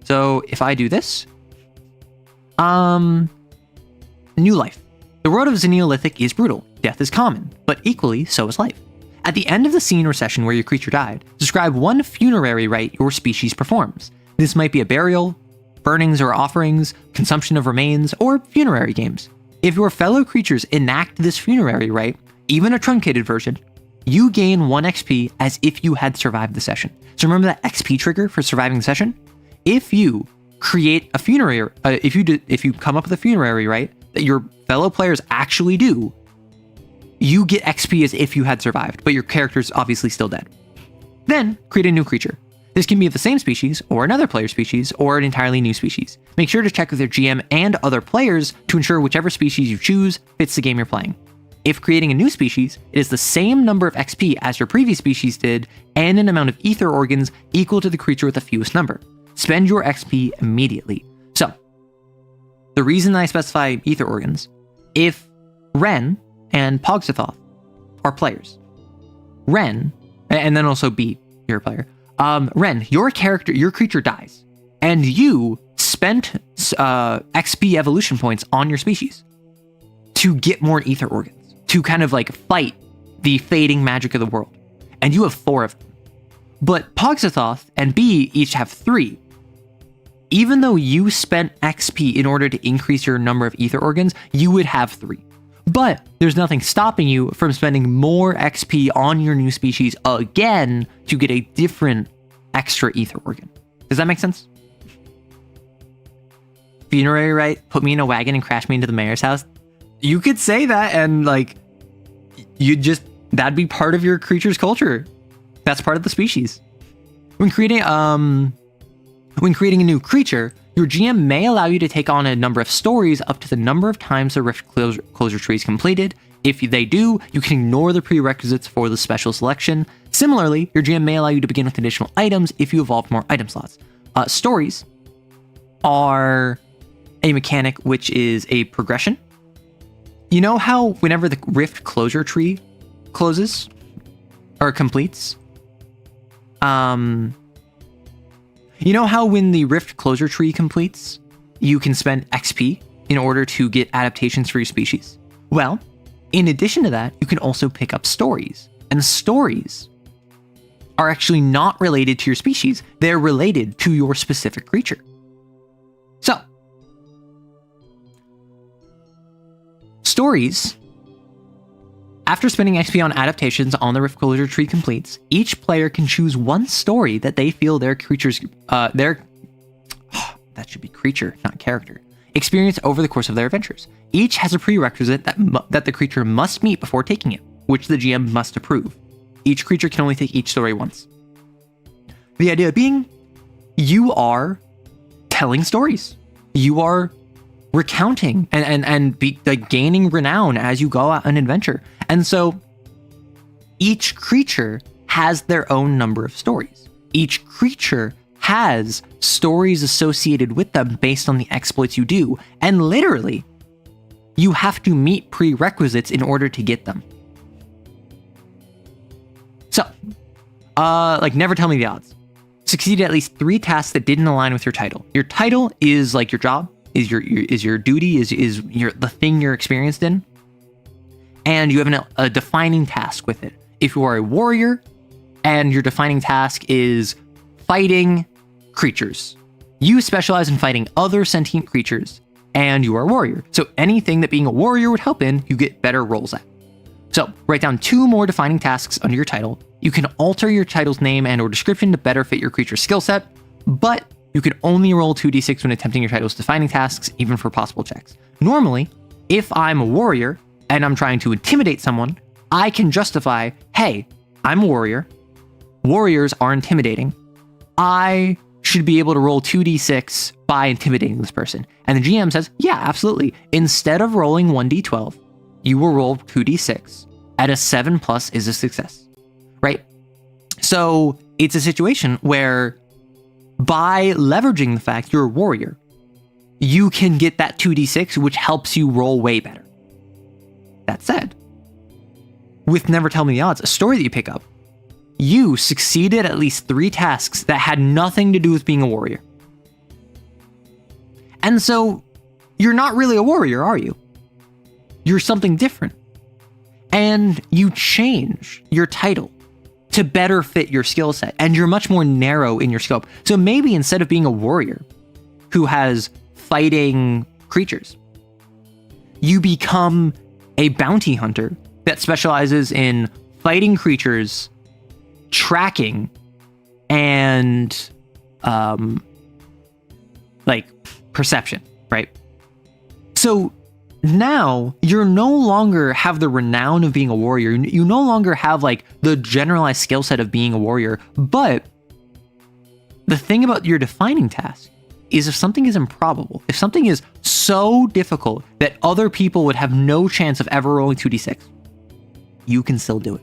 So if I do this, new life. The world of the Neolithic is brutal. Death is common, but equally so is life. At the end of the scene or session where your creature died, describe one funerary rite your species performs. This might be a burial, burnings or offerings, consumption of remains, or funerary games. If your fellow creatures enact this funerary rite, even a truncated version, you gain 1 XP as if you had survived the session. So remember that XP trigger for surviving the session? If you create a funerary, if you come up with a funerary rite that your fellow players actually do, you get XP as if you had survived, but your character's obviously still dead. Then, create a new creature. This can be of the same species, or another player species, or an entirely new species. Make sure to check with your GM and other players to ensure whichever species you choose fits the game you're playing. If creating a new species, it is the same number of XP as your previous species did, and an amount of ether organs equal to the creature with the fewest number. Spend your XP immediately. So, the reason I specify ether organs, if Ren and Pogsathoth are players, Ren, and then also B, you're a player, Ren, your creature dies, and you spent XP evolution points on your species to get more ether organs, to kind of like fight the fading magic of the world. And you have 4 of them. But Pogsathoth and B each have 3. Even though you spent XP in order to increase your number of ether organs, you would have 3. But there's nothing stopping you from spending more XP on your new species again to get a different extra ether organ. Does that make sense? funerary rite, put me in a wagon and crash me into the mayor's house. You could say that, and like, that'd be part of your creature's culture. That's part of the species. When creating a new creature, your GM may allow you to take on a number of stories up to the number of times the rift closure tree is completed. If they do, you can ignore the prerequisites for the special selection. Similarly, your GM may allow you to begin with additional items if you evolve more item slots. Stories are a mechanic which is a progression. You know how whenever the rift closure tree closes or completes, you know how when the rift closure tree completes, you can spend XP in order to get adaptations for your species? Well, in addition to that, you can also pick up stories, and stories are actually not related to your species. They're related to your specific creature. So, stories, after spending XP on adaptations on the rift closure tree completes, each player can choose one story that they feel their creature's, that should be creature, not character, experience over the course of their adventures. Each has a prerequisite that the creature must meet before taking it, which the GM must approve. Each creature can only take each story once. The idea being, you are telling stories. You are recounting and gaining renown as you go out on an adventure. And so each creature has their own number of stories. Each creature has stories associated with them based on the exploits you do. And literally, you have to meet prerequisites in order to get them. So, never tell me the odds. Succeed at least 3 tasks that didn't align with your title. Your title is like your job, is your duty, is the thing you're experienced in. And you have a defining task with it. If you are a warrior and your defining task is fighting creatures, you specialize in fighting other sentient creatures, and you are a warrior. So anything that being a warrior would help in, you get better rolls at. So write down 2 more defining tasks under your title. You can alter your title's name and or description to better fit your creature's skill set, but you can only roll 2d6 when attempting your title's defining tasks, even for possible checks. Normally, if I'm a warrior and I'm trying to intimidate someone, I can justify, hey, I'm a warrior. Warriors are intimidating. I should be able to roll 2d6 by intimidating this person. And the GM says, yeah, absolutely. Instead of rolling 1d12, you will roll 2d6. At a 7+ is a success, right? So it's a situation where by leveraging the fact you're a warrior, you can get that 2d6, which helps you roll way better. That said, with Never Tell Me the Odds, a story that you pick up, you succeeded at least 3 tasks that had nothing to do with being a warrior. And so you're not really a warrior, are you? You're something different. And you change your title to better fit your skill set, and you're much more narrow in your scope. So maybe instead of being a warrior who has fighting creatures, you become a bounty hunter that specializes in fighting creatures, tracking, and perception, right? So now you're no longer have the renown of being a warrior. You no longer have the generalized skill set of being a warrior. But the thing about your defining task is if something is improbable, if something is so difficult that other people would have no chance of ever rolling 2d6, you can still do it.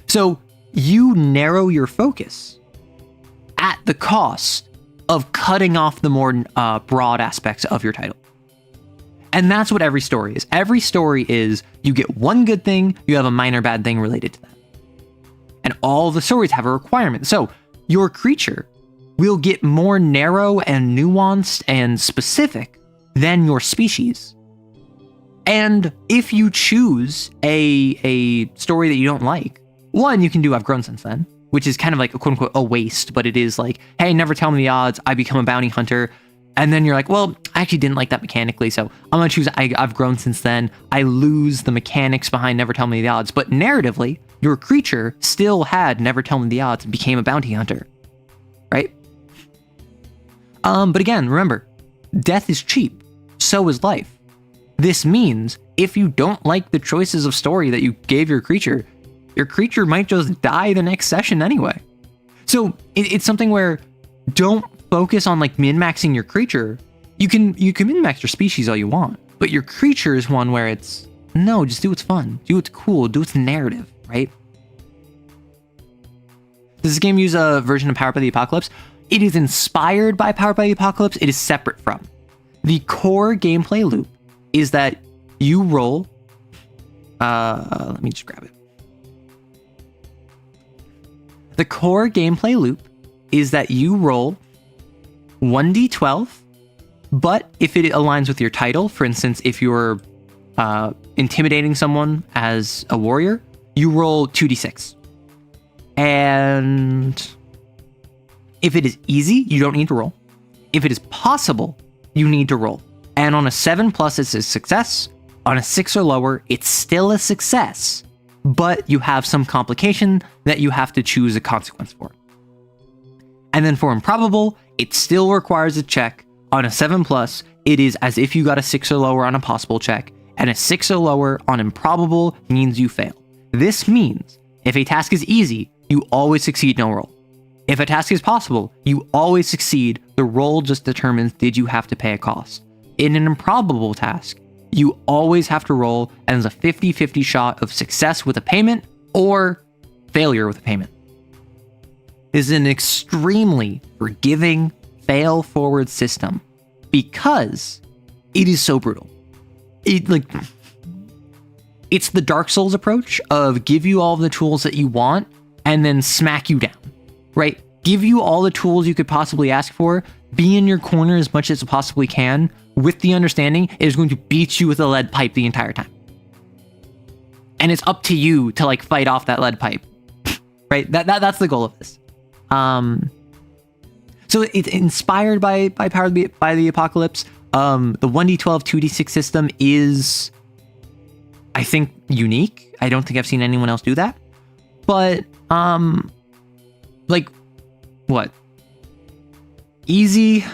So you narrow your focus at the cost of cutting off the more broad aspects of your title. And that's what every story is. Every story is you get one good thing, you have a minor bad thing related to that. And all the stories have a requirement. So your creature will get more narrow and nuanced and specific than your species. And if you choose a story that you don't like, one, you can do I've grown since then, which is kind of like a quote unquote a waste, but it is like, hey, never tell me the odds, I become a bounty hunter. And then you're like, well, I actually didn't like that mechanically, so I'm going to choose I've grown since then. I lose the mechanics behind Never Tell Me the Odds, but narratively, your creature still had Never Tell Me the Odds and became a bounty hunter, right? But again, remember, death is cheap. So is life. This means if you don't like the choices of story that you gave your creature might just die the next session anyway. So it's something where don't focus on like min-maxing your creature. You can min-max your species all you want, but your creature is one where it's, no, just do what's fun, do what's cool, do what's narrative, right? Does this game use a version of Powered by the Apocalypse? It is inspired by Powered by the Apocalypse. It is separate from. The core gameplay loop is that you roll, let me just grab it. The core gameplay loop is that you roll 1d12, but if it aligns with your title, for instance, if you're intimidating someone as a warrior, you roll 2d6. And if it is easy, you don't need to roll. If it is possible, you need to roll. And on a 7+, it's a success. On a 6 or lower, it's still a success, but you have some complication that you have to choose a consequence for. And then for improbable, it still requires a check. On a 7+, it is as if you got a 6 or lower on a possible check, and a 6 or lower on improbable means you fail. This means if a task is easy, you always succeed, no roll. If a task is possible, you always succeed. The roll just determines did you have to pay a cost. In an improbable task, you always have to roll, and there's a 50-50 shot of success with a payment or failure with a payment. This is an extremely forgiving, fail-forward system because it is so brutal. It's the Dark Souls approach of give you all the tools that you want and then smack you down, right? Give you all the tools you could possibly ask for, be in your corner as much as it possibly can, with the understanding it is going to beat you with a lead pipe the entire time. And it's up to you to like fight off that lead pipe, right? That's the goal of this. So it's inspired by Powered by the Apocalypse. The 1d12, 2d6 system is, I think, unique. I don't think I've seen anyone else do that. But, like, what? Easy,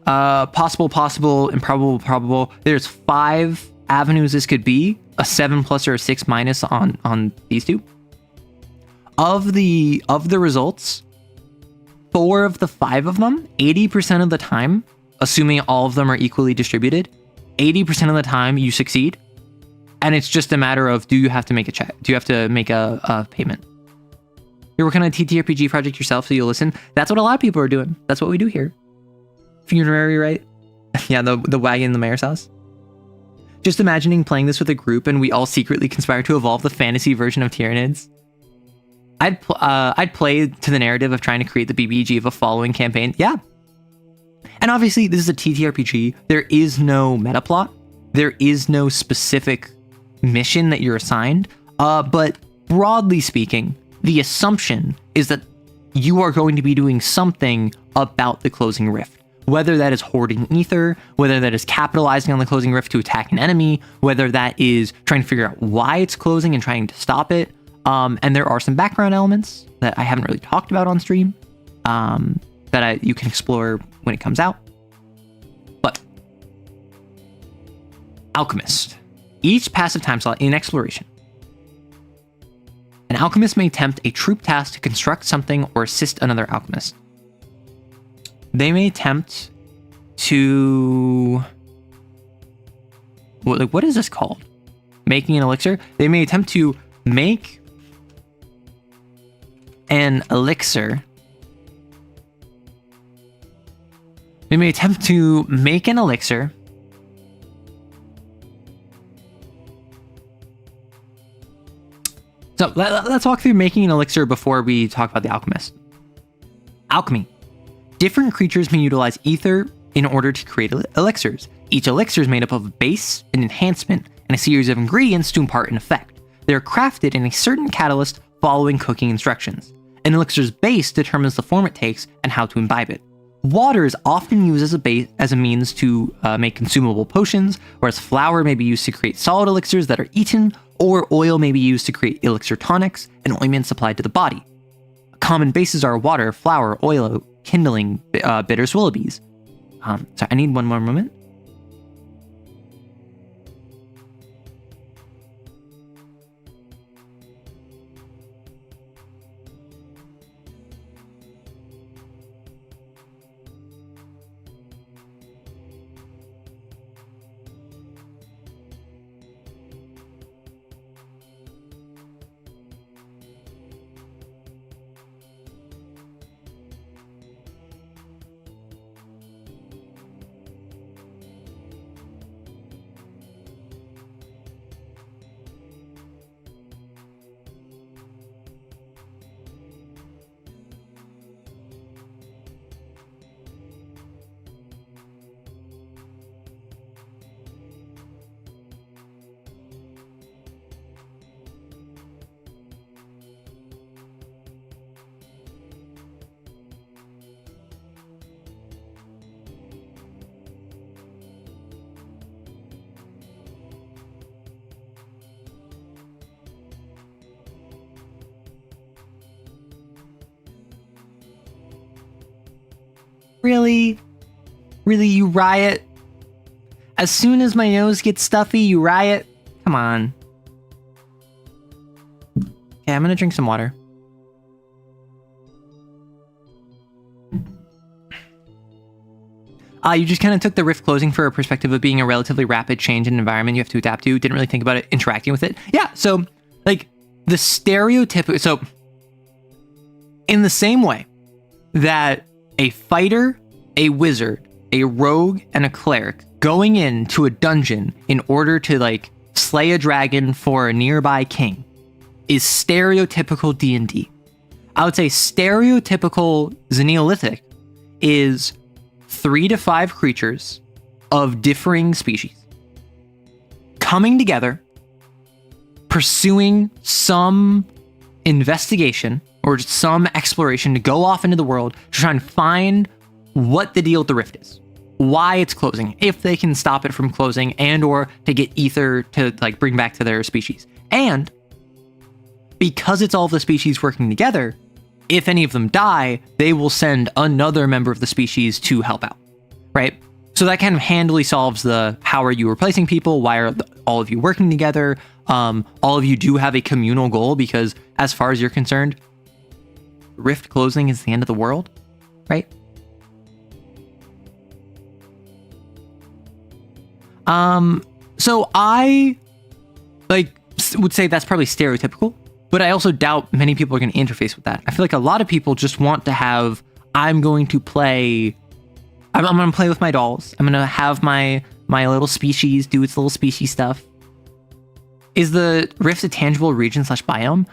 possible, improbable, probable. There's 5 avenues this could be. A 7+ or a 6- on these two. Of the results, 4 of the 5 of them, 80% of the time, assuming all of them are equally distributed, 80% of the time you succeed. And it's just a matter of, do you have to make a check? Do you have to make a payment? You're working on a TTRPG project yourself, so you'll listen. That's what a lot of people are doing. That's what we do here. Funerary, right? Yeah, the wagon in the mayor's house. Just imagining playing this with a group and we all secretly conspire to evolve the fantasy version of Tyranids. I'd play to the narrative of trying to create the BBG of a following campaign. Yeah. And obviously, this is a TTRPG. There is no meta plot. There is no specific mission that you're assigned. But broadly speaking, the assumption is that you are going to be doing something about the closing rift. Whether that is hoarding ether, whether that is capitalizing on the closing rift to attack an enemy, whether that is trying to figure out why it's closing and trying to stop it. And there are some background elements that I haven't really talked about on stream that you can explore when it comes out. But Alchemist. Each passive time slot in exploration. An alchemist may attempt a troop task to construct something or assist another alchemist. They may attempt to... what is this called? Making an elixir? They may attempt to make an elixir. They may attempt to make an elixir So let's walk through making an elixir before we talk about the alchemist. Alchemy. Different creatures may utilize ether in order to create elixirs. Each elixir is made up of a base, an enhancement, and a series of ingredients to impart an effect. They are crafted in a certain catalyst following cooking instructions. An elixir's base determines the form it takes and how to imbibe it. Water is often used as a means to make consumable potions, whereas flour may be used to create solid elixirs that are eaten, or oil may be used to create elixir tonics and ointments applied to the body. Common bases are water, flour, oil, kindling, bitters, willoughbys. Sorry, I need one more moment. Really? Really, you riot? As soon as my nose gets stuffy, you riot? Come on. Okay, I'm gonna drink some water. You just kind of took the rift closing for a perspective of being a relatively rapid change in an environment you have to adapt to. Didn't really think about it interacting with it. Yeah, so, like, the stereotypical... So, in the same way that a fighter, a wizard, a rogue, and a cleric going into a dungeon in order to, like, slay a dragon for a nearby king is stereotypical D&D. I would say stereotypical Xeneolithic is 3 to 5 creatures of differing species coming together, pursuing some investigation or some exploration to go off into the world to try and find what the deal with the rift is, why it's closing, if they can stop it from closing, and or to get ether to, like, bring back to their species. And because it's all of the species working together, if any of them die, they will send another member of the species to help out, right? So that kind of handily solves the how are you replacing people? Why are all of you working together? All of you do have a communal goal because, as far as you're concerned, rift closing is the end of the world, right? So I, like, would say that's probably stereotypical, but I also doubt many people are going to interface with that. I feel like a lot of people just want to have, I'm going to play with my dolls. I'm going to have my little species do its little species stuff. Is the rift a tangible region / biome?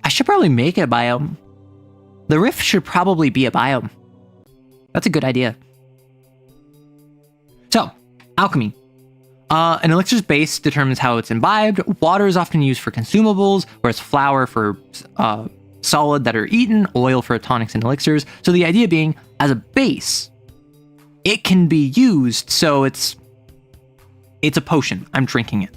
I should probably make it a biome. The rift should probably be a biome. That's a good idea. So, alchemy. An elixir's base determines how it's imbibed. Water is often used for consumables, whereas flour for solid that are eaten, oil for tonics and elixirs. So the idea being, as a base, it can be used, so it's a potion. I'm drinking it.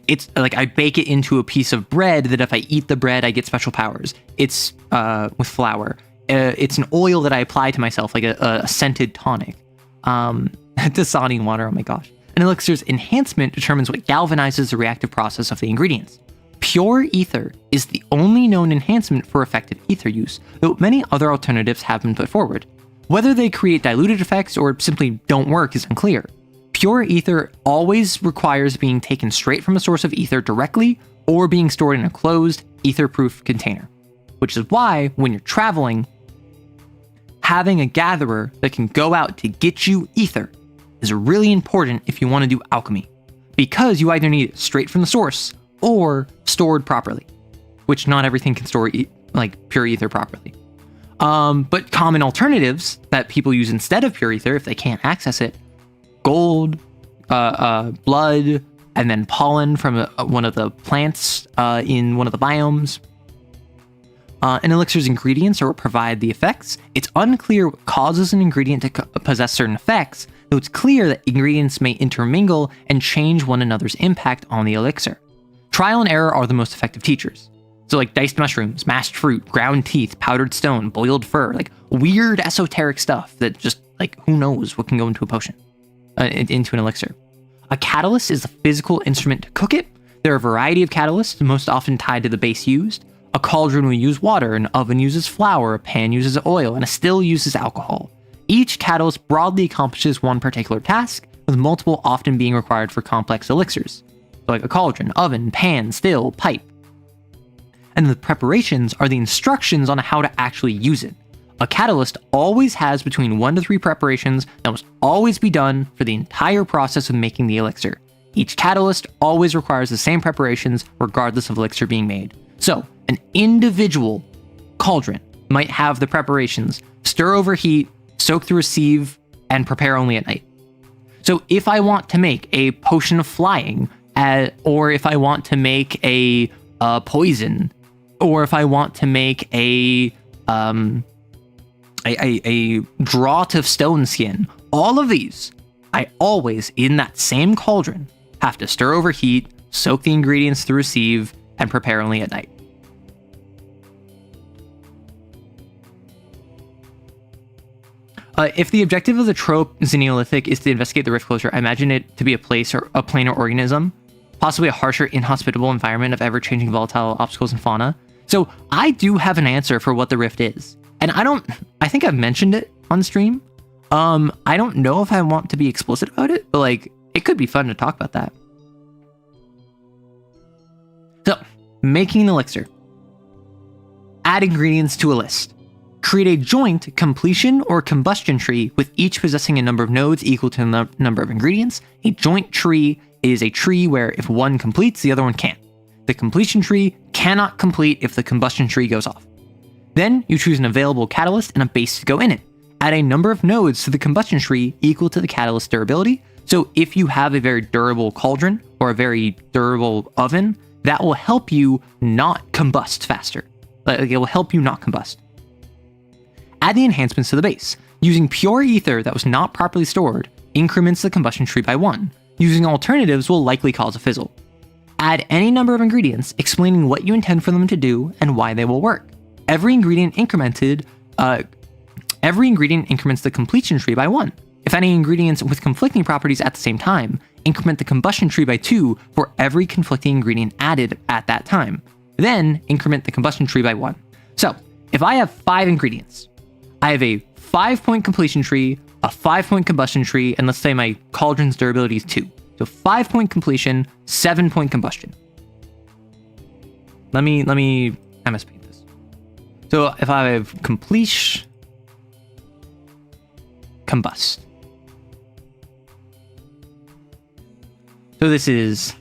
It's like I bake it into a piece of bread that if I eat the bread, I get special powers. It's with flour. It's an oil that I apply to myself, like a scented tonic. Dasani water, oh my gosh. An elixir's enhancement determines what galvanizes the reactive process of the ingredients. Pure ether is the only known enhancement for effective ether use, though many other alternatives have been put forward. Whether they create diluted effects or simply don't work is unclear. Pure ether always requires being taken straight from a source of ether directly or being stored in a closed, ether-proof container. Which is why, when you're traveling, having a gatherer that can go out to get you ether is really important if you want to do alchemy, because you either need it straight from the source or stored properly, which not everything can store pure ether properly. But common alternatives that people use instead of pure ether, if they can't access it, gold, blood, and then pollen from one of the plants in one of the biomes. An elixir's ingredients are what provide the effects. It's unclear what causes an ingredient to possess certain effects, though it's clear that ingredients may intermingle and change one another's impact on the elixir. Trial and error are the most effective teachers. So like diced mushrooms, mashed fruit, ground teeth, powdered stone, boiled fur, like weird esoteric stuff that just like, who knows what can go into a potion, into an elixir. A catalyst is a physical instrument to cook it. There are a variety of catalysts, most often tied to the base used. A cauldron will use water, an oven uses flour, a pan uses oil, and a still uses alcohol. Each catalyst broadly accomplishes one particular task, with multiple often being required for complex elixirs. So like a cauldron, oven, pan, still, pipe. And the preparations are the instructions on how to actually use it. A catalyst always has between 1 to 3 preparations that must always be done for the entire process of making the elixir. Each catalyst always requires the same preparations regardless of elixir being made. So, an individual cauldron might have the preparations stir over heat, soak through a sieve, and prepare only at night. So if I want to make a potion of flying, or if I want to make a poison, or if I want to make a draught of stone skin, all of these, I always, in that same cauldron, have to stir over heat, soak the ingredients through a sieve, and prepare only at night. If the objective of the trope Xeneolithic is to investigate the rift closure, I imagine it to be a place or a planar organism, possibly a harsher, inhospitable environment of ever-changing volatile obstacles and fauna. So I do have an answer for what the rift is. And I think I've mentioned it on stream. I don't know if I want to be explicit about it, but like, it could be fun to talk about that. So, making an elixir. Add ingredients to a list. Create a joint completion or combustion tree with each possessing a number of nodes equal to the number of ingredients. A joint tree is a tree where if one completes, the other one can't. The completion tree cannot complete if the combustion tree goes off. Then you choose an available catalyst and a base to go in it. Add a number of nodes to the combustion tree equal to the catalyst durability. So if you have a very durable cauldron or a very durable oven, that will help you not combust faster. Like, it will help you not combust. Add the enhancements to the base. Using pure ether that was not properly stored increments the combustion tree by 1. Using alternatives will likely cause a fizzle. Add any number of ingredients explaining what you intend for them to do and why they will work. Every ingredient increments the completion tree by 1. If any ingredients with conflicting properties at the same time, increment the combustion tree by 2 for every conflicting ingredient added at that time. Then increment the combustion tree by 1. So if I have 5 ingredients, I have a 5-point completion tree, a 5-point combustion tree, and let's say my cauldron's durability is 2. So 5-point completion, 7-point combustion. Let me MS paint this. So if I have complete, combust. So this is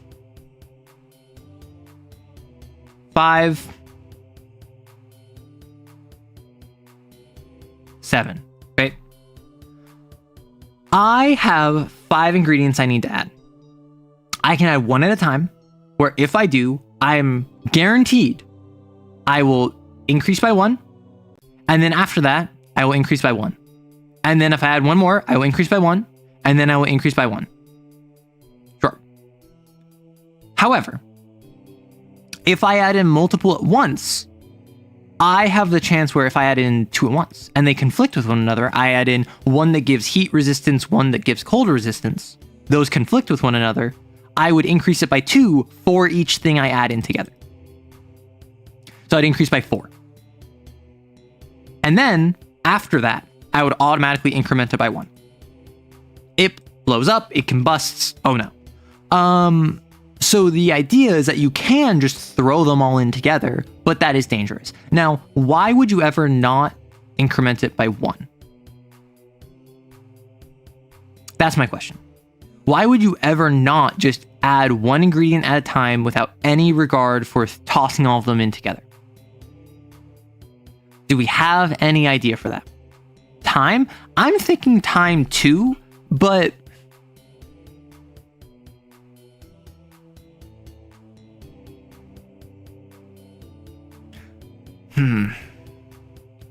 5, 7, right? I have 5 ingredients I need to add. I can add one at a time, where if I do, I'm guaranteed I will increase by 1, and then after that, I will increase by 1. And then if I add one more, I will increase by 1, and then I will increase by 1. Sure. However, if I add in multiple at once, I have the chance where if I add in 2 at once and they conflict with one another, I add in one that gives heat resistance, one that gives cold resistance. Those conflict with one another. I would increase it by 2 for each thing I add in together. So I'd increase by 4. And then after that, I would automatically increment it by 1. It blows up, it combusts. Oh no. So the idea is that you can just throw them all in together, but that is dangerous. Now, why would you ever not increment it by 1? That's my question. Why would you ever not just add one ingredient at a time without any regard for tossing all of them in together? Do we have any idea for that? Time? I'm thinking time too, but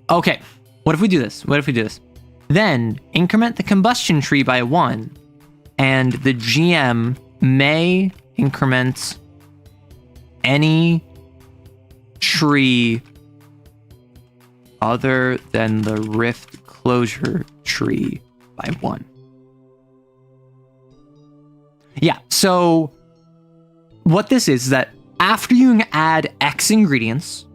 okay, what if we do this? Then increment the combustion tree by 1, and the GM may increment any tree other than the rift closure tree by 1. Yeah, so what this is that after you add X ingredients,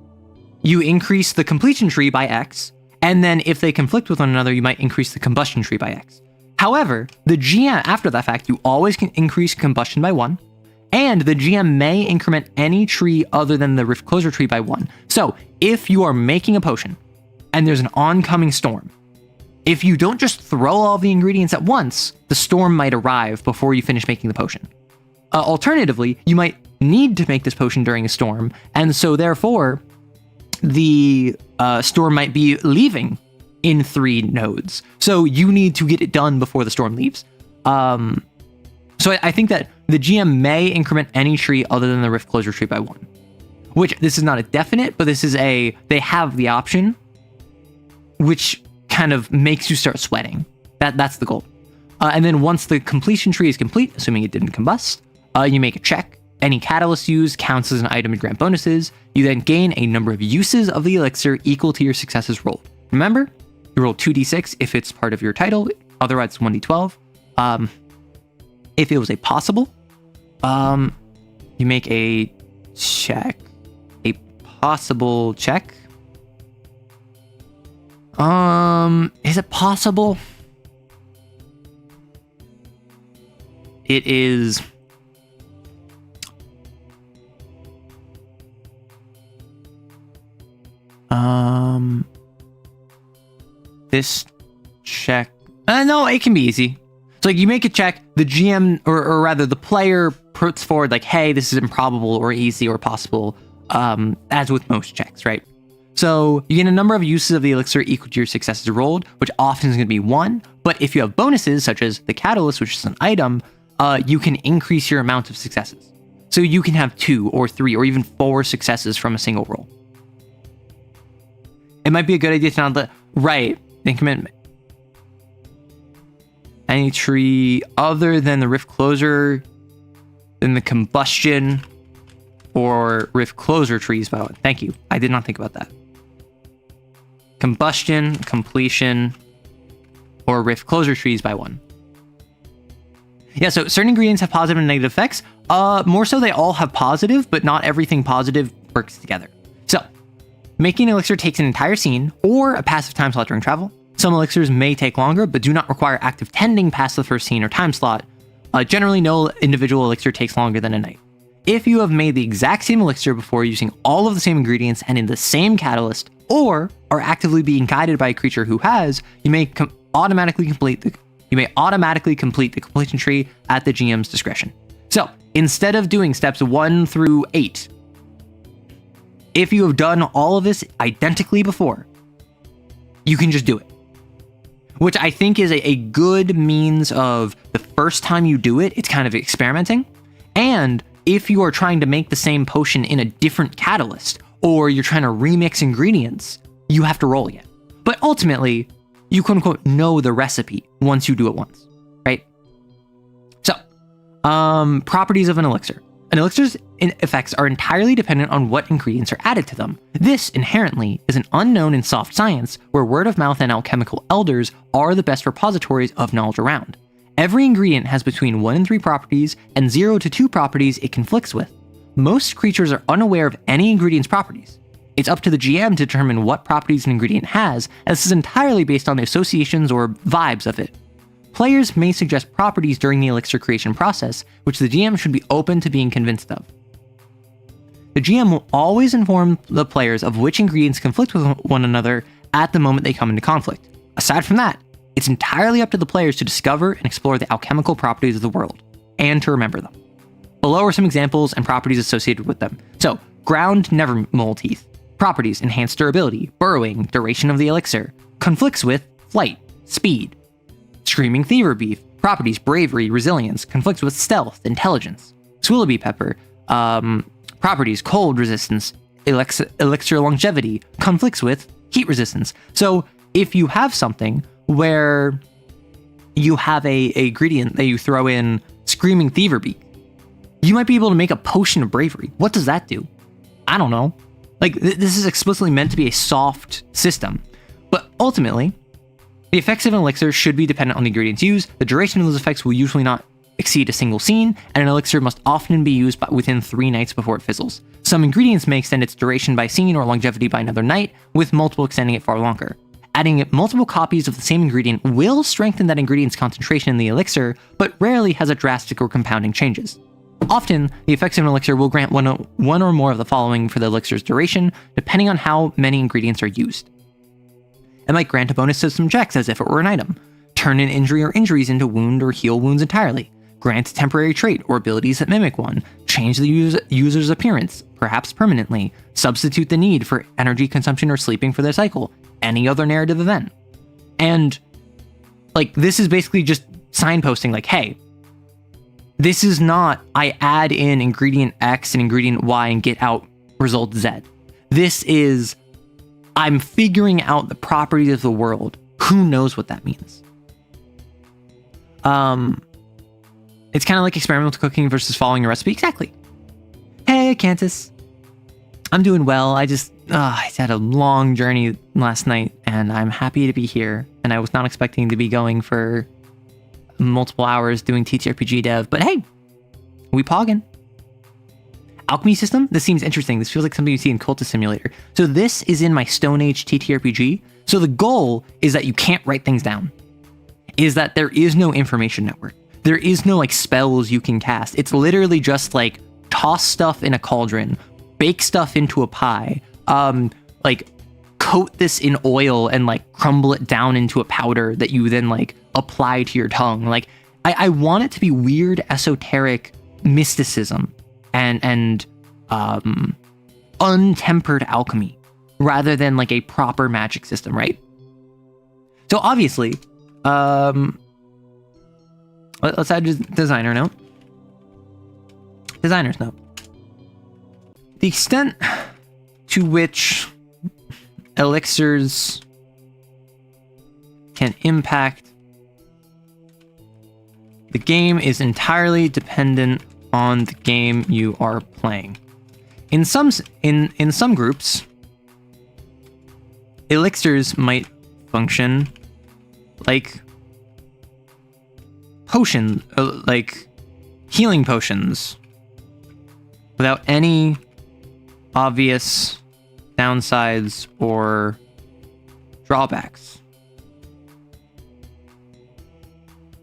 you increase the completion tree by X, and then if they conflict with one another, you might increase the combustion tree by X. However, the GM, after that fact, you always can increase combustion by 1, and the GM may increment any tree other than the rift closure tree by 1. So if you are making a potion and there's an oncoming storm, if you don't just throw all the ingredients at once, the storm might arrive before you finish making the potion. Alternatively, you might need to make this potion during a storm, and so therefore, the storm might be leaving in 3 nodes. So you need to get it done before the storm leaves. So I think that the GM may increment any tree other than the rift closure tree by 1. Which, this is not a definite, but this is they have the option, which kind of makes you start sweating. That's the goal. And then once the completion tree is complete, assuming it didn't combust, you make a check. Any catalyst used counts as an item to grant bonuses. You then gain a number of uses of the elixir equal to your successes rolled. Remember, you roll 2d6 if it's part of your title, otherwise it's 1d12. If it was a possible, you make a check. A possible check. Is it possible? It is... This check... no, it can be easy. So like you make a check, the GM, or rather the player puts forward like, hey, this is improbable or easy or possible, as with most checks, right? So you get a number of uses of the elixir equal to your successes rolled, which often is going to be 1. But if you have bonuses, such as the catalyst, which is an item, you can increase your amount of successes. So you can have 2 or 3 or even 4 successes from a single roll. It might be a good idea to not let... Right. Increment any tree other than the rift closure, than the combustion, or rift closure trees by 1. Thank you. I did not think about that. Combustion, completion, or rift closure trees by 1. Yeah, so certain ingredients have positive and negative effects. More so they all have positive, but not everything positive works together. So, making an elixir takes an entire scene, or a passive time slot during travel. Some elixirs may take longer, but do not require active tending past the first scene or time slot. Generally, no individual elixir takes longer than a night. If you have made the exact same elixir before using all of the same ingredients and in the same catalyst, or are actively being guided by a creature who has, you may automatically complete the completion tree at the GM's discretion. So, instead of doing steps 1 through 8, if you have done all of this identically before, you can just do it. Which I think is a good means of the first time you do it, it's kind of experimenting. And if you are trying to make the same potion in a different catalyst, or you're trying to remix ingredients, you have to roll again. But ultimately, you quote unquote know the recipe once you do it once, right? So, properties of an elixir. An elixir's effects are entirely dependent on what ingredients are added to them. This, inherently, is an unknown in soft science, where word of mouth and alchemical elders are the best repositories of knowledge around. Every ingredient has between 1 and 3 properties, and 0 to 2 properties it conflicts with. Most creatures are unaware of any ingredient's properties. It's up to the GM to determine what properties an ingredient has, and this is entirely based on the associations or vibes of it. Players may suggest properties during the elixir creation process, which the GM should be open to being convinced of. The GM will always inform the players of which ingredients conflict with one another at the moment they come into conflict. Aside from that, it's entirely up to the players to discover and explore the alchemical properties of the world, and to remember them. Below are some examples and properties associated with them. So, ground nevermole teeth. Properties: enhanced durability, burrowing, duration of the elixir. Conflicts with flight, speed. Screaming thiever beef. Properties: bravery, resilience. Conflicts with stealth, intelligence. Swillaby pepper. Properties: cold resistance, elixir longevity. Conflicts with heat resistance. So if you have something where you have a ingredient that you throw in screaming thiever beef, you might be able to make a potion of bravery. What does that do? I don't know. Like, this is explicitly meant to be a soft system. But ultimately, the effects of an elixir should be dependent on the ingredients used. The duration of those effects will usually not exceed a single scene, and an elixir must often be used within 3 nights before it fizzles. Some ingredients may extend its duration by scene or longevity by another night, with multiple extending it far longer. Adding multiple copies of the same ingredient will strengthen that ingredient's concentration in the elixir, but rarely has a drastic or compounding changes. Often, the effects of an elixir will grant one or more of the following for the elixir's duration, depending on how many ingredients are used. It might grant a bonus to some checks as if it were an item, turn an injury or injuries into wound or heal wounds entirely, grant a temporary trait or abilities that mimic one, change the user's appearance, perhaps permanently, substitute the need for energy consumption or sleeping for their cycle, any other narrative event. And, like, this is basically just signposting, like, hey, this is not, I add in ingredient X and ingredient Y and get out result Z. This is, I'm figuring out the properties of the world. Who knows what that means? It's kind of like experimental cooking versus following a recipe. Exactly. Hey, Cantus. I'm doing well. I had a long journey last night, and I'm happy to be here. And I was not expecting to be going for multiple hours doing TTRPG Dev, but hey, we poggin'. Alchemy system? This seems interesting. This feels like something you see in Cultist Simulator. So this is in my Stone Age TTRPG. So the goal is that you can't write things down. Is that there is no information network. There is no like spells you can cast. It's literally just like toss stuff in a cauldron, bake stuff into a pie, like coat this in oil and like crumble it down into a powder that you then like apply to your tongue. Like I want it to be weird, esoteric mysticism and untempered alchemy rather than like a proper magic system, right? So obviously, let's add designer note. Designer's note. The extent to which elixirs can impact the game is entirely dependent on the game you are playing. In some groups, elixirs might function like potions, like healing potions, without any obvious downsides or drawbacks.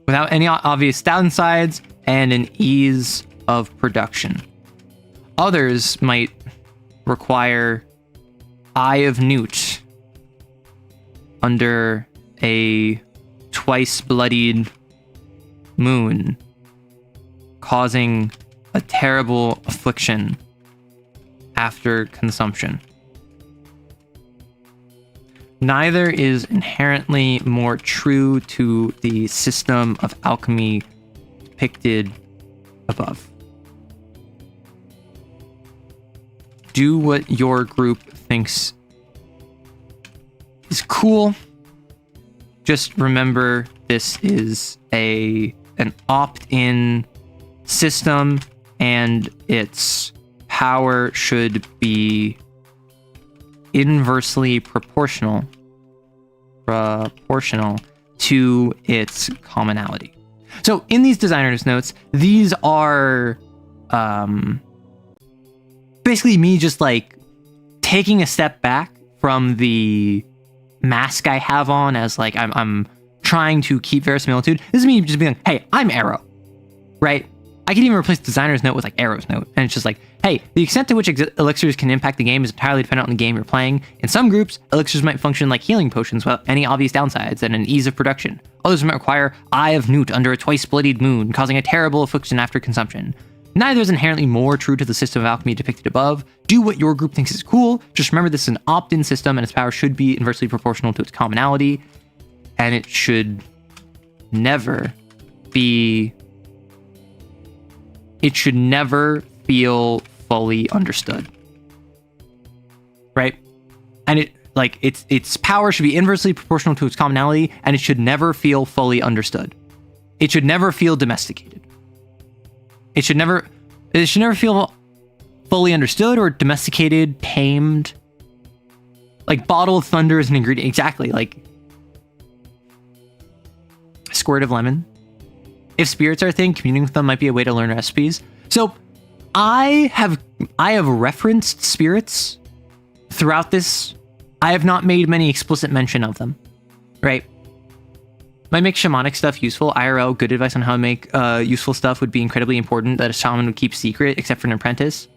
Without any obvious downsides and an ease of production. Others might require Eye of Newt under a twice bloodied moon, causing a terrible affliction after consumption. Neither is inherently more true to the system of alchemy depicted above. Do what your group thinks is cool. Just remember this is an opt-in system, and its power should be inversely proportional to its commonality. So in these designer's notes, these are basically me just like taking a step back from the mask I have on as like I'm trying to keep verisimilitude. This is me just being like, hey, I'm Arrow, right? I can even replace designer's note with like Arrow's note. And it's just like, hey, the extent to which elixirs can impact the game is entirely dependent on the game you're playing. In some groups, elixirs might function like healing potions without any obvious downsides and an ease of production. Others might require Eye of Newt under a twice-bloodied moon, causing a terrible affliction after consumption. Neither is inherently more true to the system of alchemy depicted above. Do what your group thinks is cool. Just remember this is an opt-in system and its power should be inversely proportional to its commonality. And it should never be... It should never feel fully understood. Right? And its power should be inversely proportional to its commonality, and it should never feel fully understood. It should never feel domesticated. It should never feel fully understood or domesticated, tamed. Like bottle of thunder is an ingredient. Exactly. Like squirt of lemon. If spirits are a thing, communing with them might be a way to learn recipes. So I have referenced spirits throughout this. I have not made many explicit mention of them, right? Might make shamanic stuff useful. IRL, good advice on how to make useful stuff would be incredibly important that a shaman would keep secret, except for an apprentice.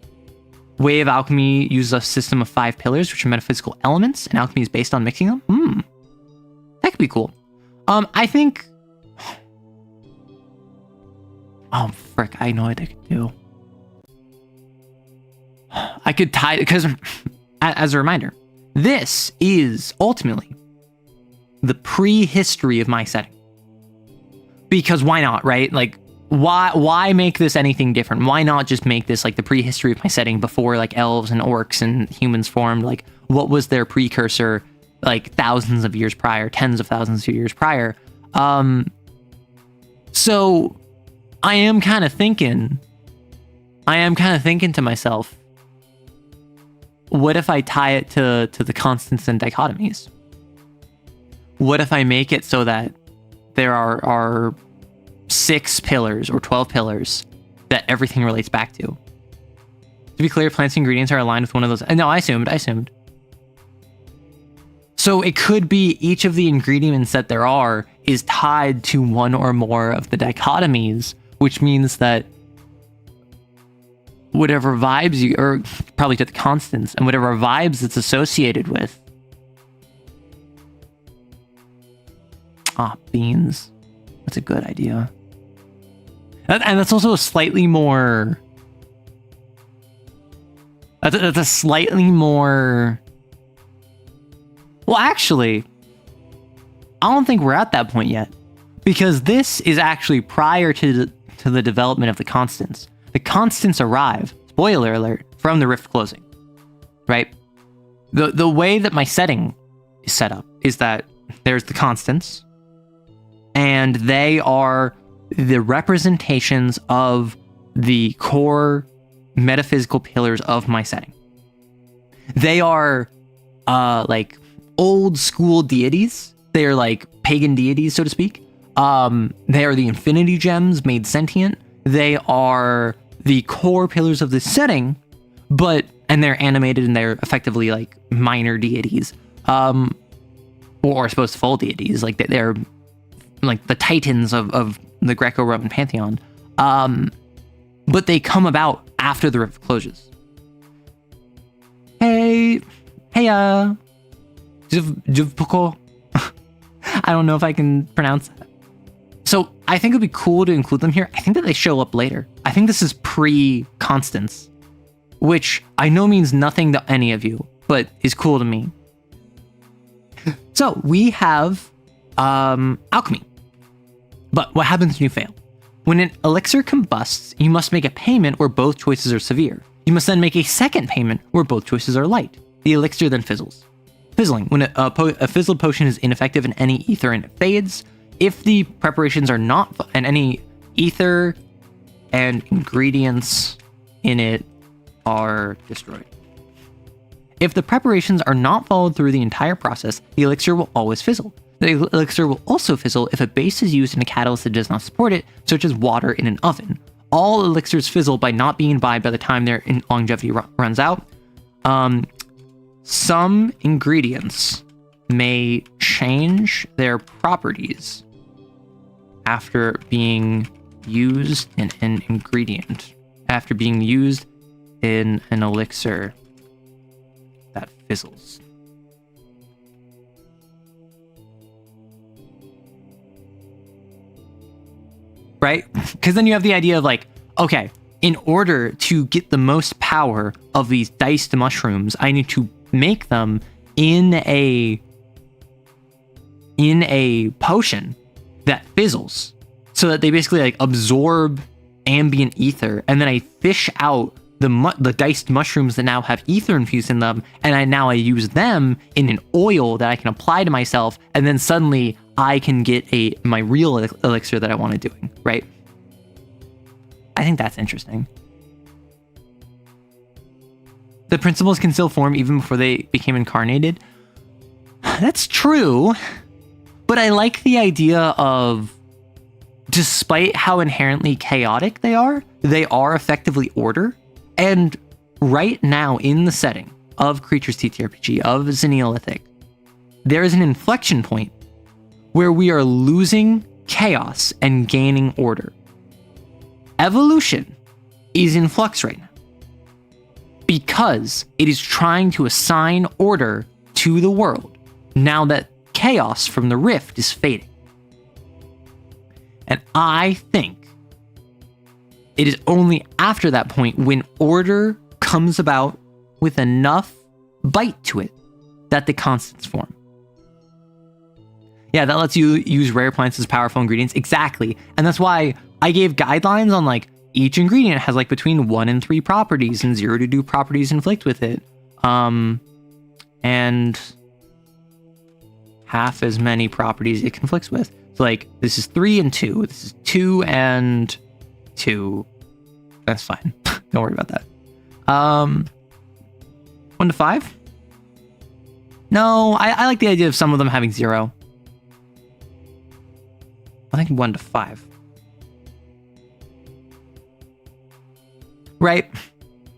Way of Alchemy uses a system of 5 pillars, which are metaphysical elements, and alchemy is based on mixing them. That could be cool. I think... Oh, frick, I know what I could do. I could tie... Because, as a reminder, this is ultimately the prehistory of my setting. Because why not, right? Like, why make this anything different? Why not just make this like the prehistory of my setting before like elves and orcs and humans formed? Like, what was their precursor like thousands of years prior, tens of thousands of years prior? So I am kind of thinking to myself, what if I tie it to the constants and dichotomies? What if I make it so that there are 6 pillars or 12 pillars that everything relates back to? To be clear, plants and ingredients are aligned with one of those. No, I assumed. So it could be each of the ingredients that there are is tied to one or more of the dichotomies, which means that whatever vibes you, or probably to the constants, and whatever vibes it's associated with. Beans. That's a good idea. And that's also a slightly more... That's a slightly more... Well, actually, I don't think we're at that point yet. Because this is actually prior to the development of the constants. The constants arrive, spoiler alert, from the rift closing. Right? The way that my setting is set up is that there's the constants, and they are the representations of the core metaphysical pillars of my setting. They are like old school deities. They are like pagan deities, so to speak. They are the infinity gems made sentient. They are the core pillars of this setting, and they're animated and they're effectively like minor deities, or I suppose full deities. Like they're like the titans of the Greco-Roman pantheon. But they come about after the rift closes. Jivpoko. I don't know if I can pronounce that. So I think it'd be cool to include them here. I think that they show up later. I think this is pre-Constance, which I know means nothing to any of you, but is cool to me. So we have alchemy. But what happens when you fail? When an elixir combusts, you must make a payment where both choices are severe. You must then make a second payment where both choices are light. The elixir then fizzles. Fizzling. When a fizzled potion is ineffective in any ether and it fades. If the preparations are not, and any ether and ingredients in it are destroyed. If the preparations are not followed through the entire process, the elixir will always fizzle. The elixir will also fizzle if a base is used in a catalyst that does not support it, such as water in an oven. All elixirs fizzle by not being imbibed by the time their longevity runs out. Some ingredients may change their properties after being used in an ingredient. After being used in an elixir that fizzles. Right? Because then you have the idea of like, okay, in order to get the most power of these diced mushrooms, I need to make them in a potion that fizzles, so that they basically like absorb ambient ether, and then I fish out the diced mushrooms that now have ether infused in them, and I use them in an oil that I can apply to myself, and then suddenly I can get my real elixir that I want to doing, right? I think that's interesting. The principles can still form even before they became incarnated. That's true, but I like the idea of, despite how inherently chaotic they are effectively order. And right now, in the setting of Creatures TTRPG, of Xeneolithic, there is an inflection point where we are losing chaos and gaining order. Evolution is in flux right now because it is trying to assign order to the world now that chaos from the rift is fading. And I think it is only after that point, when order comes about with enough bite to it, that the constants form. Yeah, that lets you use rare plants as powerful ingredients. Exactly. And that's why I gave guidelines on like each ingredient has like between 1 and 3 properties, and 0 to 2 properties inflict with it. And half as many properties it conflicts with. So like this is 3 and 2. This is 2 and 2. That's fine. Don't worry about that. 1 to 5? No, I like the idea of some of them having 0. I think 1 to 5. Right?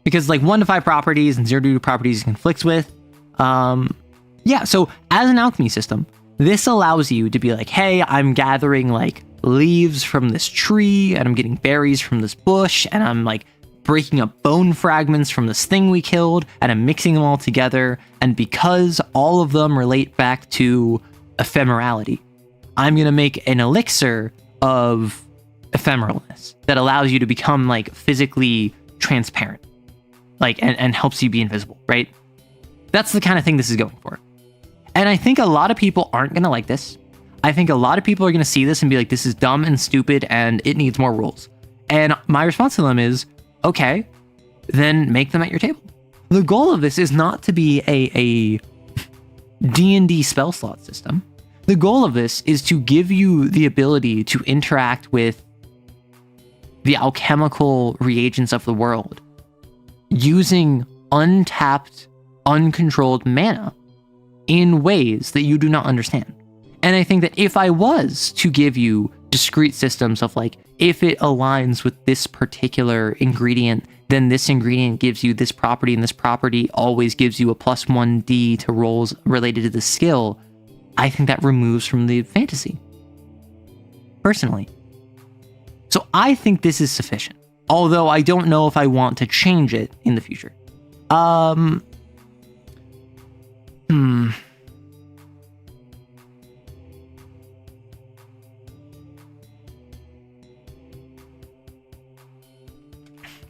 Because like 1 to 5 properties and 0 to 2 properties it conflicts with. Yeah, so as an alchemy system, this allows you to be like, hey, I'm gathering like leaves from this tree, and I'm getting berries from this bush, and I'm like breaking up bone fragments from this thing we killed, and I'm mixing them all together. And because all of them relate back to ephemerality, I'm going to make an elixir of ephemeralness that allows you to become like physically transparent, like, and helps you be invisible, right? That's the kind of thing this is going for. And I think a lot of people aren't going to like this. I think a lot of people are going to see this and be like, this is dumb and stupid and it needs more rules. And my response to them is, okay, then make them at your table. The goal of this is not to be a D&D spell slot system. The goal of this is to give you the ability to interact with the alchemical reagents of the world using untapped, uncontrolled mana in ways that you do not understand. And I think that if I was to give you discrete systems of like, if it aligns with this particular ingredient, then this ingredient gives you this property, and this property always gives you a +1d to rolls related to the skill, I think that removes from the fantasy, personally. So I think this is sufficient, although I don't know if I want to change it in the future.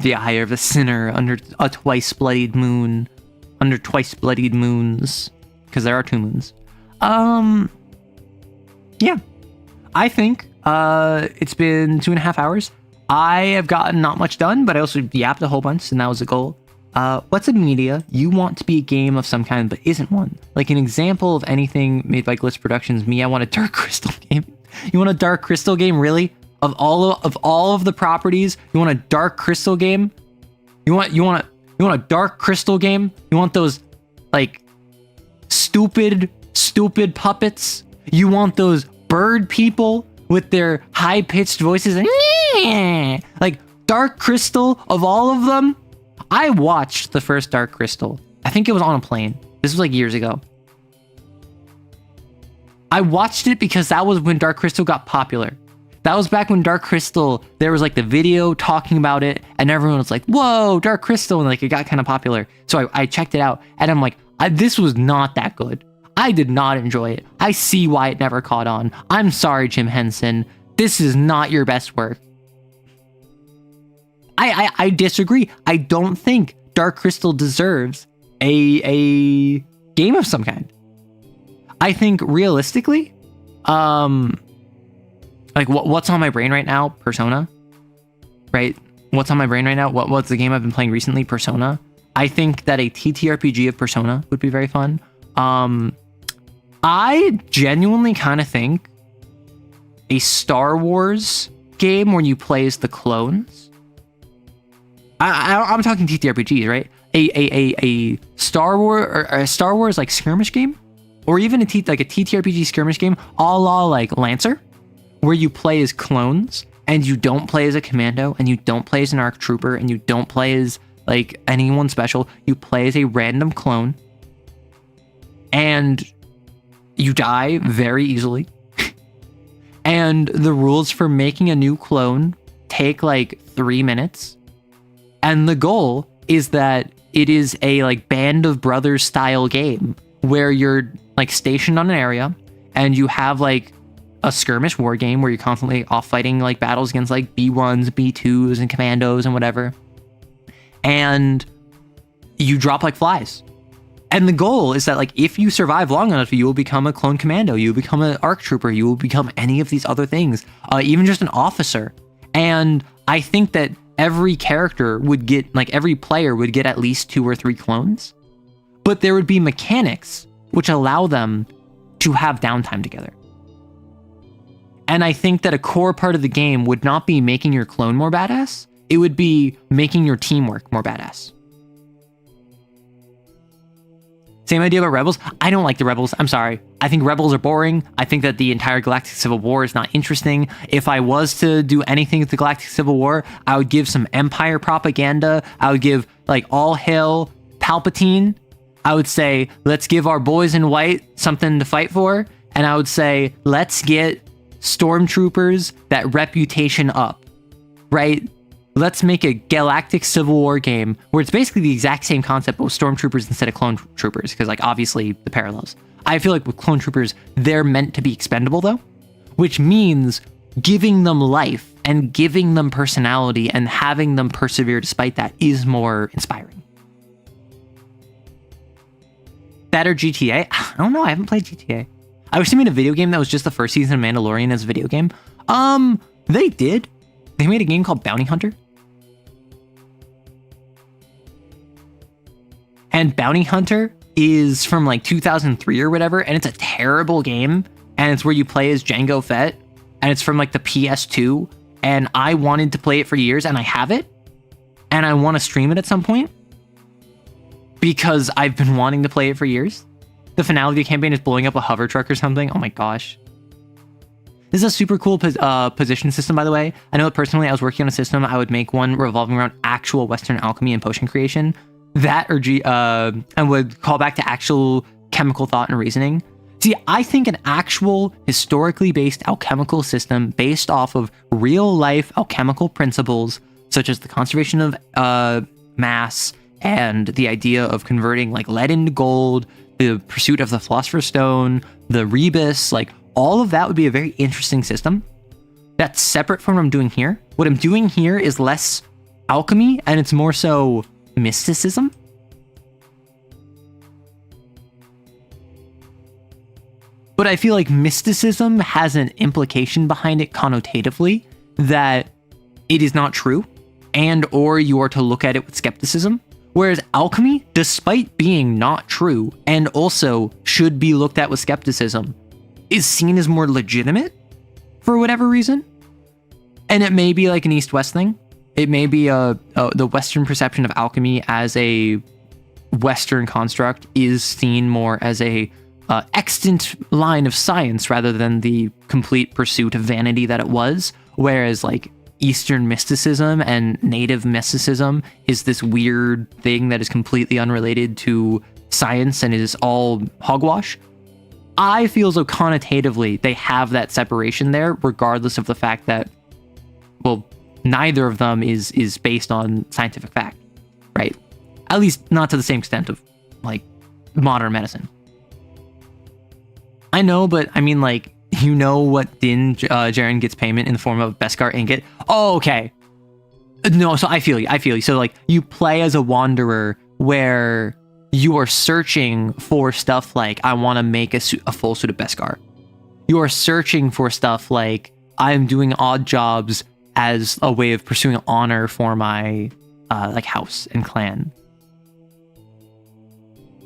The eye of the sinner under a twice bloodied moon, under twice bloodied moons, because there are 2 moons. Yeah, I think it's been 2.5 hours. I have gotten not much done, but I also yapped a whole bunch, and that was a goal. What's a media you want to be a game of some kind but isn't one? Like an example of anything made by Glitz Productions. Me, I want a Dark Crystal game. You want a Dark Crystal game, really? Of all of the properties, you want a Dark Crystal game? You want a Dark Crystal game? You want those like stupid puppets? You want those bird people with their high-pitched voices? Like Dark Crystal, of all of them? I watched the first Dark Crystal. I think it was on a plane. This was like years ago. I watched it because that was when Dark Crystal got popular. That was back when Dark Crystal, there was like the video talking about it, and everyone was like, whoa, Dark Crystal, and like it got kind of popular. So I checked it out, and I'm like, this was not that good. I did not enjoy it. I see why it never caught on. I'm sorry, Jim Henson. This is not your best work. I disagree. I don't think Dark Crystal deserves a game of some kind. I think realistically, like what's on my brain right now? Persona, right? What's on my brain right now? What's the game I've been playing recently? Persona. I think that a TTRPG of Persona would be very fun. I genuinely kind of think a Star Wars game where you play as the clones. I'm talking TTRPGs, right? a Star Wars or a Star Wars like skirmish game, or even a TTRPG skirmish game, a la like Lancer, where you play as clones and you don't play as a commando and you don't play as an ARC trooper and you don't play as like anyone special. You play as a random clone and you die very easily. And the rules for making a new clone take like 3 minutes. And the goal is that it is a like Band of Brothers style game where you're like stationed on an area and you have like a skirmish war game where you're constantly off fighting like battles against like B1s, B2s, and commandos and whatever. And you drop like flies. And the goal is that like if you survive long enough, you will become a clone commando, you will become an ARC trooper, you will become any of these other things, even just an officer. And I think that every character would get, like every player would get at least 2 or 3 clones. But there would be mechanics which allow them to have downtime together. And I think that a core part of the game would not be making your clone more badass, it would be making your teamwork more badass. Same idea about Rebels. I don't like the Rebels. I'm sorry. I think Rebels are boring. I think that the entire Galactic Civil War is not interesting. If I was to do anything with the Galactic Civil War, I would give some Empire propaganda. I would give like all hail Palpatine. I would say, let's give our boys in white something to fight for. And I would say, let's get stormtroopers that reputation up, right? Let's make a Galactic Civil War game where it's basically the exact same concept, but with stormtroopers instead of clone troopers, because like obviously the parallels. I feel like with clone troopers, they're meant to be expendable though, which means giving them life and giving them personality and having them persevere despite that is more inspiring. That or GTA? I don't know, I haven't played GTA. I wish they made a video game that was just the first season of Mandalorian as a video game. They did. They made a game called Bounty Hunter. And Bounty Hunter is from like 2003 or whatever, and it's a terrible game. And it's where you play as Jango Fett, and it's from like the PS2. And I wanted to play it for years, and I have it. And I want to stream it at some point because I've been wanting to play it for years. The finale of the campaign is blowing up a hover truck or something. Oh my gosh. This is a super cool position system, by the way. I know that personally I was working on a system. I would make one revolving around actual Western alchemy and potion creation. That or and would call back to actual chemical thought and reasoning. See, I think an actual historically based alchemical system based off of real life alchemical principles, such as the conservation of mass and the idea of converting like lead into gold, the pursuit of the Philosopher's Stone, the rebus, like all of that would be a very interesting system. That's separate from what I'm doing here. What I'm doing here is less alchemy and it's more so mysticism. But I feel like mysticism has an implication behind it connotatively that it is not true and or you are to look at it with skepticism. Whereas alchemy, despite being not true and also should be looked at with skepticism, is seen as more legitimate for whatever reason. And it may be like an East-West thing. It may be the Western perception of alchemy as a Western construct is seen more as a extant line of science rather than the complete pursuit of vanity that it was. Whereas like Eastern mysticism and native mysticism is this weird thing that is completely unrelated to science and is all hogwash. I feel as though connotatively they have that separation there, regardless of the fact that, well, neither of them is based on scientific fact, right? At least not to the same extent of like modern medicine. I know, but I mean, like, you know what Din Djarin gets payment in the form of Beskar ingot? Oh, okay. No, so I feel you. So like you play as a wanderer where you are searching for stuff like, I want to make a full suit of Beskar. You are searching for stuff like, I'm doing odd jobs as a way of pursuing honor for my like house and clan.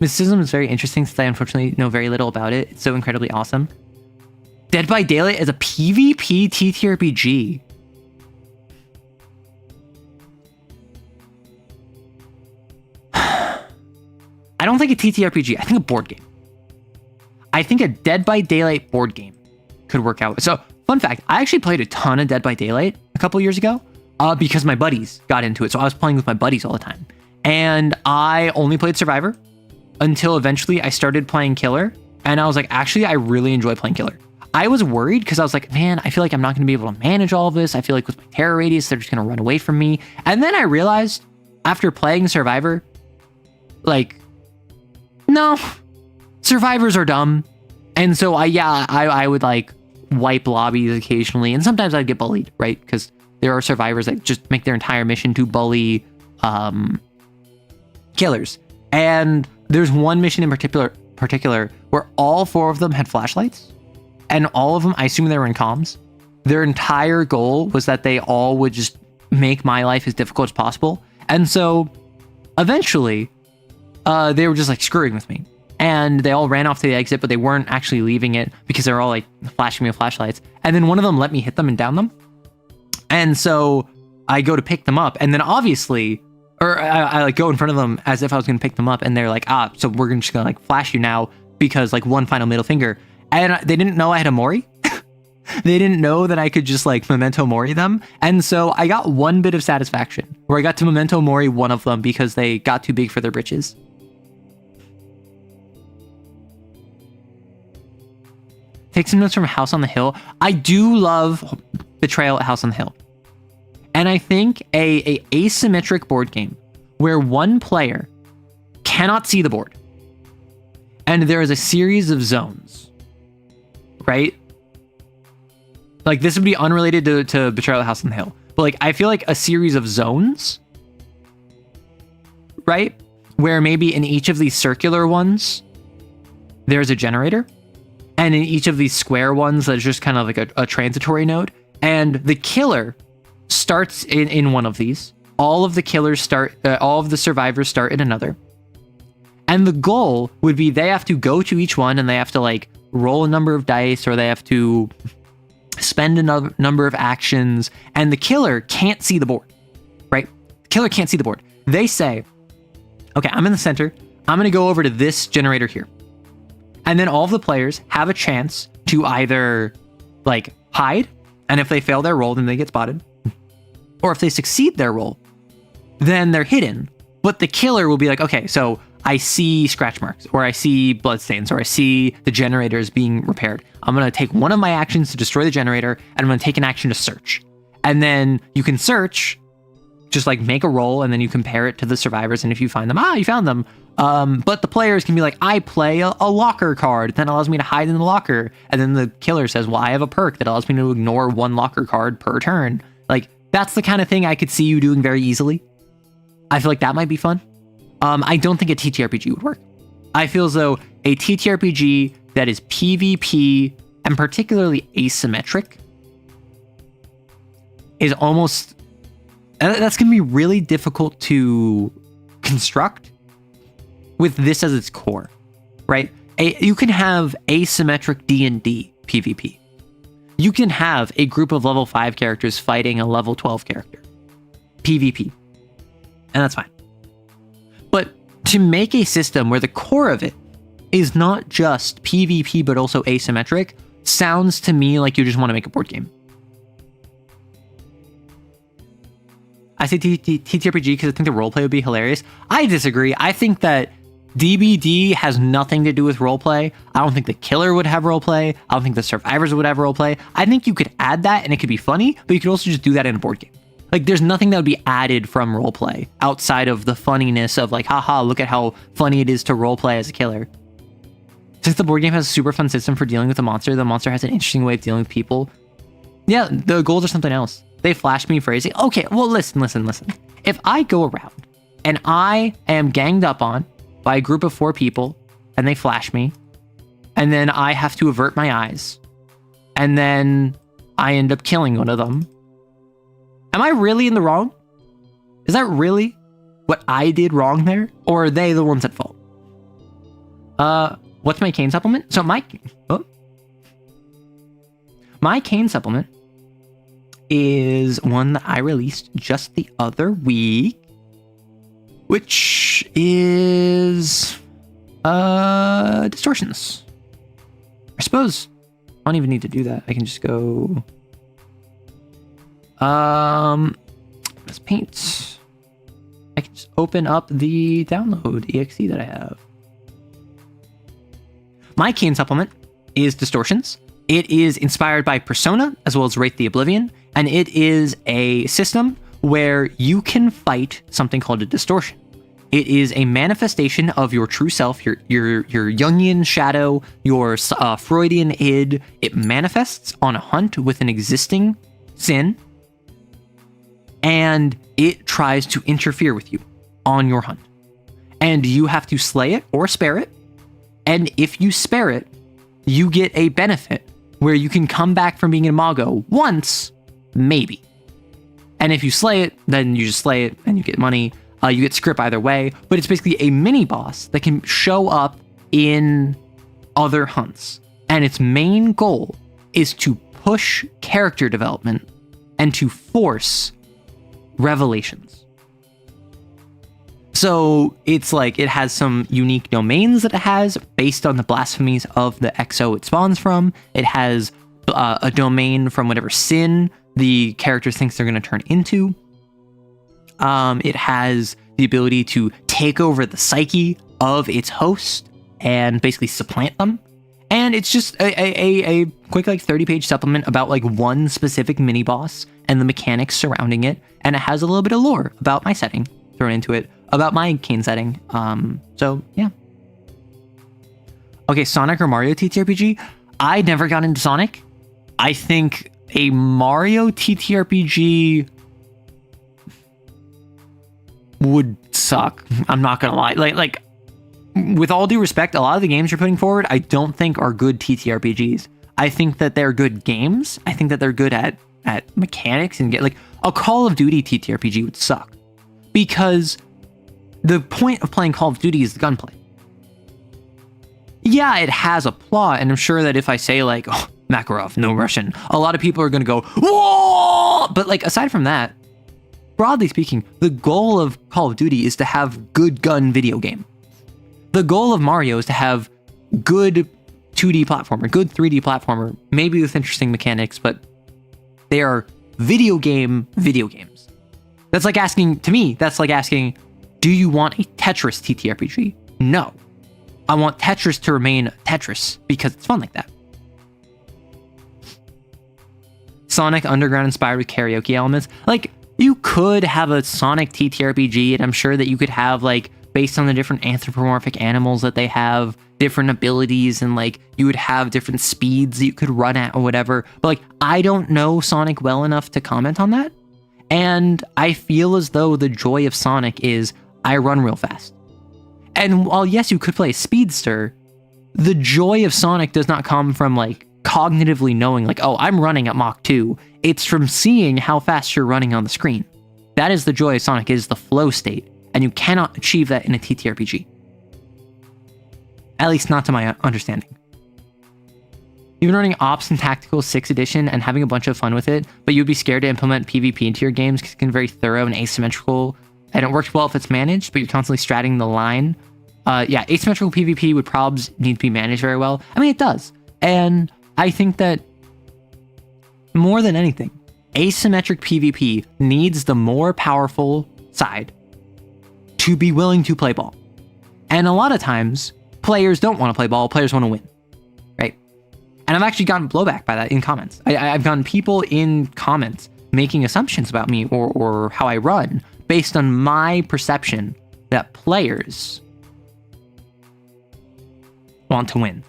Mysticism is very interesting since I unfortunately know very little about it. It's so incredibly awesome. Dead by Daylight is a PvP TTRPG. don't think a TTRPG. I think a board game. I think a Dead by Daylight board game could work out. So, fun fact, I actually played a ton of Dead by Daylight a couple years ago because my buddies got into it. So I was playing with my buddies all the time. And I only played Survivor until eventually I started playing Killer. And I was like, actually, I really enjoy playing Killer. I was worried because I was like, man, I feel like I'm not going to be able to manage all of this. I feel like with my terror radius, they're just going to run away from me. And then I realized after playing Survivor, like, no, survivors are dumb. And so I would like wipe lobbies occasionally. And sometimes I'd get bullied, right? Because there are survivors that just make their entire mission to bully killers. And there's one mission in particular where all 4 of them had flashlights. And all of them, I assume they were in comms. Their entire goal was that they all would just make my life as difficult as possible. And so eventually, they were just like screwing with me. And they all ran off to the exit, but they weren't actually leaving it because they were all like flashing me with flashlights. And then one of them let me hit them and down them. And so I go to pick them up. And then obviously, or I like go in front of them as if I was going to pick them up. And they're like, so we're just going to like flash you now because like one final middle finger. And they didn't know I had a Mori. They didn't know that I could just like Memento Mori them. And so I got one bit of satisfaction where I got to Memento Mori one of them because they got too big for their britches. Take some notes from House on the Hill. I do love Betrayal at House on the Hill. And I think a asymmetric board game where one player cannot see the board and there is a series of zones, right? Like this would be unrelated to Betrayal at House on the Hill, but like I feel like a series of zones, right? Where maybe in each of these circular ones, there's a generator. And in each of these square ones, there's just kind of like a transitory node. And the killer starts in one of these. All of the killers start, all of the survivors start in another. And the goal would be they have to go to each one and they have to like roll a number of dice or they have to spend a number of actions. And the killer can't see the board, right? The killer can't see the board. They say, okay, I'm in the center. I'm going to go over to this generator here. And then all of the players have a chance to either like hide, and if they fail their roll, then they get spotted. Or if they succeed their roll, then they're hidden. But the killer will be like, okay, so I see scratch marks, or I see bloodstains, or I see the generators being repaired. I'm going to take one of my actions to destroy the generator, and I'm going to take an action to search. And then you can search, just like make a roll, and then you compare it to the survivors, and if you find them, you found them. But the players can be like, I play a locker card that allows me to hide in the locker. And then the killer says, well, I have a perk that allows me to ignore one locker card per turn. Like, that's the kind of thing I could see you doing very easily. I feel like that might be fun. I don't think a TTRPG would work. I feel as though a TTRPG that is PvP and particularly asymmetric is almost... That's going to be really difficult to construct with this as its core, right? You can have asymmetric D&D PvP. You can have a group of level 5 characters fighting a level 12 character. PvP. And that's fine. But to make a system where the core of it is not just PvP but also asymmetric sounds to me like you just want to make a board game. I say TTRPG because I think the roleplay would be hilarious. I disagree. I think that DBD has nothing to do with roleplay. I don't think the killer would have roleplay. I don't think the survivors would have roleplay. I think you could add that and it could be funny, but you could also just do that in a board game. Like, there's nothing that would be added from roleplay outside of the funniness of like, haha, look at how funny it is to roleplay as a killer. Since the board game has a super fun system for dealing with the monster has an interesting way of dealing with people. Yeah, the goals are something else. They flashed me phrasing. Okay, well, listen. If I go around and I am ganged up on by a group of 4 people and they flash me, and then I have to avert my eyes, and then I end up killing one of them, am I really in the wrong? Is that really what I did wrong there? Or are they the ones at fault? What's my cane supplement? So my cane supplement is one that I released just the other week, which is Distortions. I suppose I don't even need to do that. I can just go. Let's paint. I can just open up the download exe that I have. My cane supplement is Distortions. It is inspired by Persona as well as Wraith the Oblivion, and it is a system where you can fight something called a distortion. It is a manifestation of your true self, your Jungian shadow, your Freudian id. It manifests on a hunt with an existing sin, and it tries to interfere with you on your hunt. And you have to slay it or spare it. And if you spare it, you get a benefit where you can come back from being an imago once, maybe. And if you slay it, then you just slay it and you get money. You get script either way, but it's basically a mini boss that can show up in other hunts. And its main goal is to push character development and to force revelations. So it's like it has some unique domains that it has based on the blasphemies of the XO it spawns from. It has a domain from whatever sin the character thinks they're going to turn into. It has the ability to take over the psyche of its host and basically supplant them. And it's just a quick like 30-page supplement about like one specific mini boss and the mechanics surrounding it. And it has a little bit of lore about my setting thrown into it, about my cane setting. So yeah. Okay, Sonic or Mario TTRPG? I never got into Sonic. I think a Mario TTRPG would suck. I'm not gonna lie. Like, with all due respect, a lot of the games you're putting forward, I don't think are good TTRPGs. I think that they're good games. I think that they're good at mechanics and get like a Call of Duty TTRPG would suck because the point of playing Call of Duty is the gunplay. Yeah, it has a plot, and I'm sure that if I say like, oh, Makarov, no Russian, a lot of people are gonna go, whoa! But like, aside from that, broadly speaking, the goal of Call of Duty is to have good gun video game. The goal of Mario is to have good 2D platformer, good 3D platformer, maybe with interesting mechanics, but they are video games. That's like asking, to me, that's like asking, do you want a Tetris TTRPG? No. I want Tetris to remain Tetris because it's fun like that. Sonic Underground inspired with karaoke elements. Like, you could have a Sonic TTRPG, and I'm sure that you could have, like, based on the different anthropomorphic animals that they have, different abilities, and, like, you would have different speeds that you could run at or whatever. But, like, I don't know Sonic well enough to comment on that. And I feel as though the joy of Sonic is I run real fast. And while, yes, you could play a speedster, the joy of Sonic does not come from, like, cognitively knowing, like, oh, I'm running at Mach 2. It's from seeing how fast you're running on the screen. That is the joy of Sonic, is the flow state. And you cannot achieve that in a TTRPG. At least not to my understanding. Even running Ops and Tactical 6th edition and having a bunch of fun with it, but you'd be scared to implement PvP into your games because it can be very thorough and asymmetrical, and it works well if it's managed, but you're constantly stratting the line. Yeah, asymmetrical PvP would probably need to be managed very well. I mean, it does. And I think that more than anything, asymmetric PvP needs the more powerful side to be willing to play ball. And a lot of times, players don't want to play ball, players want to win, right? And I've actually gotten blowback by that in comments. I've gotten people in comments making assumptions about me or how I run based on my perception that players want to win.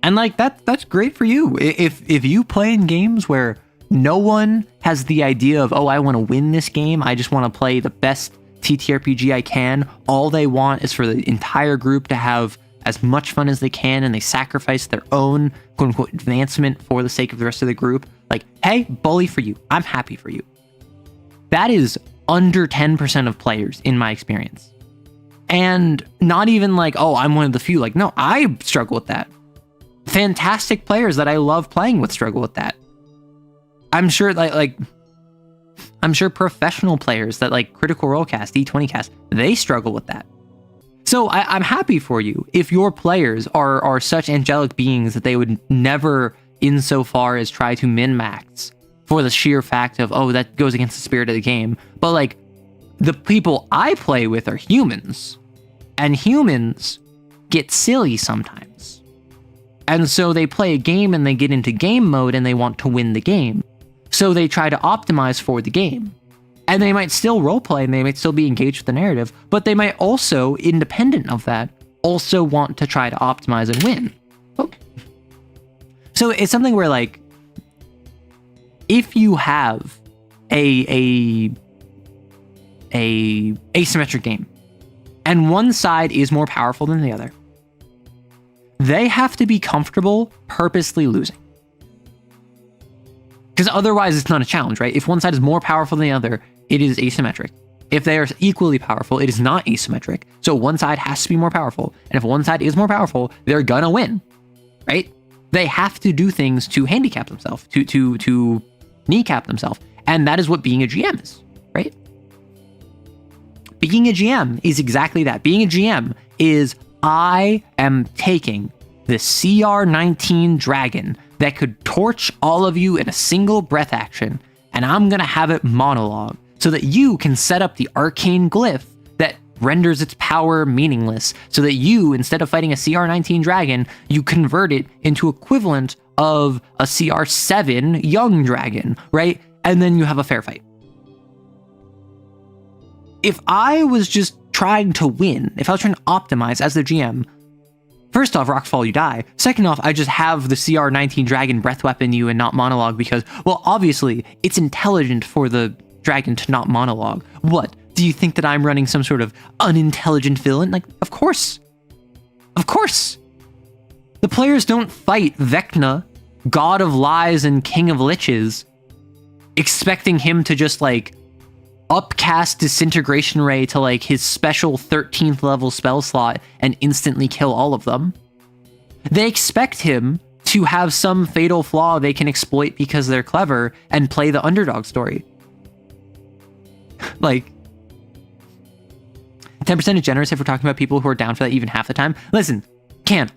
And like that's great for you. If you play in games where no one has the idea of, oh, I want to win this game, I just want to play the best TTRPG I can, all they want is for the entire group to have as much fun as they can, and they sacrifice their own quote unquote advancement for the sake of the rest of the group, like, hey, bully for you, I'm happy for you. That is under 10% of players in my experience. And not even like, oh, I'm one of the few. Like, no, I struggle with that. Fantastic players that I love playing with struggle with that. I'm sure I'm sure professional players that like Critical Role cast, D20 cast, they struggle with that. So I'm happy for you if your players are such angelic beings that they would never, insofar as try to min-max for the sheer fact of, oh, that goes against the spirit of the game. But like, the people I play with are humans, and humans get silly sometimes. And so they play a game and they get into game mode and they want to win the game. So they try to optimize for the game. And they might still roleplay and they might still be engaged with the narrative, but they might also, independent of that, also want to try to optimize and win. Okay. So it's something where, like, if you have a asymmetric game and one side is more powerful than the other, they have to be comfortable purposely losing. Because otherwise it's not a challenge, right? If one side is more powerful than the other, it is asymmetric. If they are equally powerful, it is not asymmetric. So one side has to be more powerful. And if one side is more powerful, they're gonna win, right? They have to do things to handicap themselves, to kneecap themselves. And that is what being a GM is, right? Being a GM is exactly that. Being a GM is, I am taking the CR19 dragon that could torch all of you in a single breath action, and I'm gonna have it monologue so that you can set up the arcane glyph that renders its power meaningless, so that you, instead of fighting a CR19 dragon, you convert it into equivalent of a CR7 young dragon, right? And then you have a fair fight. If I was just trying to win, if I was trying to optimize as the GM, first off, Rockfall, you die. Second off, I just have the CR19 dragon breath weapon you and not monologue because, well, obviously, it's intelligent for the dragon to not monologue. What? Do you think that I'm running some sort of unintelligent villain? Like, of course. Of course. The players don't fight Vecna, god of lies and king of liches, expecting him to just, like, upcast disintegration ray to like his special 13th level spell slot and instantly kill all of them. They expect him to have some fatal flaw they can exploit because they're clever and play the underdog story. Like, 10% is generous if we're talking about people who are down for that even half the time. Listen, Can,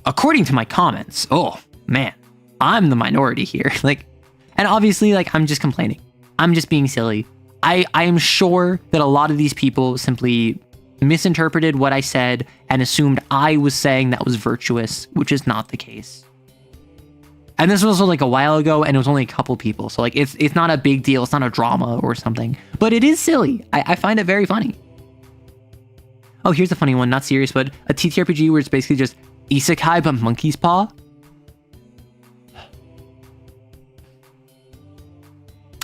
according to my comments, oh man, I'm the minority here. Like, and obviously, like, I'm just complaining. I'm just being silly. I am sure that a lot of these people simply misinterpreted what I said and assumed I was saying that was virtuous, which is not the case. And this was also like a while ago, and it was only a couple people, so like it's not a big deal. It's not a drama or something, but it is silly. I find it very funny. Oh, here's a funny one, not serious, but a TTRPG where it's basically just isekai but monkey's paw.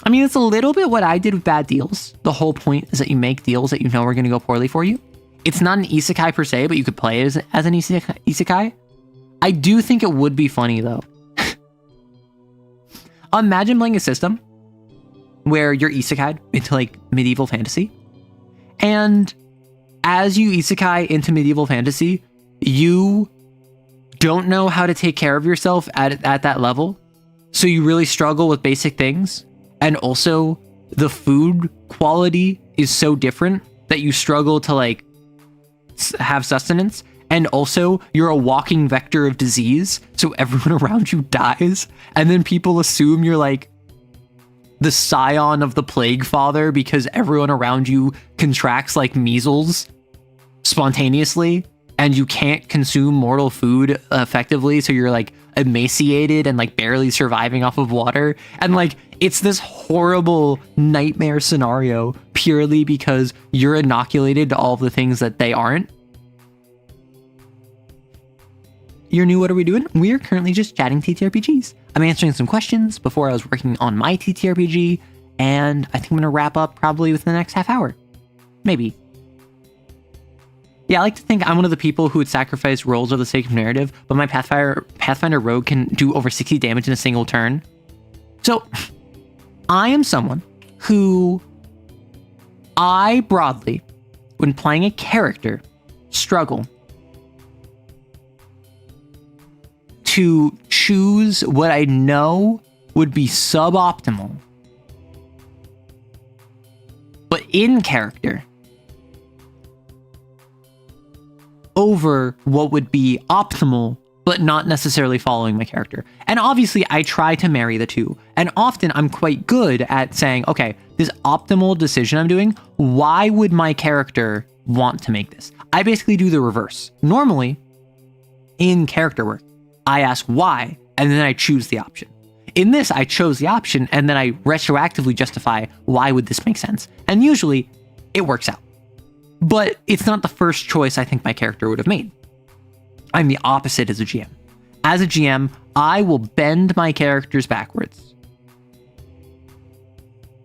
I mean, it's a little bit what I did with bad deals. The whole point is that you make deals that you know are going to go poorly for you. It's not an isekai per se, but you could play it as an isekai. I do think it would be funny, though. Imagine playing a system where you're isekai into, like, medieval fantasy. And as you isekai into medieval fantasy, you don't know how to take care of yourself at that level. So you really struggle with basic things. And also, the food quality is so different that you struggle to, like, have sustenance. And also, you're a walking vector of disease, so everyone around you dies. And then people assume you're, like, the scion of the Plague Father because everyone around you contracts, like, measles spontaneously. And you can't consume mortal food effectively, so you're, like, emaciated and, like, barely surviving off of water. And, like, it's this horrible nightmare scenario purely because you're inoculated to all of the things that they aren't. You're new, what are we doing? We're currently just chatting TTRPGs. I'm answering some questions before I was working on my TTRPG, and I think I'm going to wrap up probably within the next half hour. Maybe. Yeah, I like to think I'm one of the people who would sacrifice rolls for the sake of narrative, but my Pathfinder Rogue can do over 60 damage in a single turn. So, I am someone who, I broadly, when playing a character, struggle to choose what I know would be suboptimal, but in character, over what would be optimal, but not necessarily following my character. And obviously I try to marry the two. And often I'm quite good at saying, okay, this optimal decision I'm doing, why would my character want to make this? I basically do the reverse. Normally, in character work, I ask why, and then I choose the option. In this, I chose the option, and then I retroactively justify why would this make sense. And usually, it works out. But it's not the first choice I think my character would have made. I'm the opposite as a GM. As a GM, I will bend my characters backwards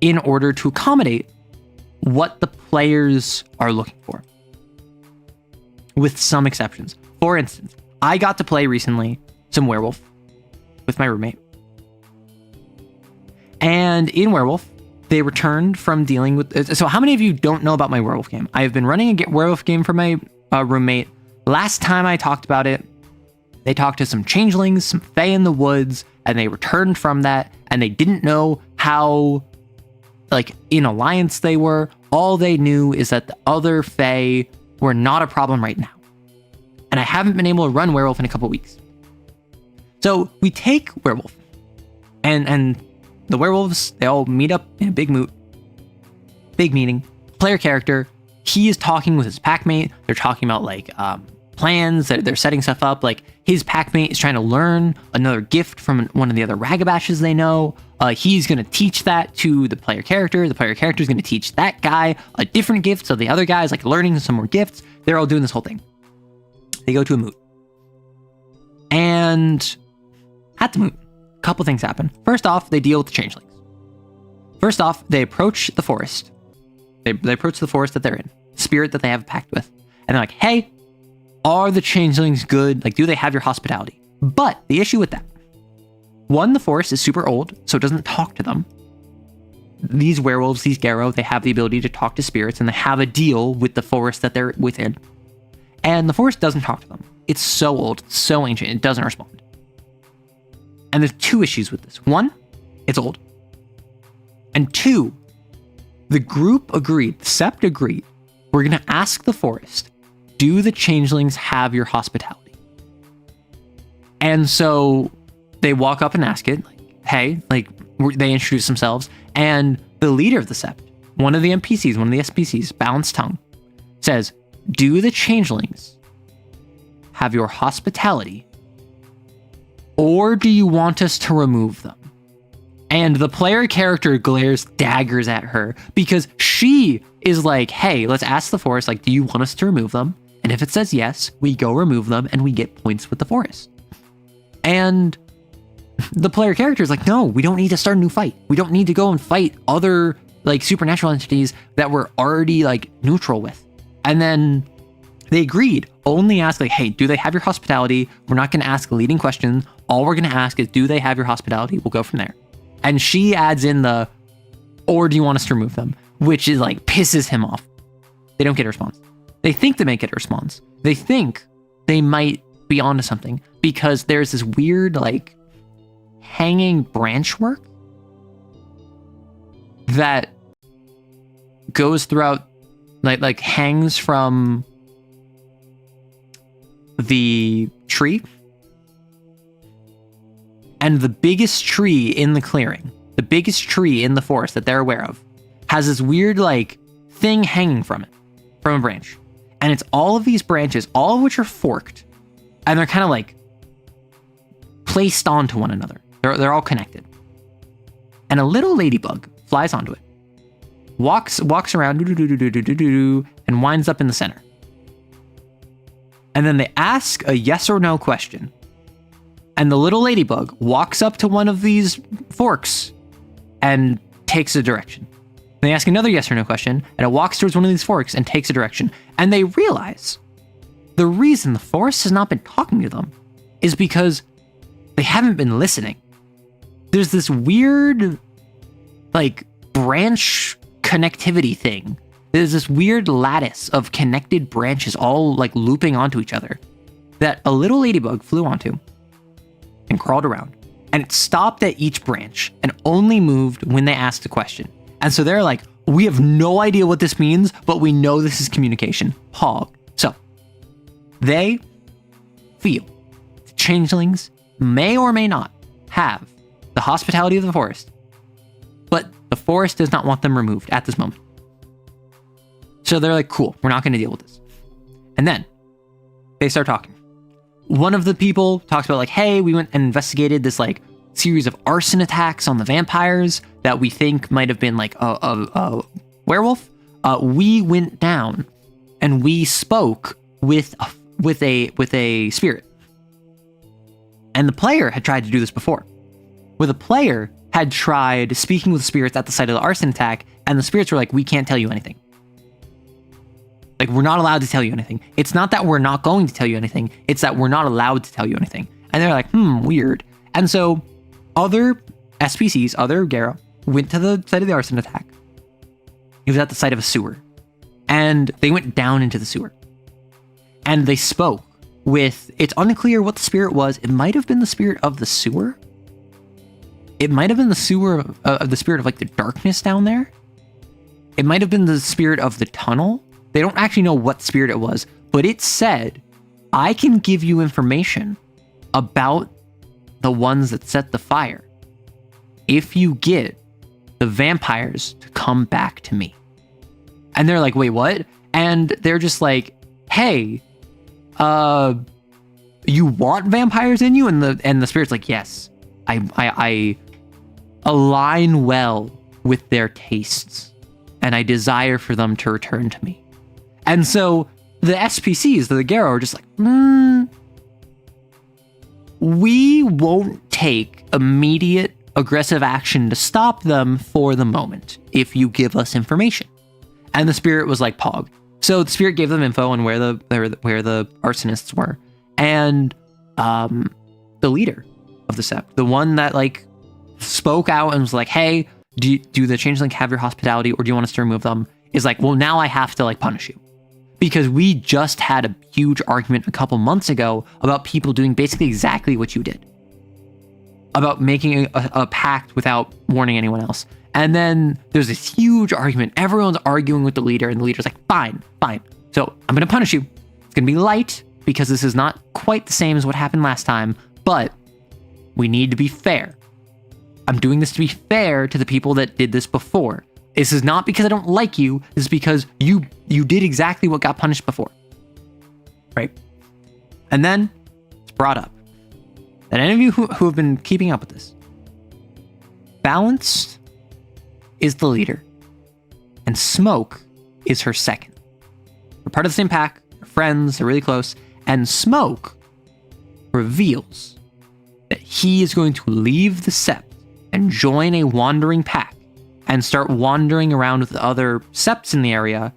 in order to accommodate what the players are looking for, with some exceptions. For instance, I got to play recently some Werewolf with my roommate. And in Werewolf, they returned from dealing with... So how many of you don't know about my Werewolf game? I have been running a Werewolf game for my roommate. Last time I talked about it, they talked to some changelings, some fae in the woods, and they returned from that, and they didn't know how, like, in alliance they were. All they knew is that the other fae were not a problem right now. And I haven't been able to run Werewolf in a couple weeks. So we take Werewolf, and the werewolves, they all meet up in a big meeting. Player character, he is talking with his packmate. They're talking about like plans. They're setting stuff up. Like his packmate is trying to learn another gift from one of the other ragabashes they know. He's going to teach that to the player character. The player character is going to teach that guy a different gift. So the other guy is like learning some more gifts. They're all doing this whole thing. They go to a moot. And at the moot, a couple things happen. First off, they deal with the changelings. First off, they approach the forest. They approach the forest that they're in, spirit that they have a pact with. And they're like, hey, are the changelings good? Like, do they have your hospitality? But the issue with that, one, the forest is super old, so it doesn't talk to them. These werewolves, these Garrow, they have the ability to talk to spirits, and they have a deal with the forest that they're within. And the forest doesn't talk to them. It's so old, so ancient, it doesn't respond. And there's two issues with this. One, it's old. And two, the group agreed, the Sept agreed, we're going to ask the forest, do the changelings have your hospitality? And so they walk up and ask it, like, hey, like, they introduce themselves, and the leader of the Sept, one of the NPCs, one of the SPCs, Balanced Tongue, says, do the changelings have your hospitality, or do you want us to remove them? And the player character glares daggers at her because she is like, hey, let's ask the forest, like, do you want us to remove them? And if it says yes, we go remove them and we get points with the forest. And the player character is like, no, we don't need to start a new fight. We don't need to go and fight other like supernatural entities that we're already like neutral with. And then they agreed, only ask like, hey, do they have your hospitality? We're not going to ask a leading question. All we're going to ask is, do they have your hospitality? We'll go from there. And she adds in the, or do you want us to remove them? Which is like, pisses him off. They don't get a response. They think they might get a response. They think they might be onto something because there's this weird like hanging branch work that goes throughout, like hangs from the tree. And the biggest tree in the clearing, the biggest tree in the forest that they're aware of, has this weird like thing hanging from it, from a branch. And it's all of these branches, all of which are forked, and they're kind of like placed onto one another. They're all connected. And a little ladybug flies onto it, walks around, and winds up in the center. And then they ask a yes or no question. And the little ladybug walks up to one of these forks and takes a direction. They ask another yes or no question, and it walks towards one of these forks and takes a direction. And they realize the reason the forest has not been talking to them is because they haven't been listening. There's this weird, like, branch connectivity thing. There's this weird lattice of connected branches all, like, looping onto each other that a little ladybug flew onto and crawled around. And it stopped at each branch and only moved when they asked a question. And so they're like, we have no idea what this means, but we know this is communication. Pog. So They feel the changelings may or may not have the hospitality of the forest, but the forest does not want them removed at this moment. So they're like, cool, we're not going to deal with this. And then they start talking. One of the people talks about like, hey, we went and investigated this like series of arson attacks on the vampires that we think might have been like a werewolf. We went down and we spoke with a spirit. And the player had tried to do this before, where the player had tried speaking with spirits at the site of the arson attack, and the spirits were like, we can't tell you anything. Like, we're not allowed to tell you anything. It's not that we're not going to tell you anything, it's that we're not allowed to tell you anything. And they're like, weird. And so other SPCs, other Garo, went to the site of the arson attack. It was at the site of a sewer. And they went down into the sewer. And they spoke with, it's unclear what the spirit was. It might have been the spirit of the sewer. It might have been the sewer of the spirit of like the darkness down there. It might have been the spirit of the tunnel. They don't actually know what spirit it was, but it said, I can give you information about the ones that set the fire if you get the vampires to come back to me. And they're like, wait, what? And they're just like, hey, you want vampires in you? And the spirit's like, yes, I align well with their tastes, and I desire for them to return to me. And so the SPCs, the Garo, are just like, we won't take immediate aggressive action to stop them for the moment if you give us information. And the spirit was like, Pog. So the spirit gave them info on where the arsonists were. And the leader of the Sept, the one that like spoke out and was like, hey, do the changeling have your hospitality, or do you want us to remove them? Is like, well, now I have to like punish you. Because we just had a huge argument a couple months ago about people doing basically exactly what you did. About making a pact without warning anyone else. And then there's this huge argument. Everyone's arguing with the leader, and the leader's like, fine. So I'm going to punish you. It's going to be light, because this is not quite the same as what happened last time, but we need to be fair. I'm doing this to be fair to the people that did this before. This is not because I don't like you. This is because you did exactly what got punished before. Right? And then it's brought up that any of you who have been keeping up with this, Balanced is the leader, and Smoke is her second. They're part of the same pack, they're friends, they're really close, and Smoke reveals that he is going to leave the Sept and join a wandering pack and start wandering around with the other Septs in the area,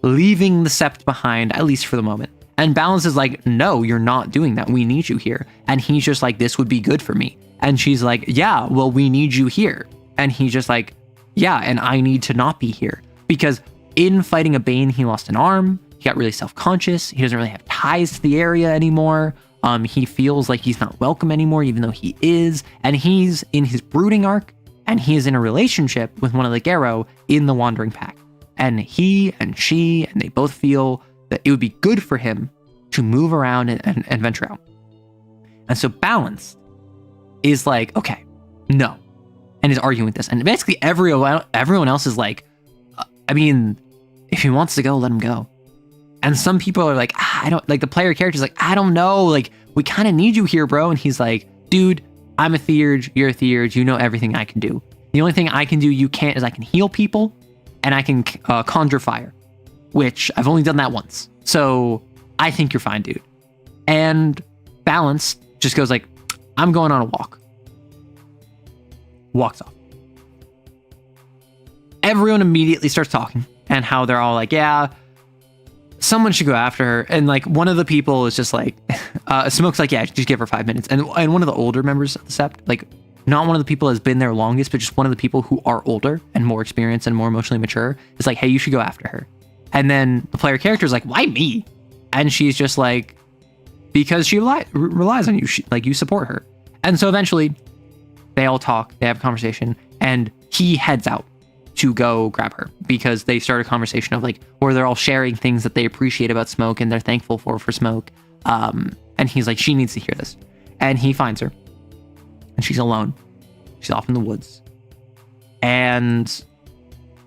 leaving the Sept behind, at least for the moment. And Balance is like, no, you're not doing that. We need you here. And he's just like, this would be good for me. And she's like, yeah, well, we need you here. And he's just like, yeah, and I need to not be here. Because in fighting a Bane, he lost an arm. He got really self-conscious. He doesn't really have ties to the area anymore. He feels like he's not welcome anymore, even though he is. And he's in his brooding arc, and he is in a relationship with one of the Garo in the Wandering Pack. And he and she, and they both feel that it would be good for him to move around and venture out. And so Balance is like, okay, no. And is arguing with this. And basically everyone else is like, I mean, if he wants to go, let him go. And some people are like, I don't, like the player character's like, I don't know, like, we kind of need you here, bro. And he's like, dude, I'm a Theurge, you're a Theurge, you know everything I can do. The only thing I can do you can't is I can heal people, and I can conjure fire, which I've only done that once. So I think you're fine, dude. And Balance just goes like, I'm going on a walk. Walks off. Everyone immediately starts talking, and how they're all like, yeah, someone should go after her. And like one of the people is just like, Smoke's like, yeah, just give her 5 minutes. And one of the older members of the Sept, like not one of the people has been there longest, but just one of the people who are older and more experienced and more emotionally mature, is like, hey, you should go after her. And then the player character is like, why me? And she's just like, because she relies on you. Like, you support her. And so eventually they all talk, they have a conversation, and he heads out. to go grab her because they start a conversation of like, where they're all sharing things that they appreciate about Smoke and they're thankful for Smoke. And he's like, she needs to hear this. And he finds her. And she's alone. She's off in the woods. And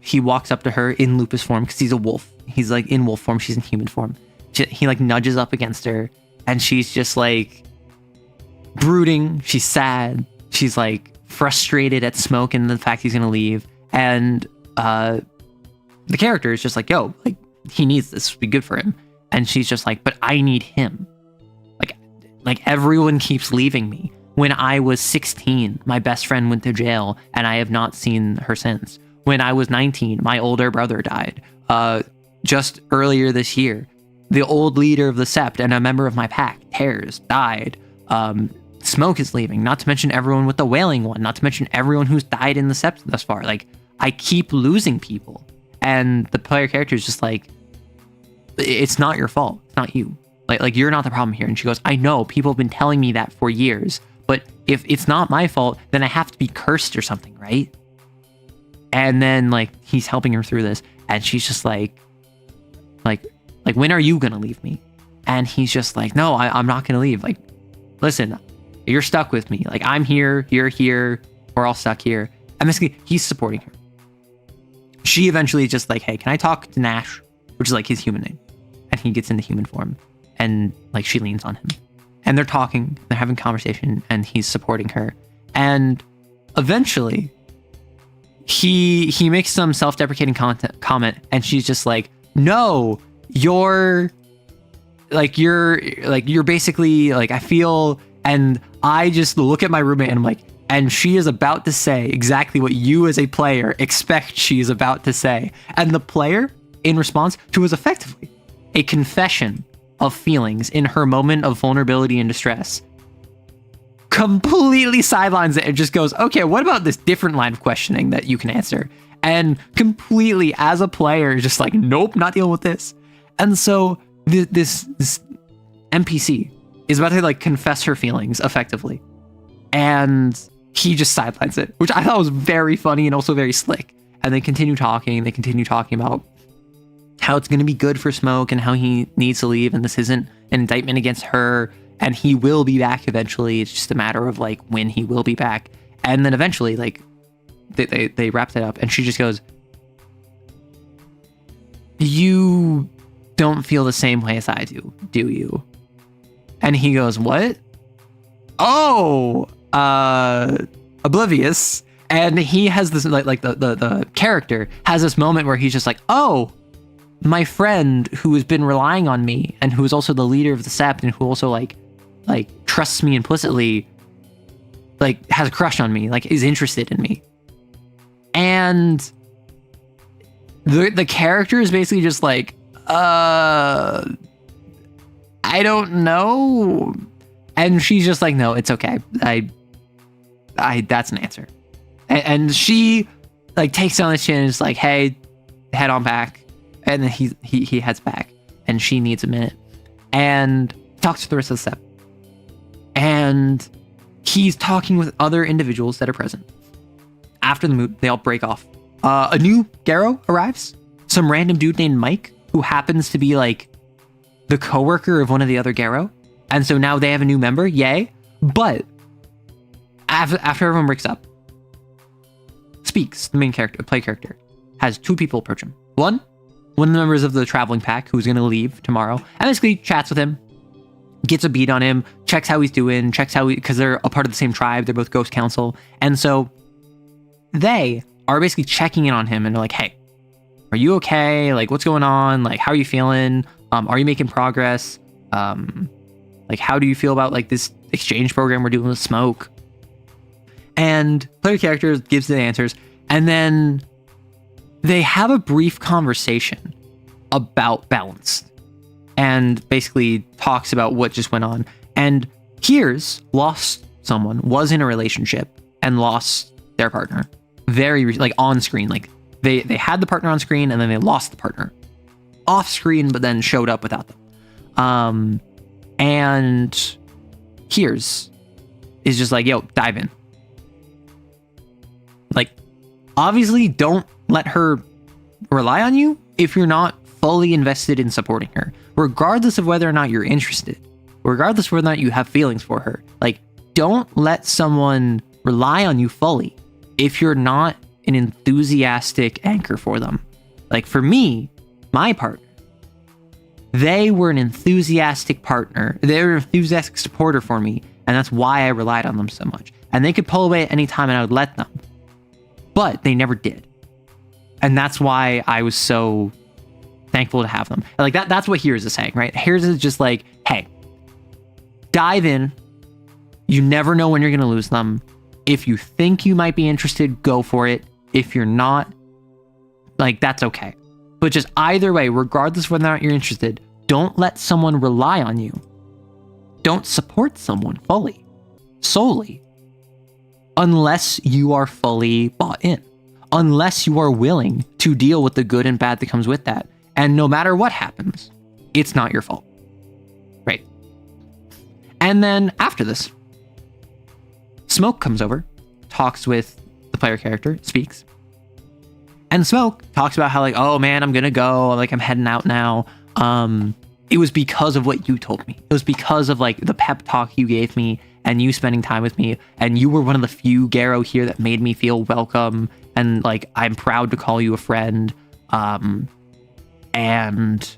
he walks up to her in lupus form because he's a wolf. He's like in wolf form. She's in human form. He like nudges up against her. And she's just like brooding. She's sad. She's like frustrated at Smoke and the fact he's going to leave. And the character is just like, yo, like he needs this to be good for him. And she's just like, but I need him. Like everyone keeps leaving me. When I was 16, my best friend went to jail and I have not seen her since. When I was 19, my older brother died. Just earlier this year, the old leader of the Sept and a member of my pack, Tears, died. Smoke is leaving, not to mention everyone with the Wailing One, not to mention everyone who's died in the Sept thus far. Like, I keep losing people. And the player character is just like, it's not your fault. It's not you. Like you're not the problem here. And she goes, I know, people have been telling me that for years, but if it's not my fault, then I have to be cursed or something, right? And then like he's helping her through this, and she's just like when are you gonna leave me? And he's just like, no, I'm not gonna leave. Like, listen, you're stuck with me. Like, I'm here, you're here, we're all stuck here. And basically he's supporting her. She eventually is just like, hey, can I talk to Nash, which is like his human name? And he gets into human form. And like she leans on him, and they're talking, they're having conversation, and he's supporting her. And eventually he makes some self-deprecating comment, and she's just like, no, you're basically like, I feel, and I just look at my roommate and I'm like, and she is about to say exactly what you as a player expect she's about to say. And the player, in response to, was effectively a confession of feelings in her moment of vulnerability and distress, completely sidelines it and just goes, okay, what about this different line of questioning that you can answer? And completely, as a player, just like, nope, not dealing with this. And so this NPC is about to like confess her feelings effectively, and he just sidelines it, which I thought was very funny and also very slick. And they continue talking about how it's going to be good for Smoke and how he needs to leave, and this isn't an indictment against her, and he will be back eventually. It's just a matter of like when he will be back. And then eventually, like they wrapped it up, and she just goes, you don't feel the same way as I do you? And he goes, what? Oh, oblivious. And he has this like the character has this moment where he's just like, oh, my friend who has been relying on me and who is also the leader of the Sept and who also like trusts me implicitly, like has a crush on me, like is interested in me. And the character is basically just like, I don't know. And she's just like, no, it's okay. I that's an answer. And she like takes it on the chin and is like, hey, head on back. And then he heads back, and she needs a minute and talks to the rest of the Sept. And he's talking with other individuals that are present. After the moot, they all break off. A new Garrow arrives. Some random dude named Mike, who happens to be like the coworker of one of the other Garrow. And so now they have a new member, yay. But after everyone breaks up, Speaks, the main character, play character, has two people approach him. One of the members of the traveling pack who's going to leave tomorrow, and basically chats with him, gets a beat on him, checks how he's doing, because they're a part of the same tribe, they're both Ghost Council, and so they are basically checking in on him, and they're like, hey, are you okay? Like, what's going on? Like, how are you feeling? Are you making progress? Like, how do you feel about like this exchange program we're doing with Smoke? And player character gives the answers, and then they have a brief conversation about balance and basically talks about what just went on. And Here's lost someone, was in a relationship, and lost their partner. Like on screen. Like they had the partner on screen and then they lost the partner off screen, but then showed up without them. And Here's is just like, yo, dive in. Like, obviously don't let her rely on you if you're not fully invested in supporting her, regardless of whether or not you're interested, regardless of whether or not you have feelings for her. Like, don't let someone rely on you fully if you're not an enthusiastic anchor for them. Like, for me, my partner, they were an enthusiastic partner. They were an enthusiastic supporter for me, and that's why I relied on them so much. And they could pull away at any time, and I would let them. But they never did. And that's why I was so thankful to have them. Like, that's what Here's is saying, right? Here's is just like, hey, dive in. You never know when you're going to lose them. If you think you might be interested, go for it. If you're not, like, that's okay. But just either way, regardless of whether or not you're interested, don't let someone rely on you. Don't support someone fully, solely, unless you are fully bought in, unless you are willing to deal with the good and bad that comes with that. And no matter what happens, it's not your fault. Right. And then after this, Smoke comes over, talks with the player character, speaks. And Smoke talks about how, like, oh man, I'm gonna go, like, I'm heading out now. It was because of what you told me. It was because of, like, the pep talk you gave me and you spending time with me. And you were one of the few Garo here that made me feel welcome. And, like, I'm proud to call you a friend. And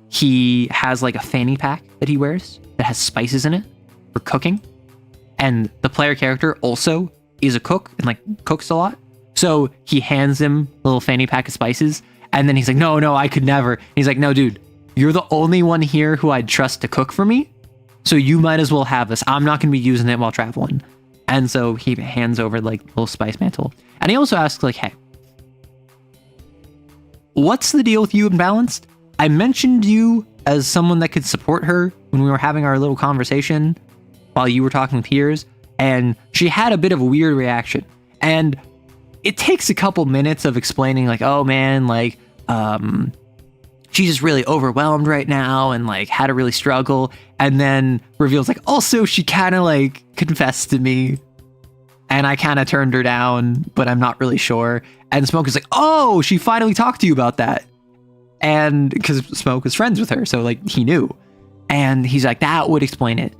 he has, like, a fanny pack that he wears that has spices in it for cooking. And the player character also is a cook and, like, cooks a lot. So he hands him a little fanny pack of spices. And then he's like, no, I could never. And he's like, no, dude, you're the only one here who I'd trust to cook for me. So you might as well have this. I'm not going to be using it while traveling. And so he hands over, like, a little spice mantle. And he also asks, like, hey, what's the deal with you and Balanced? I mentioned you as someone that could support her when we were having our little conversation while you were talking with Piers. And she had a bit of a weird reaction. And it takes a couple minutes of explaining, like, oh man, like, she's just really overwhelmed right now and, like, had to really struggle. And then reveals, like, also she kind of, like, confessed to me and I kind of turned her down, but I'm not really sure. And Smoke is like, oh, she finally talked to you about that. And because Smoke was friends with her, so, like, he knew. And he's like, that would explain it.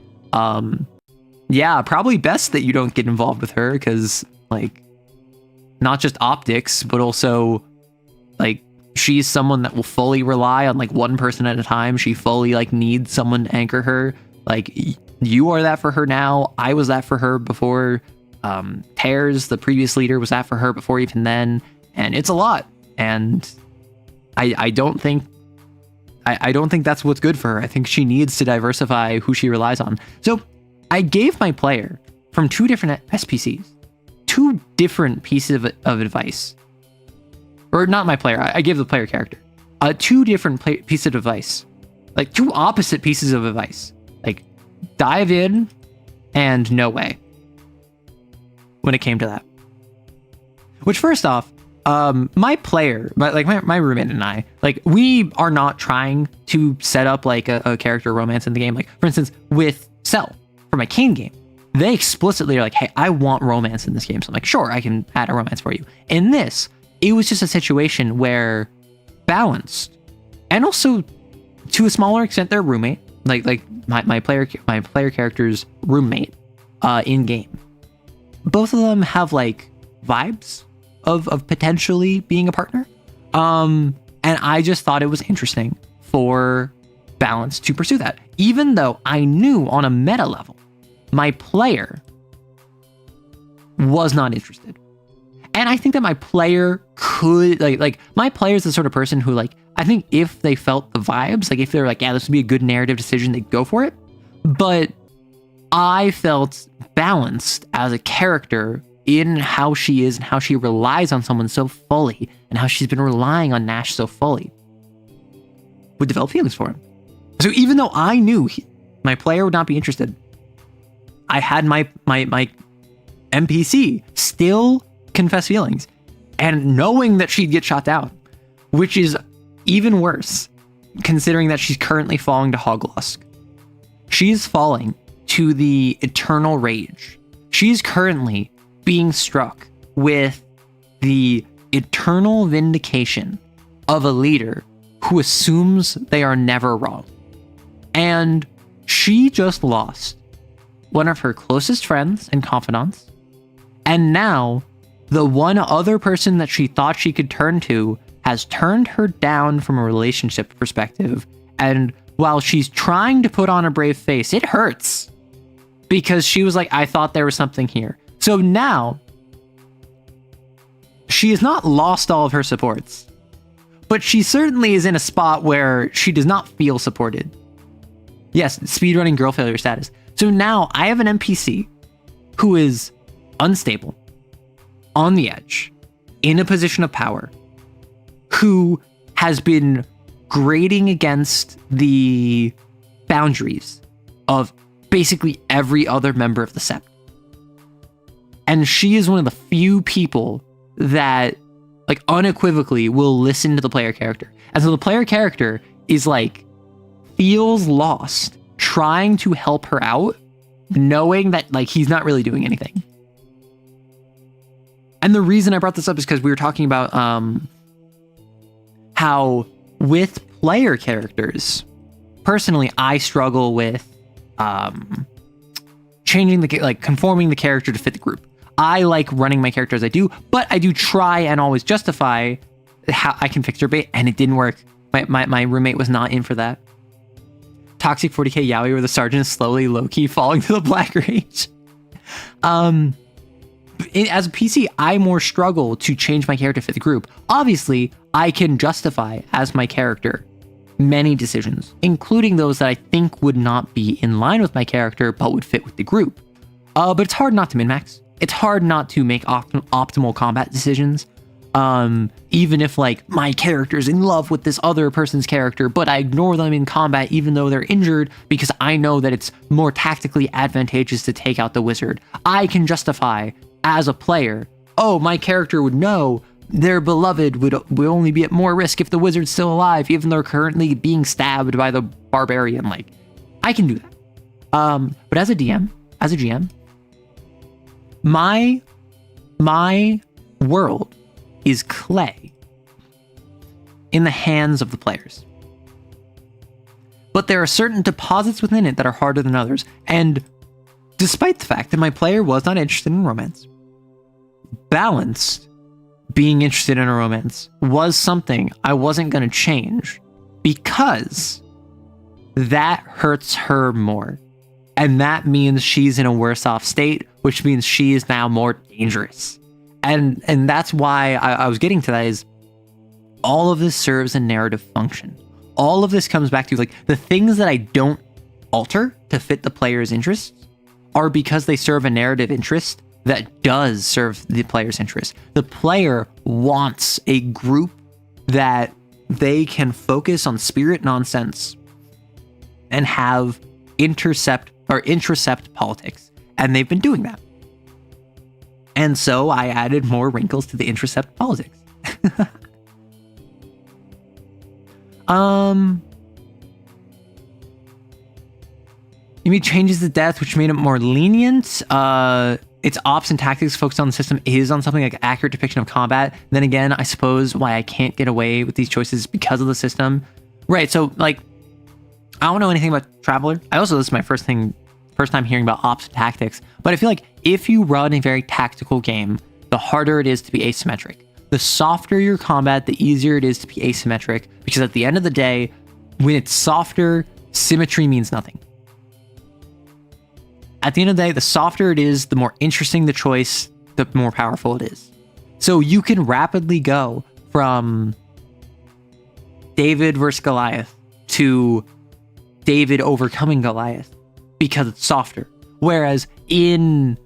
Yeah, probably best that you don't get involved with her because, like, not just optics, but also, like, she's someone that will fully rely on, like, one person at a time. She fully, like, needs someone to anchor her. Like, you are that for her now. I was that for her before. Tears, the previous leader, was that for her before even then. And it's a lot. And I don't think that's what's good for her. I think she needs to diversify who she relies on. So I gave my player from two different SPCs, two different pieces of advice. Or not my player, I gave the player character. Two different pieces of advice. Like, two opposite pieces of advice. Like, dive in and no way. When it came to that. Which, first off, my player, my roommate and I, like, we are not trying to set up, like, a character romance in the game. Like, for instance, with Cell, for my Kane game, they explicitly are like, hey, I want romance in this game. So I'm like, sure, I can add a romance for you. In this, it was just a situation where Balanced, and also to a smaller extent their roommate, like my player character's roommate, in game, both of them have, like, vibes of potentially being a partner. And I just thought it was interesting for Balance to pursue that, even though I knew on a meta level my player was not interested. And I think that my player could, like my player is the sort of person who, like, I think if they felt the vibes, like, if they're like, yeah, this would be a good narrative decision, they'd go for it. But I felt Balanced as a character in how she is and how she relies on someone so fully and how she's been relying on Nash so fully would develop feelings for him. So even though I knew my player would not be interested, I had my NPC still confess feelings, and knowing that she'd get shot down, which is even worse considering that she's currently falling to Hoglusk. She's falling to the eternal rage. She's currently being struck with the eternal vindication of a leader who assumes they are never wrong. And she just lost one of her closest friends and confidants, and now the one other person that she thought she could turn to has turned her down from a relationship perspective. And while she's trying to put on a brave face, it hurts because she was like, I thought there was something here. So now she has not lost all of her supports, but she certainly is in a spot where she does not feel supported. Yes, speedrunning girl failure status. So now I have an NPC who is unstable, on the edge, in a position of power, who has been grating against the boundaries of basically every other member of the Sept. And she is one of the few people that, like, unequivocally will listen to the player character. And so the player character is like, feels lost, trying to help her out, knowing that, like, he's not really doing anything. And the reason I brought this up is because we were talking about how with player characters, personally, I struggle with changing conforming the character to fit the group. I like running my character as I do, but I do try and always justify how I can fix her bait, and it didn't work. My roommate was not in for that. Toxic 40k yaoi where the sergeant is slowly low-key falling to the black rage. As a PC, I more struggle to change my character to fit the group. Obviously, I can justify as my character many decisions, including those that I think would not be in line with my character, but would fit with the group. But it's hard not to min-max. It's hard not to make optimal combat decisions. Even if, like, my character's in love with this other person's character, but I ignore them in combat even though they're injured because I know that it's more tactically advantageous to take out the wizard. I can justify as a player, oh, my character would know their beloved would only be at more risk if the wizard's still alive, even though they're currently being stabbed by the barbarian. Like, I can do that. But as a GM, my world is clay in the hands of the players. But there are certain deposits within it that are harder than others. And despite the fact that my player was not interested in romance, balanced being interested in a romance was something I wasn't going to change because that hurts her more. And that means she's in a worse off state, which means she is now more dangerous. And that's why I was getting to that is all of this serves a narrative function. All of this comes back to, like, the things that I don't alter to fit the player's interests are because they serve a narrative interest that does serve the player's interest. The player wants a group that they can focus on spirit nonsense and have intercept politics. And they've been doing that. And so I added more wrinkles to the intercept politics. You mean changes the death, which made it more lenient? Its ops and tactics focused on the system is on something like accurate depiction of combat. Then again, I suppose why I can't get away with these choices is because of the system. Right, so, like, I don't know anything about Traveler. This is my first time hearing about ops and tactics. But I feel like if you run a very tactical game, the harder it is to be asymmetric. The softer your combat, the easier it is to be asymmetric. Because at the end of the day, when it's softer, symmetry means nothing. At the end of the day, the softer it is, the more interesting the choice, the more powerful it is. So you can rapidly go from David versus Goliath to David overcoming Goliath because it's softer. Whereas in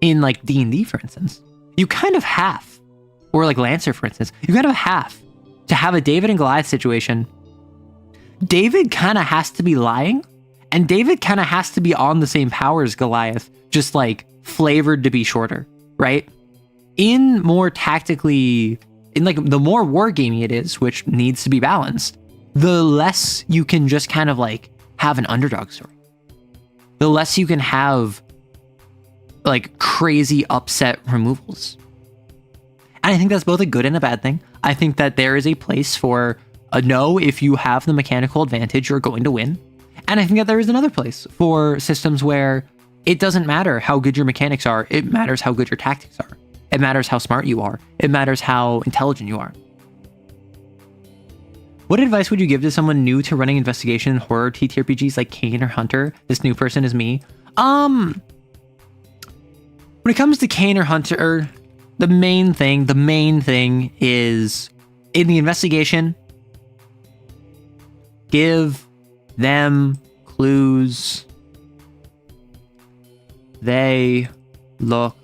like D&D, for instance, you kind of have, or like Lancer, for instance, you kind of have to have a David and Goliath situation. David kind of has to be lying, and David kind of has to be on the same power as Goliath, just like flavored to be shorter, right? In more tactically, in like the more wargaming it is, which needs to be balanced, the less you can just kind of like have an underdog story. The less you can have like crazy upset removals. And I think that's both a good and a bad thing. I think that there is a place for a no, if you have the mechanical advantage, you're going to win. And I think that there is another place for systems where it doesn't matter how good your mechanics are. It matters how good your tactics are. It matters how smart you are. It matters how intelligent you are. What advice would you give to someone new to running investigation and horror TTRPGs like Kane or Hunter? This new person is me. When it comes to Kane or Hunter, the main thing is in the investigation, give them clues they look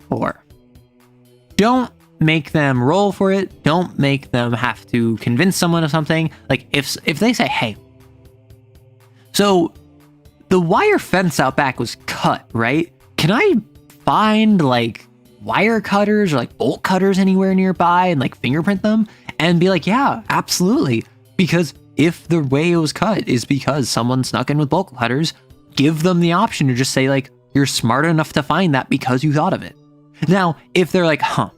for. Don't make them roll for it. Don't make them have to convince someone of something. Like if they say, hey, so the wire fence out back was cut, right? Can I find like wire cutters or like bolt cutters anywhere nearby and like fingerprint them? And be like, yeah, absolutely. Because if the way it was cut is because someone snuck in with bolt cutters, give them the option to just say like, you're smart enough to find that because you thought of it. Now, if they're like, can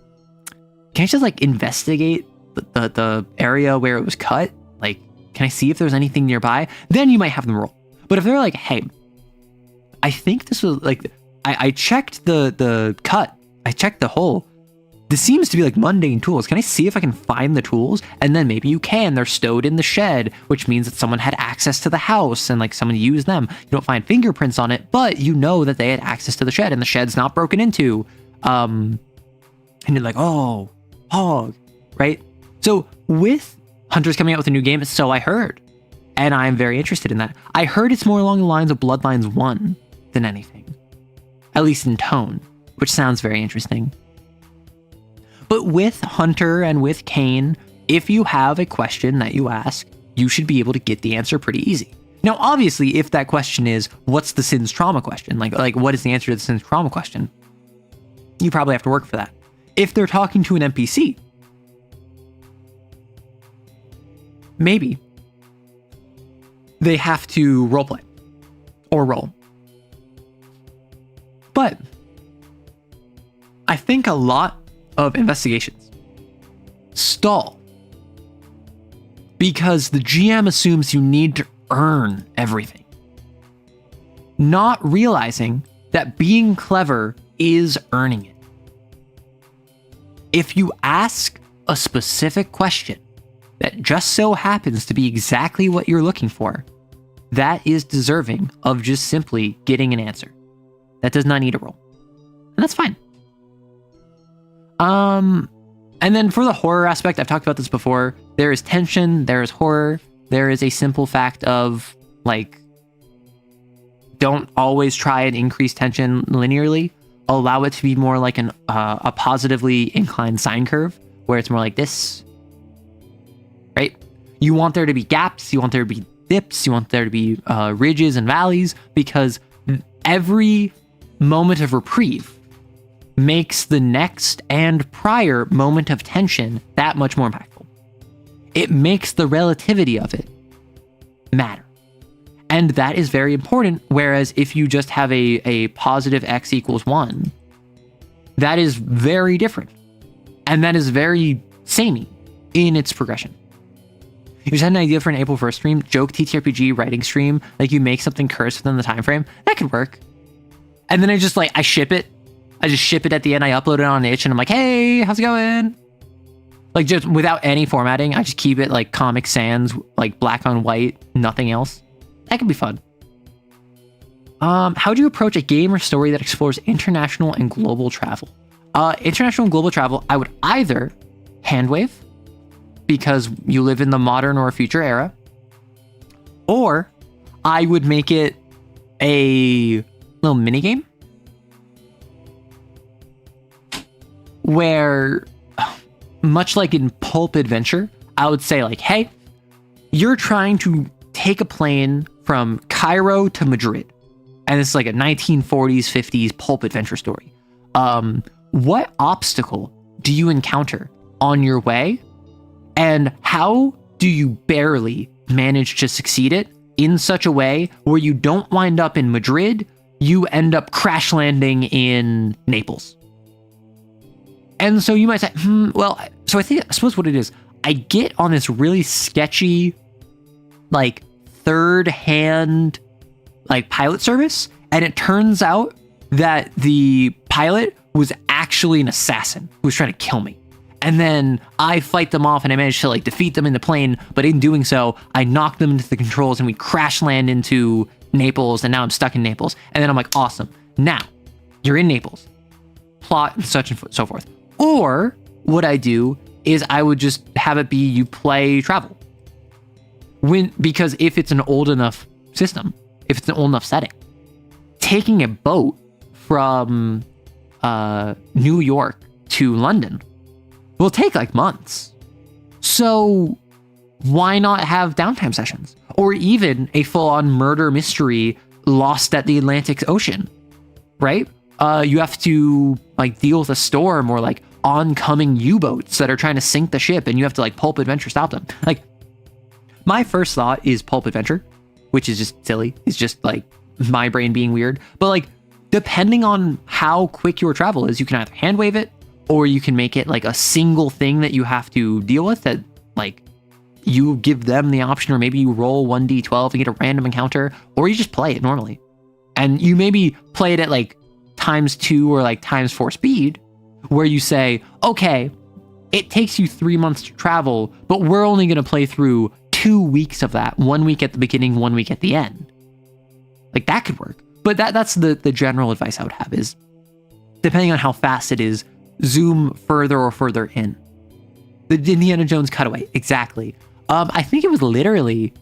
I just like investigate the area where it was cut? Like, can I see if there's anything nearby? Then you might have them roll. But if they're like, hey, I think this was like, I checked the cut. I checked the hole. This seems to be like mundane tools. Can I see if I can find the tools? And then maybe you can. They're stowed in the shed, which means that someone had access to the house and like someone used them. You don't find fingerprints on it, but you know that they had access to the shed and the shed's not broken into. And you're like, oh, hog, right? So with Hunter's coming out with a new game, so I heard, and I'm very interested in that. I heard it's more along the lines of Bloodlines 1 than anything, at least in tone, which sounds very interesting. But with Hunter and with Kane, if you have a question that you ask, you should be able to get the answer pretty easy. Now, obviously, if that question is, what's the Sin's trauma question? Like what is the answer to the Sin's trauma question? You probably have to work for that. If they're talking to an NPC, maybe they have to roleplay or roll. But I think a lot of investigations stall because the GM assumes you need to earn everything, not realizing that being clever is earning it. If you ask a specific question that just so happens to be exactly what you're looking for, that is deserving of just simply getting an answer. That does not need a roll. And that's fine. And then for the horror aspect, I've talked about this before. There is tension, there is horror, there is a simple fact of like, don't always try and increase tension linearly. Allow it to be more like a positively inclined sine curve, where it's more like this, right? You want there to be gaps, you want there to be dips, you want there to be ridges and valleys, because every moment of reprieve makes the next and prior moment of tension that much more impactful. It makes the relativity of it matter. And that is very important, whereas if you just have a positive x equals 1, that is very different. And that is very samey in its progression. You just had an idea for an April 1st stream, joke TTRPG writing stream, like you make something cursed within the time frame, that could work. And then I ship it. I just ship it at the end. I upload it on itch and I'm like, hey, how's it going? Like just without any formatting, I just keep it like Comic Sans, like black on white, nothing else. That could be fun. How do you approach a game or story that explores international and global travel? International and global travel, I would either handwave, because you live in the modern or future era, or I would make it a little mini game where, much like in Pulp Adventure, I would say like, hey, you're trying to take a plane from Cairo to Madrid, and it's like a 1940s, 50s Pulp Adventure story. What obstacle do you encounter on your way, and how do you barely manage to succeed it in such a way where you don't wind up in Madrid, you end up crash landing in Naples? And so you might say, well, so I suppose what it is, I get on this really sketchy, like third-hand, like pilot service, and it turns out that the pilot was actually an assassin who was trying to kill me. And then I fight them off and I managed to like defeat them in the plane, but in doing so, I knocked them into the controls and we crash land into Naples, and now I'm stuck in Naples. And then I'm like, awesome. Now, you're in Naples. Plot and such and so forth. Or what I do is I would just have it be you play travel. Because if it's an old enough system, if it's an old enough setting, taking a boat from New York to London will take like months. So why not have downtime sessions? Or even a full-on murder mystery lost at the Atlantic Ocean, right? You have to like deal with a storm or like oncoming U-boats that are trying to sink the ship, and you have to like pulp adventure stop them. Like, my first thought is pulp adventure, which is just silly. It's just like my brain being weird. But like, depending on how quick your travel is, you can either hand wave it, or you can make it like a single thing that you have to deal with, that like you give them the option, or maybe you roll 1d12 and get a random encounter, or you just play it normally. And you maybe play it at like ×2 or like ×4 speed, where you say, okay, it takes you 3 months to travel, but we're only going to play through 2 weeks of that, 1 week at the beginning, 1 week at the end. Like, that could work. But that's the general advice I would have, is depending on how fast it is, zoom further or further in. The Indiana Jones cutaway, exactly. I think it was literally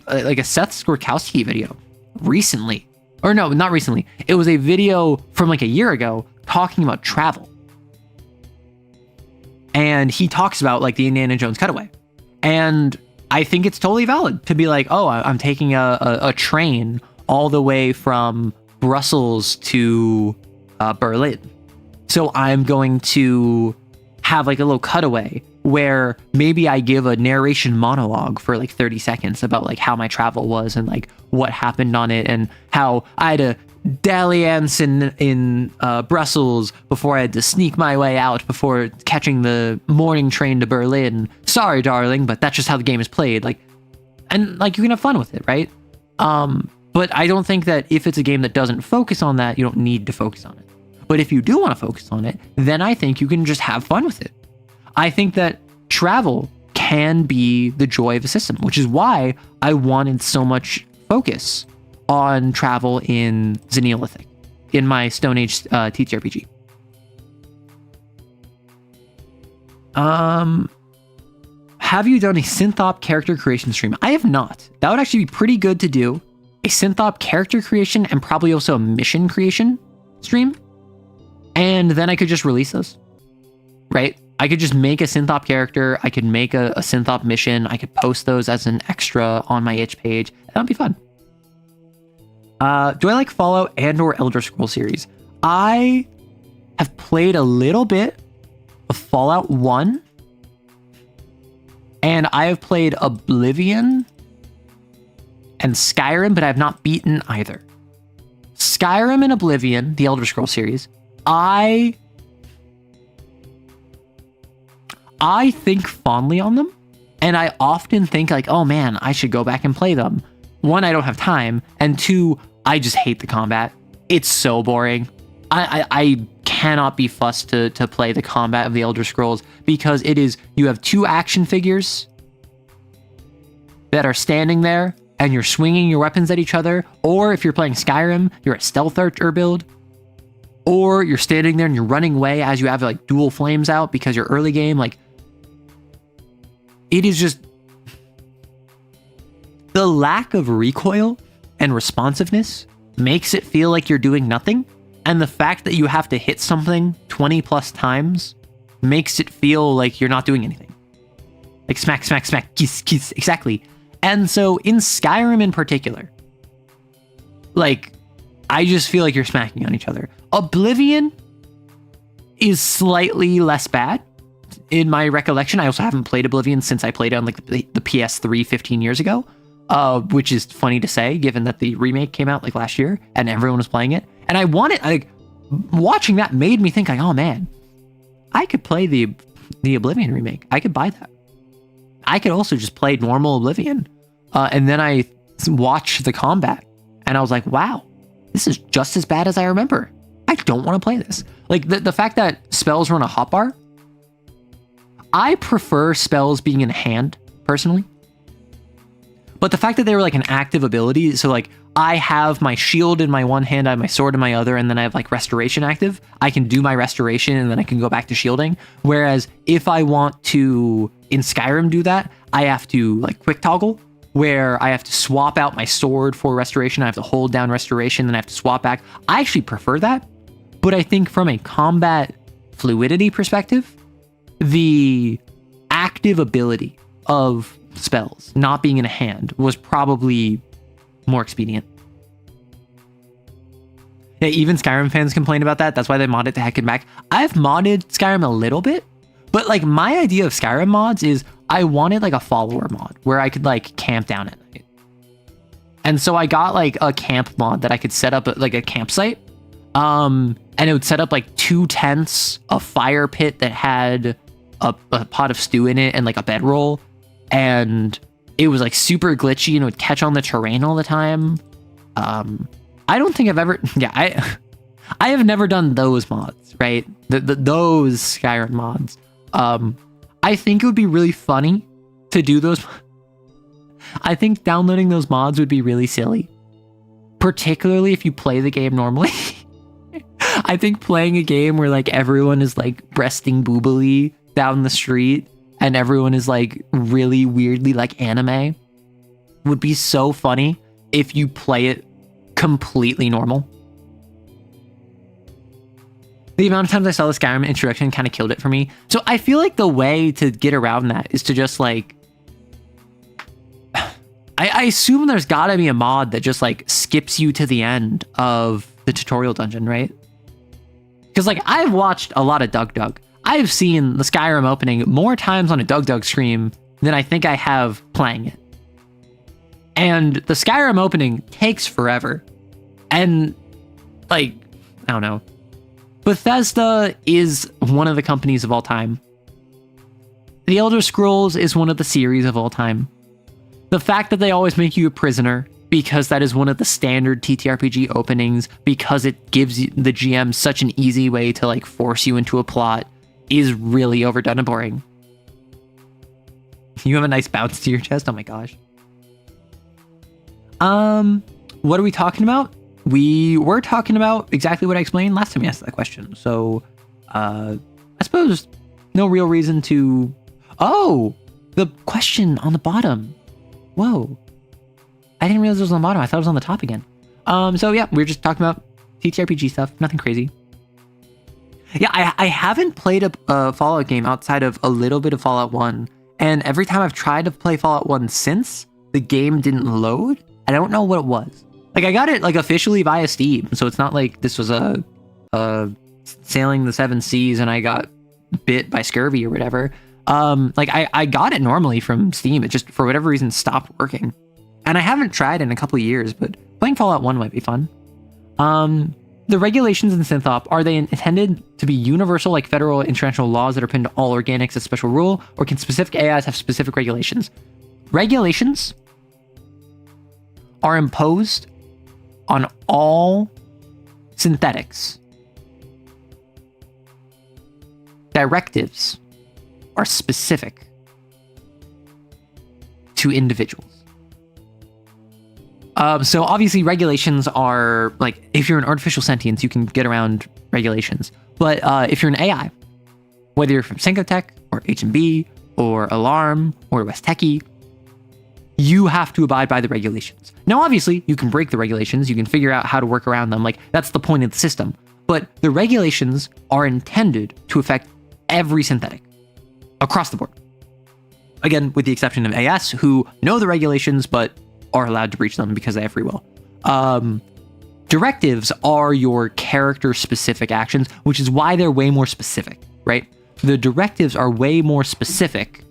like a Seth Skorkowski video recently. Or no, not recently. It was a video from like a year ago talking about travel. And he talks about like the Indiana Jones cutaway. And I think it's totally valid to be like, oh, I'm taking a train all the way from Brussels to Berlin. So I'm going to have like a little cutaway where maybe I give a narration monologue for like 30 seconds about like how my travel was and like what happened on it, and how I had a dalliance in Brussels before I had to sneak my way out before catching the morning train to Berlin. Sorry, darling, but that's just how the game is played. Like, and like, you can have fun with it, right? But I don't think that if it's a game that doesn't focus on that, you don't need to focus on it. But if you do want to focus on it, then I think you can just have fun with it. I think that travel can be the joy of a system, which is why I wanted so much focus on travel in Xeneolithic, in my Stone Age TTRPG. Have you done a synthop character creation stream? I have not. That would actually be pretty good to do. A synthop character creation and probably also a mission creation stream. And then I could just release those, right? I could just make a synthop character. I could make a synthop mission. I could post those as an extra on my itch page. That'd be fun. Do I like Fallout and or Elder Scrolls series? I have played a little bit of Fallout 1. And I have played Oblivion and Skyrim, but I have not beaten either. Skyrim and Oblivion, the Elder Scrolls series, I think fondly on them, and I often think like, oh man, I should go back and play them. One, I don't have time, and two, I just hate the combat. It's so boring. I cannot be fussed to play the combat of the Elder Scrolls, because it is, you have two action figures that are standing there, and you're swinging your weapons at each other, or if you're playing Skyrim, you're a stealth archer build, or you're standing there and you're running away as you have like dual flames out because you're early game. Like, it is just the lack of recoil and responsiveness makes it feel like you're doing nothing. And the fact that you have to hit something 20 plus times makes it feel like you're not doing anything. Like smack, smack, smack, kiss, kiss, exactly. And so in Skyrim in particular, like, I just feel like you're smacking on each other. Oblivion is slightly less bad in my recollection. I also haven't played Oblivion since I played it on like the PS3 15 years ago, which is funny to say given that the remake came out like last year and everyone was playing it. And I want it, like, watching that made me think like, oh man, I could play the Oblivion remake. I could buy that. I could also just play normal Oblivion. And then I watched the combat and I was like, wow, this is just as bad as I remember. I don't want to play this. Like the fact that spells run a hotbar, I prefer spells being in hand personally. But the fact that they were like an active ability, so like I have my shield in my one hand, I have my sword in my other, and then I have like restoration active. I can do my restoration and then I can go back to shielding. Whereas if I want to in Skyrim do that, I have to like quick toggle, where I have to swap out my sword for restoration. I have to hold down restoration, then I have to swap back. I actually prefer that. But I think from a combat fluidity perspective, the active ability of spells not being in a hand was probably more expedient. Yeah, even Skyrim fans complain about that. That's why they modded to heck and back. I've modded Skyrim a little bit, but like my idea of Skyrim mods is I wanted like a follower mod where I could like camp down at night. And so I got like a camp mod that I could set up like a campsite. And it would set up like 2 tents, a fire pit that had a pot of stew in it and like a bedroll. And it was like super glitchy and it would catch on the terrain all the time. I don't think I've ever, I have never done those mods, right? Those Skyrim mods. I think it would be really funny to do those. I think downloading those mods would be really silly, particularly if you play the game normally. I think playing a game where like everyone is like breasting boobily down the street and everyone is like really weirdly like anime would be so funny if you play it completely normal. The amount of times I saw the Skyrim introduction kind of killed it for me. So I feel like the way to get around that is to just like, I assume there's gotta be a mod that just like skips you to the end of the tutorial dungeon, right? Because like I've watched a lot of Doug. I've seen the Skyrim opening more times on a Doug stream than I think I have playing it. And the Skyrim opening takes forever. And like, I don't know. Bethesda is one of the companies of all time. The Elder Scrolls is one of the series of all time. The fact that they always make you a prisoner because that is one of the standard TTRPG openings, because it gives the GM such an easy way to like force you into a plot, is really overdone and boring. You have a nice bounce to your chest. Oh my gosh. What are we talking about? We were talking about exactly what I explained last time you asked that question. So, I suppose no real reason to... Oh, the question on the bottom. Whoa. I didn't realize it was on the bottom. I thought it was on the top again. So yeah, we were just talking about TTRPG stuff. Nothing crazy. Yeah, I haven't played a Fallout game outside of a little bit of Fallout 1. And every time I've tried to play Fallout 1 since, the game didn't load. I don't know what it was. Like, I got it, like, officially via Steam, so it's not like this was a sailing the 7 seas and I got bit by scurvy or whatever. Like, I got it normally from Steam. It just, for whatever reason, stopped working. And I haven't tried in a couple of years, but playing Fallout 1 might be fun. The regulations in Synthop, are they intended to be universal, like federal and international laws that are pinned to all organics as special rule, or can specific AIs have specific regulations? Regulations are imposed on all synthetics. Directives are specific to individuals. So obviously regulations are, like, if you're an artificial sentience, you can get around regulations. But if you're an AI, whether you're from Syncotech or H&B or Alarm or West Techie, you have to abide by the regulations. Now, obviously, you can break the regulations. You can figure out how to work around them. Like, that's the point of the system. But the regulations are intended to affect every synthetic across the board. Again, with the exception of AS, who know the regulations, but are allowed to breach them because they have free will. Directives are your character-specific actions, which is why they're way more specific, right? The directives are way more specific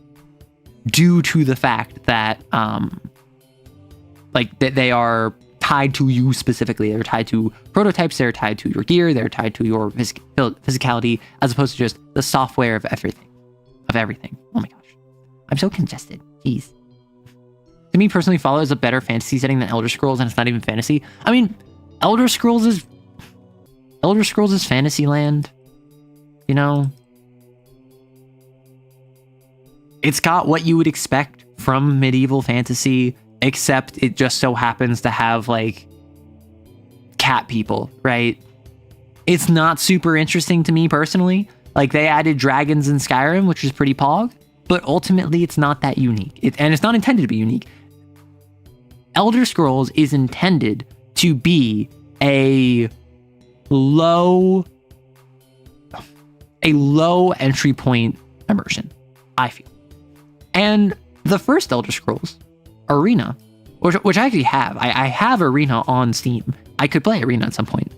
due to the fact that, that they are tied to you specifically. They're tied to prototypes. They're tied to your gear. They're tied to your physicality, as opposed to just the software of everything. Oh my gosh. I'm so congested. Jeez. To me personally, Fallout is a better fantasy setting than Elder Scrolls, and it's not even fantasy. I mean, Elder Scrolls is Fantasyland. You know? It's got what you would expect from medieval fantasy, except it just so happens to have, like, cat people, right? It's not super interesting to me personally. Like, they added dragons in Skyrim, which is pretty pog, but ultimately it's not that unique. And it's not intended to be unique. Elder Scrolls is intended to be a low entry point immersion, I feel. And the first Elder Scrolls, Arena, which I actually have. I have Arena on Steam. I could play Arena at some point.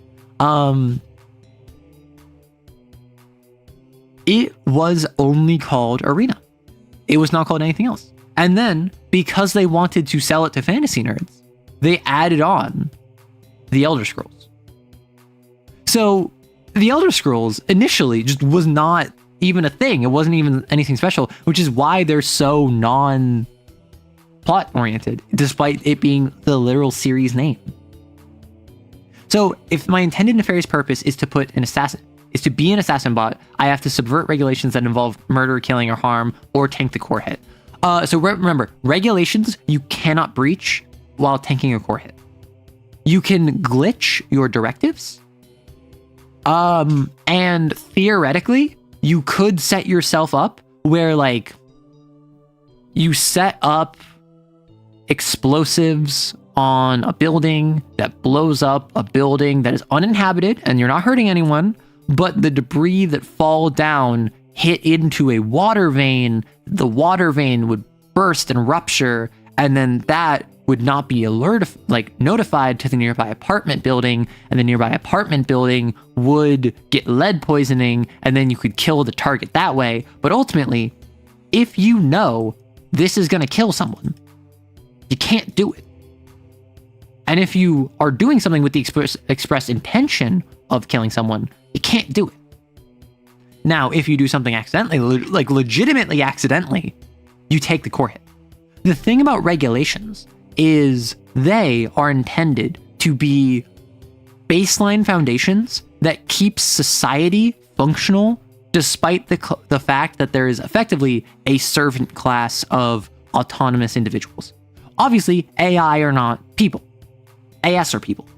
It was only called Arena. It was not called anything else. And then, because they wanted to sell it to fantasy nerds, they added on the Elder Scrolls. So, the Elder Scrolls initially just was not even a thing. It wasn't even anything special, which is why they're so non-plot oriented, despite it being the literal series name. So, if my intended nefarious purpose is to be an assassin bot, I have to subvert regulations that involve murder, killing, or harm, or tank the core hit. So remember, regulations you cannot breach while tanking a core hit. You can glitch your directives. And theoretically, you could set yourself up where, like, you set up explosives on a building that blows up a building that is uninhabited, and you're not hurting anyone, but the debris that fall down hit into a water vein. The water vein would burst and rupture, and then that would not be notified to the nearby apartment building, and the nearby apartment building would get lead poisoning, and then you could kill the target that way. But ultimately, if you know this is going to kill someone, you can't do it. And if you are doing something with the express intention of killing someone, you can't do it. Now, if you do something accidentally, like legitimately accidentally, you take the core hit. The thing about regulations is they are intended to be baseline foundations that keep society functional, despite the fact that there is effectively a servant class of autonomous individuals. Obviously, AI are not people. AS are people.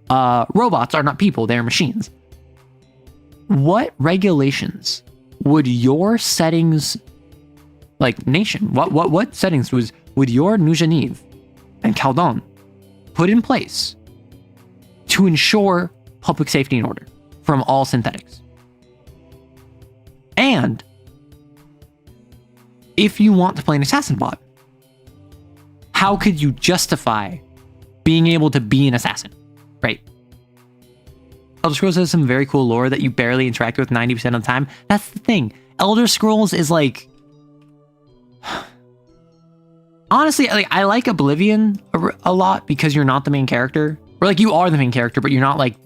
Robots are not people, they're machines. What regulations would your settings, like nation, what settings would your New Genève and Caldon put in place to ensure public safety and order from all synthetics? And if you want to play an assassin bot, how could you justify being able to be an assassin, right? Elder Scrolls has some very cool lore that you barely interact with 90% of the time. That's the thing. Elder Scrolls is like... Honestly, I like Oblivion a lot because you're not the main character. Or like you are the main character, but you're not like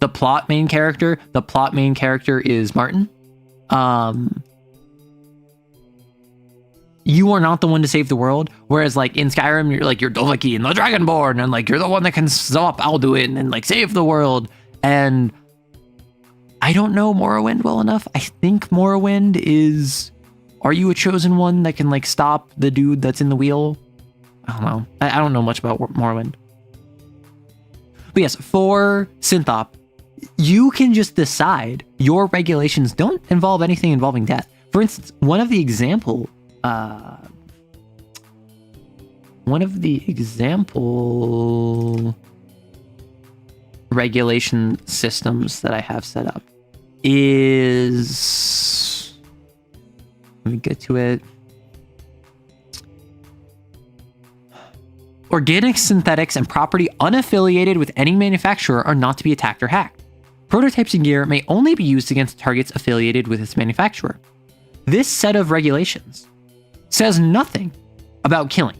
the plot main character. The plot main character is Martin. You are not the one to save the world. Whereas like in Skyrim, you're Dovahkiin and the Dragonborn, and like you're the one that can stop Alduin and like save the world. And I don't know Morrowind well enough. I think Morrowind is... Are you a chosen one that can like stop the dude that's in the wheel? I don't know. I don't know much about Morrowind. But yes, for Synthop, you can just decide your regulations don't involve anything involving death. For instance, one of the example regulation systems that I have set up is, let me get to it. Organic synthetics and property unaffiliated with any manufacturer are not to be attacked or hacked. Prototypes and gear may only be used against targets affiliated with its manufacturer. This set of regulations says nothing about killing.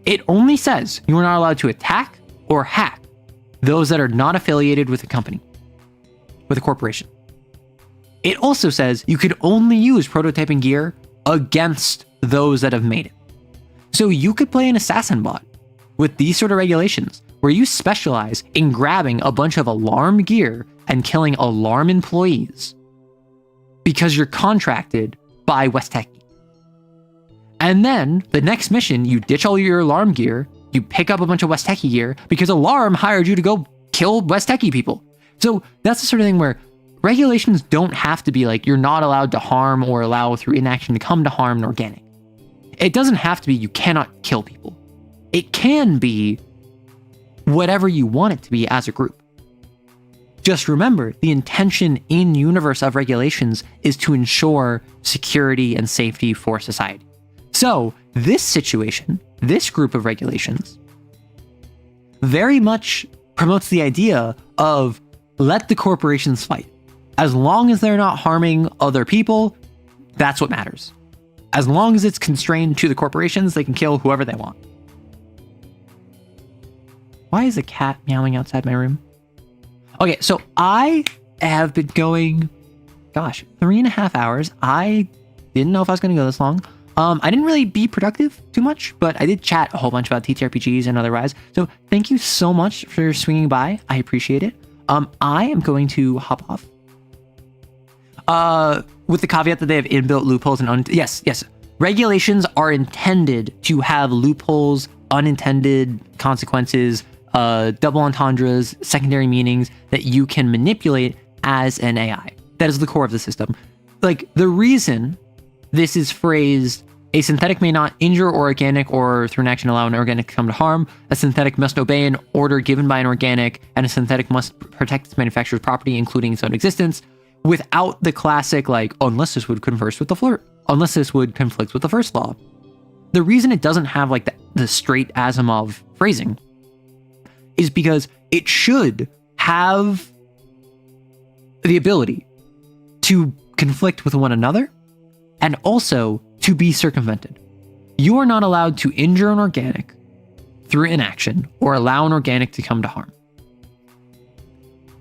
It only says you are not allowed to attack or hack those that are not affiliated with a company, with a corporation. It also says you could only use prototyping gear against those that have made it. So you could play an assassin bot with these sort of regulations where you specialize in grabbing a bunch of alarm gear and killing alarm employees because you're contracted by West Tech. And then the next mission, you ditch all your alarm gear, you pick up a bunch of West Techie gear because Alarm hired you to go kill West Techie people. So that's the sort of thing where regulations don't have to be like you're not allowed to harm or allow through inaction to come to harm an organic. It doesn't have to be you cannot kill people. It can be whatever you want it to be as a group. Just remember, the intention in universe of regulations is to ensure security and safety for society. So this situation, this group of regulations, very much promotes the idea of let the corporations fight. As long as they're not harming other people, that's what matters. As long as it's constrained to the corporations, they can kill whoever they want. Why is a cat meowing outside my room? Okay, so I have been going, 3.5 hours. I didn't know if I was going to go this long. I didn't really be productive too much, but I did chat a whole bunch about TTRPGs and otherwise. So thank you so much for swinging by. I appreciate it. I am going to hop off. With the caveat that they have inbuilt loopholes and yes. Regulations are intended to have loopholes, unintended consequences, double entendres, secondary meanings that you can manipulate as an AI. That is the core of the system. Like, the reason this is phrased, a synthetic may not injure organic or through an action allow an organic to come to harm. A synthetic must obey an order given by an organic, and a synthetic must protect its manufacturer's property, including its own existence, without the classic, like, unless this would conflict with the first law. The reason it doesn't have, like, the straight Asimov phrasing is because it should have the ability to conflict with one another and also to be circumvented. You are not allowed to injure an organic through inaction or allow an organic to come to harm.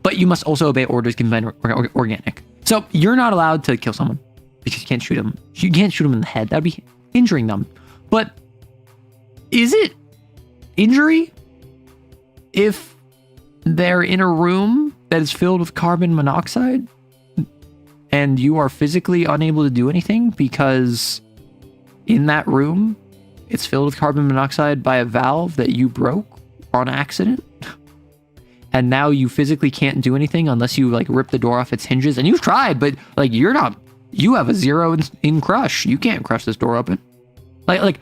But you must also obey orders given by an organic. So you're not allowed to kill someone because you can't shoot them. You can't shoot them in the head. That'd be injuring them. But is it injury if they're in a room that is filled with carbon monoxide and you are physically unable to do anything because in that room it's filled with carbon monoxide by a valve that you broke on accident? And now you physically can't do anything unless you like rip the door off its hinges, and you've tried, but like you have a 0 in crush. You can't crush this door open. Like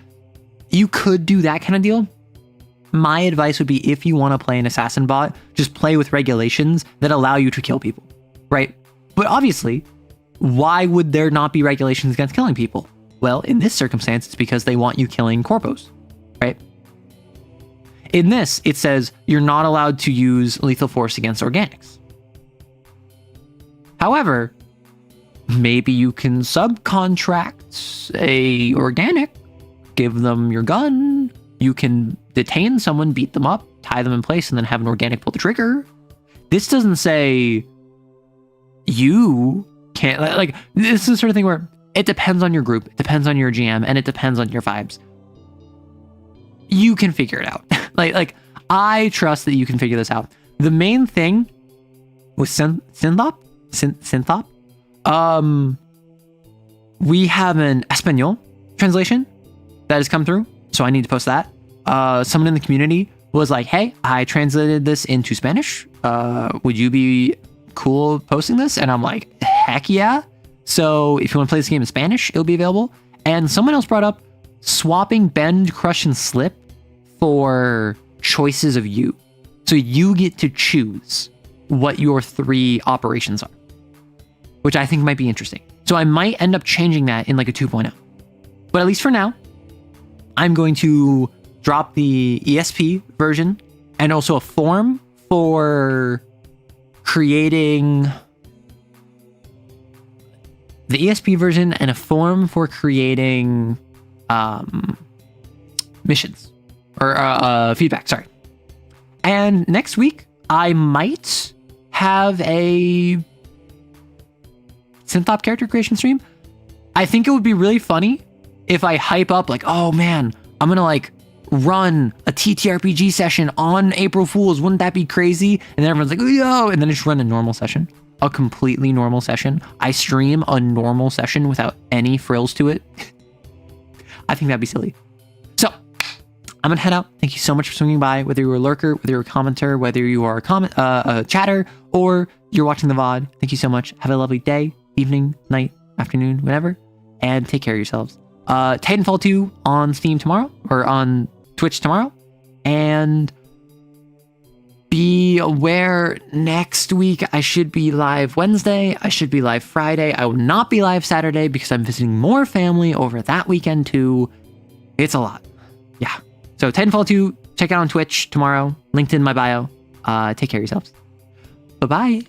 you could do that kind of deal. My advice would be, if you want to play an assassin bot, just play with regulations that allow you to kill people, right? But obviously, why would there not be regulations against killing people? Well, in this circumstance, it's because they want you killing corpos, right? In this, it says you're not allowed to use lethal force against organics. However, maybe you can subcontract a organic, give them your gun, you can detain someone, beat them up, tie them in place, and then have an organic pull the trigger. This doesn't say you can't, like, this is the sort of thing where it depends on your group, it depends on your GM, and it depends on your vibes. You can figure it out. like I trust that you can figure this out. The main thing with Synthop, we have an Espanol translation that has come through, so I need to post that. Someone in the community was like, hey, I translated this into Spanish. Would you be cool posting this? And I'm like, heck yeah. So if you want to play this game in Spanish, it'll be available. And someone else brought up swapping bend, crush, and slip for choices of you. So you get to choose what your 3 operations are, which I think might be interesting. So I might end up changing that in like a 2.0. But at least for now, I'm going to drop the ESP version and also a form for creating the ESP version and a form for creating missions or feedback. Sorry. And next week, I might have a Synthop character creation stream. I think it would be really funny if I hype up like, oh man, I'm gonna like run a TTRPG session on April Fools. Wouldn't that be crazy? And then everyone's like, oh, yo, and then I just run a normal session, a completely normal session. I stream a normal session without any frills to it. I think that'd be silly. So I'm gonna head out. Thank you so much for swinging by, whether you're a lurker, whether you're a commenter, whether you are a chatter, or you're watching the VOD. Thank you so much. Have a lovely day, evening, night, afternoon, whatever, and take care of yourselves. Titanfall 2 on Steam tomorrow, or on Twitch tomorrow, and be aware next week I should be live Wednesday, I should be live Friday, I will not be live Saturday because I'm visiting more family over that weekend too. It's a lot. Yeah. So Titanfall 2, check out on Twitch tomorrow, linked in my bio. Take care of yourselves. Bye-bye.